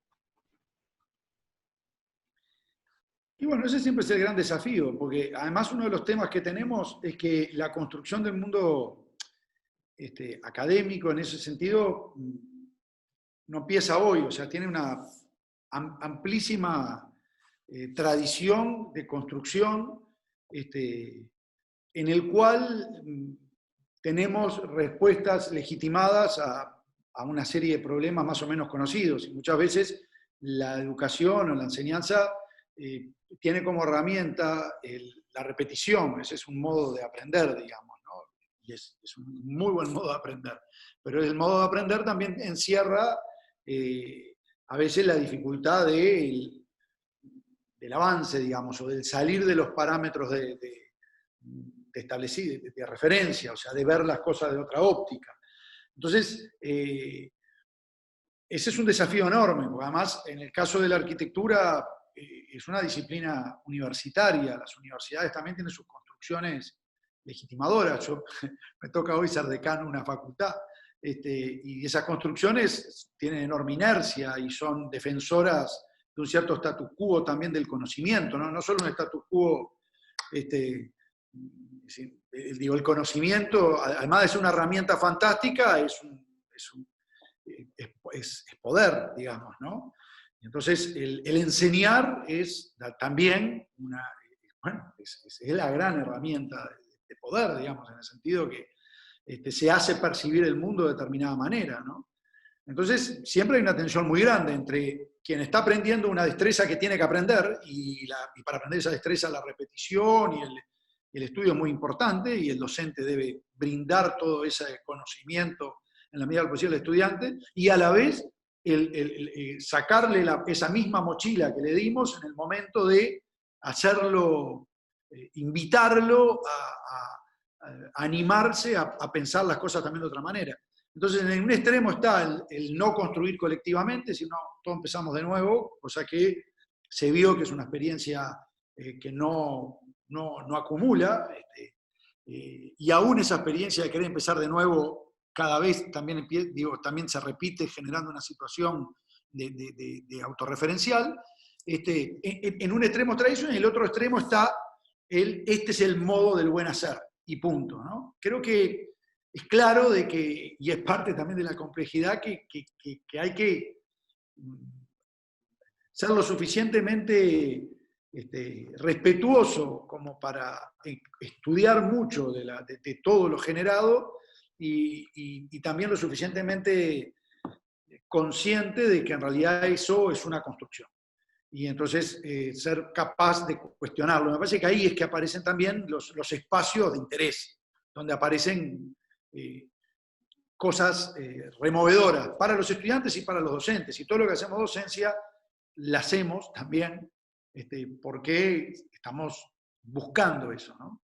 Y bueno, ese siempre es el gran desafío, porque además uno de los temas que tenemos es que la construcción del mundo académico en ese sentido no empieza hoy, o sea, tiene una amplísima tradición de construcción en el cual tenemos respuestas legitimadas a una serie de problemas más o menos conocidos. Y muchas veces la educación o la enseñanza tiene como herramienta la repetición. Ese es un modo de aprender, digamos, ¿no? Y es un muy buen modo de aprender. Pero el modo de aprender también encierra a veces la dificultad del avance, digamos, o del salir de los parámetros de referencia, o sea, de ver las cosas de otra óptica. Entonces, ese es un desafío enorme, porque además, en el caso de la arquitectura, es una disciplina universitaria. Las universidades también tienen sus construcciones legitimadoras. Me toca hoy ser decano de una facultad, y esas construcciones tienen enorme inercia y son defensoras de un cierto status quo también del conocimiento, ¿no? No solo un status quo, digo, el conocimiento, además de ser una herramienta fantástica, es poder, digamos, ¿no? Entonces, el enseñar es también es la gran herramienta de poder, digamos, en el sentido que se hace percibir el mundo de determinada manera, ¿no? Entonces, siempre hay una tensión muy grande entre quien está aprendiendo una destreza que tiene que aprender, y para aprender esa destreza la repetición y el estudio es muy importante, y el docente debe brindar todo ese conocimiento en la medida del posible al estudiante, y a la vez sacarle esa misma mochila que le dimos en el momento de hacerlo, invitarlo a animarse a pensar las cosas también de otra manera. Entonces, en un extremo está el no construir colectivamente, sino todos empezamos de nuevo, cosa que se vio que es una experiencia que no acumula, y aún esa experiencia de querer empezar de nuevo cada vez también se repite, generando una situación de autorreferencial. En un extremo está eso, y en el otro extremo está este es el modo del buen hacer, y punto, ¿no? Creo que es claro de que, y es parte también de la complejidad, que hay que ser lo suficientemente respetuoso como para estudiar mucho de todo lo generado, y también lo suficientemente consciente de que en realidad eso es una construcción. Y entonces ser capaz de cuestionarlo. Me parece que ahí es que aparecen también los espacios de interés, donde aparecen cosas removedoras para los estudiantes y para los docentes. Y todo lo que hacemos docencia, la hacemos también porque estamos buscando eso, ¿no?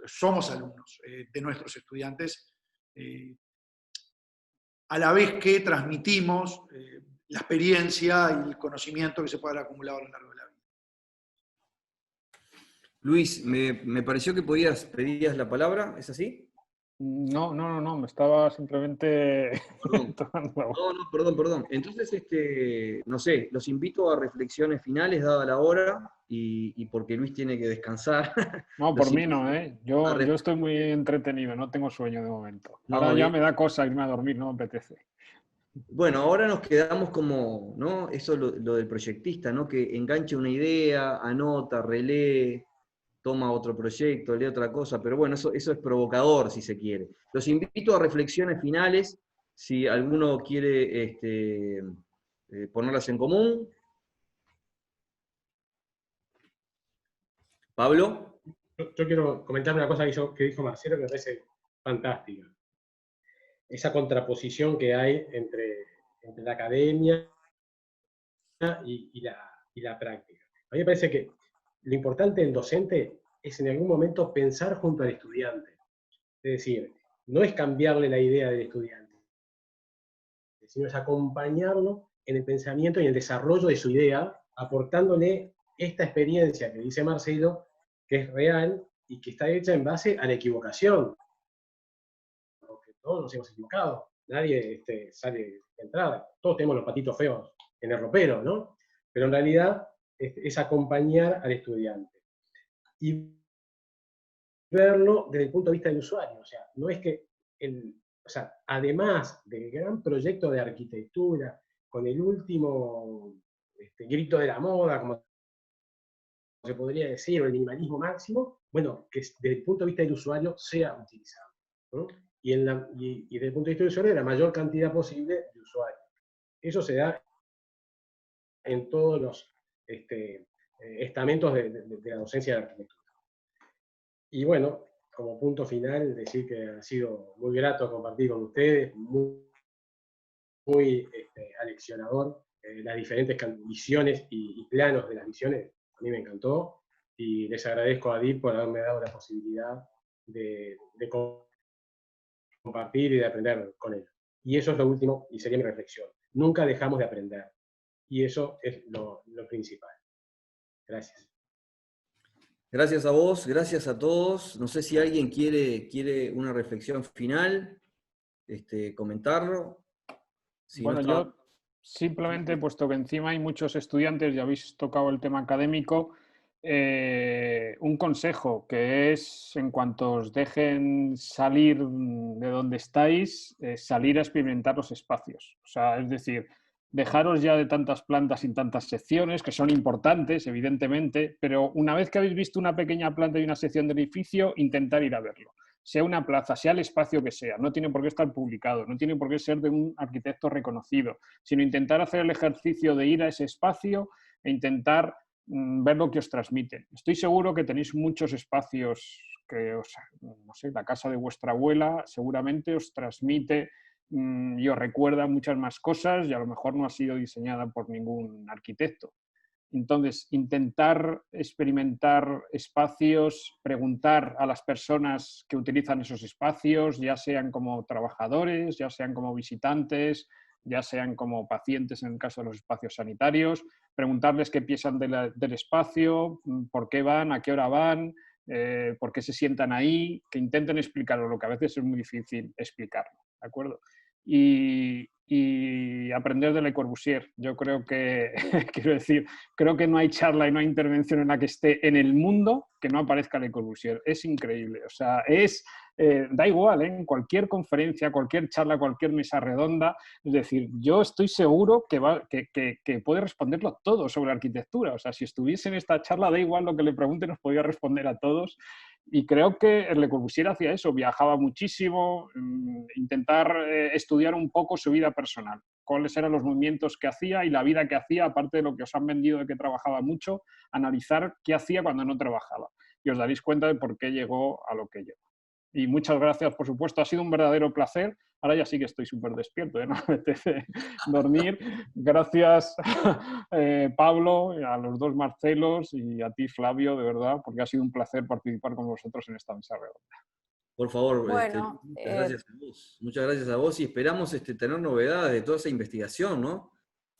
Somos alumnos de nuestros estudiantes, a la vez que transmitimos la experiencia y el conocimiento que se puede haber acumulado a lo largo de la vida. Luis, me pareció que pedías la palabra, ¿es así? No, me estaba simplemente... Perdón. Entonces, no sé, los invito a reflexiones finales, dada la hora, y porque Luis tiene que descansar. No, por mí no, ¿eh? Yo estoy muy entretenido, no tengo sueño de momento. Ahora ya bien. me da cosa irme a dormir, no me apetece. Bueno, ahora nos quedamos como, ¿no? Eso lo del proyectista, ¿no? Que engancha una idea, anota, relee, toma otro proyecto, lee otra cosa, pero bueno, eso es provocador, si se quiere. Los invito a reflexiones finales, si alguno quiere ponerlas en común. ¿Pablo? Yo quiero comentar una cosa que dijo Marcelo que me parece fantástica. Esa contraposición que hay entre la academia y la práctica. A mí me parece que lo importante del docente es en algún momento pensar junto al estudiante. Es decir, no es cambiarle la idea del estudiante, sino es acompañarlo en el pensamiento y en el desarrollo de su idea, aportándole esta experiencia que dice Marcelo, que es real y que está hecha en base a la equivocación. Porque todos nos hemos equivocado, nadie sale de entrada, todos tenemos los patitos feos en el ropero, ¿no? Pero en realidad es acompañar al estudiante. Y verlo desde el punto de vista del usuario, o sea, no es que, además del gran proyecto de arquitectura, con el último grito de la moda, como se podría decir, o el minimalismo máximo, bueno, que desde el punto de vista del usuario sea utilizado, ¿no? Y desde el punto de vista del usuario, la mayor cantidad posible de usuarios. Eso se da en todos los estamentos de la docencia de arquitectura. Y bueno, como punto final, decir que ha sido muy grato compartir con ustedes, muy aleccionador, las diferentes visiones y planos de las visiones, a mí me encantó, y les agradezco a DIP por haberme dado la posibilidad de compartir y de aprender con él. Y eso es lo último, y sería mi reflexión. Nunca dejamos de aprender, y eso es lo principal. Gracias. Gracias a vos, gracias a todos. No sé si alguien quiere una reflexión final, comentarlo. Si Bueno, no está... yo simplemente, puesto que encima hay muchos estudiantes, ya habéis tocado el tema académico, un consejo que es, en cuanto os dejen salir de donde estáis, salir a experimentar los espacios. O sea, es decir, dejaros ya de tantas plantas y tantas secciones, que son importantes, evidentemente, pero una vez que habéis visto una pequeña planta y una sección del edificio, intentar ir a verlo. Sea una plaza, sea el espacio que sea, no tiene por qué estar publicado, no tiene por qué ser de un arquitecto reconocido, sino intentar hacer el ejercicio de ir a ese espacio e intentar ver lo que os transmiten. Estoy seguro que tenéis muchos espacios que no sé, la casa de vuestra abuela seguramente os transmite y os recuerda muchas más cosas y a lo mejor no ha sido diseñada por ningún arquitecto. Entonces, intentar experimentar espacios, preguntar a las personas que utilizan esos espacios, ya sean como trabajadores, ya sean como visitantes, ya sean como pacientes en el caso de los espacios sanitarios, preguntarles qué piensan del espacio, por qué van, a qué hora van, por qué se sientan ahí, que intenten explicarlo, lo que a veces es muy difícil explicarlo, ¿de acuerdo? Y aprender de Le Corbusier. Yo creo que, quiero decir, creo que no hay charla y no hay intervención en la que esté en el mundo que no aparezca Le Corbusier. Es increíble. O sea, da igual, en cualquier conferencia, cualquier charla, cualquier mesa redonda. Es decir, yo estoy seguro que puede responderlo todo sobre arquitectura. O sea, si estuviese en esta charla, da igual lo que le pregunte, nos podría responder a todos. Y creo que Le Corbusier hacía eso, viajaba muchísimo, intentar estudiar un poco su vida personal, cuáles eran los movimientos que hacía y la vida que hacía, aparte de lo que os han vendido de que trabajaba mucho, analizar qué hacía cuando no trabajaba. Y os daréis cuenta de por qué llegó a lo que llegó. Y muchas gracias, por supuesto, ha sido un verdadero placer. Ahora ya sí que estoy súper despierto, ya no me apetece dormir. Gracias, Pablo, a los dos Marcelos y a ti, Flavio, de verdad, porque ha sido un placer participar con vosotros en esta mesa redonda. Por favor, Bueno, muchas gracias a vos. Muchas gracias a vos y esperamos tener novedades de toda esa investigación, ¿no?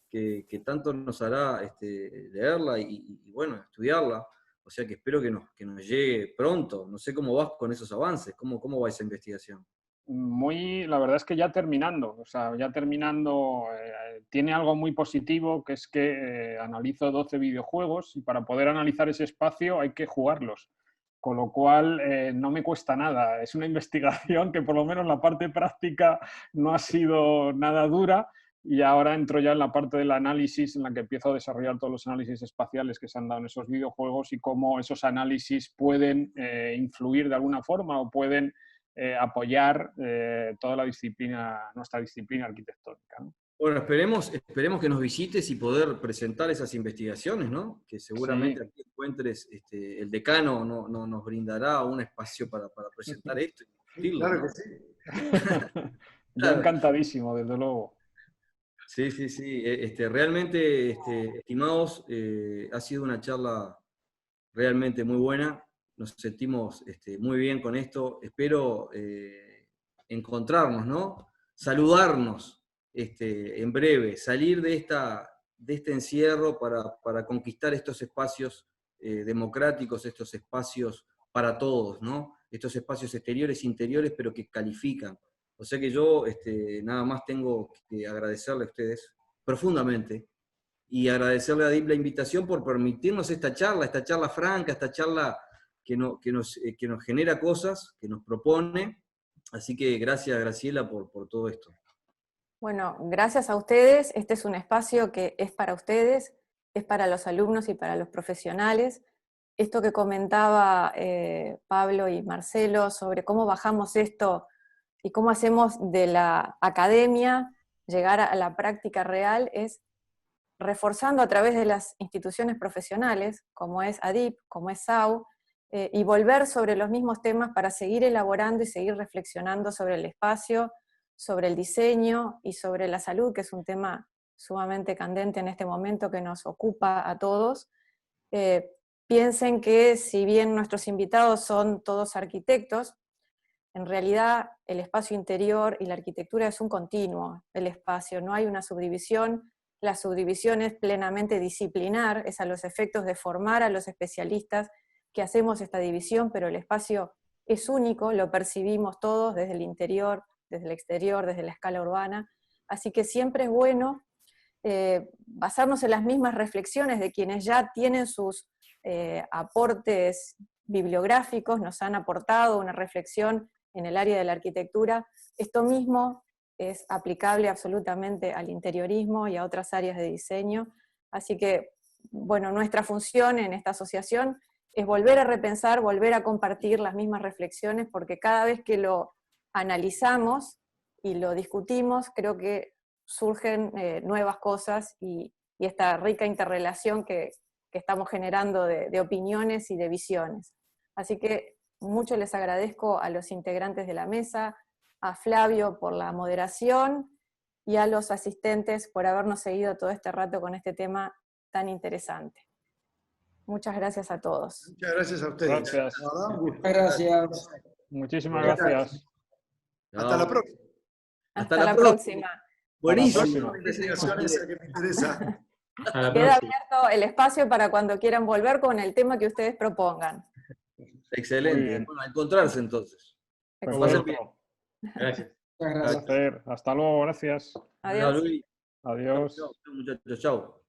Que tanto nos hará leerla y, bueno, estudiarla. O sea que espero que nos llegue pronto. No sé cómo vas con esos avances, cómo va esa investigación. La verdad es que ya terminando, tiene algo muy positivo, que es que analizo 12 videojuegos y para poder analizar ese espacio hay que jugarlos, con lo cual no me cuesta nada. Es una investigación que por lo menos la parte práctica no ha sido nada dura y ahora entro ya en la parte del análisis en la que empiezo a desarrollar todos los análisis espaciales que se han dado en esos videojuegos y cómo esos análisis pueden influir de alguna forma o pueden apoyar toda nuestra disciplina arquitectónica, ¿no? Bueno, esperemos que nos visites y poder presentar esas investigaciones, ¿no? Que seguramente Sí. aquí encuentres, el decano nos brindará un espacio para presentar esto. Y Claro ¿no? que sí. Yo Claro. encantadísimo, desde luego. Sí. Realmente, estimados, ha sido una charla realmente muy buena. Nos sentimos muy bien con esto. Espero encontrarnos, ¿no? Saludarnos en breve, salir de este encierro para conquistar estos espacios democráticos, estos espacios para todos, ¿no? Estos espacios exteriores, interiores, pero que califican. O sea que yo nada más tengo que agradecerle a ustedes profundamente y agradecerle a DIP la invitación por permitirnos esta charla franca, esta charla que nos genera cosas, que nos propone. Así que gracias, Graciela, por todo esto. Bueno, gracias a ustedes. Este es un espacio que es para ustedes, es para los alumnos y para los profesionales. esto que comentaba Pablo y Marcelo sobre cómo bajamos esto y cómo hacemos de la academia llegar a la práctica real, es reforzando a través de las instituciones profesionales, como es ADIP, como es SAU, y volver sobre los mismos temas para seguir elaborando y seguir reflexionando sobre el espacio, sobre el diseño y sobre la salud, que es un tema sumamente candente en este momento que nos ocupa a todos. Piensen que si bien nuestros invitados son todos arquitectos, en realidad el espacio interior y la arquitectura es un continuo del espacio, no hay una subdivisión. La subdivisión es plenamente disciplinar, es a los efectos de formar a los especialistas que hacemos esta división, pero el espacio es único, lo percibimos todos desde el interior, desde el exterior, desde la escala urbana, así que siempre es bueno basarnos en las mismas reflexiones de quienes ya tienen sus aportes bibliográficos, nos han aportado una reflexión en el área de la arquitectura. Esto mismo es aplicable absolutamente al interiorismo y a otras áreas de diseño, así que, bueno, nuestra función en esta asociación es volver a repensar, volver a compartir las mismas reflexiones, porque cada vez que lo analizamos y lo discutimos, creo que surgen nuevas cosas y esta rica interrelación que estamos generando de opiniones y de visiones. Así que mucho les agradezco a los integrantes de la mesa, a Flavio por la moderación y a los asistentes por habernos seguido todo este rato con este tema tan interesante. Muchas gracias a todos. Muchas gracias a ustedes. Gracias. Muchas Gracias. Muchísimas gracias. Hasta la próxima. Hasta la próxima. Buenísimo. Investigaciones que me interesa. Queda abierto el espacio para cuando quieran volver con el tema que ustedes propongan. Excelente. Bueno, a encontrarse entonces. Perfecto. Gracias. Muchas gracias. Hasta luego, gracias. Adiós. Luis. Adiós. Chao, muchachos. Chao.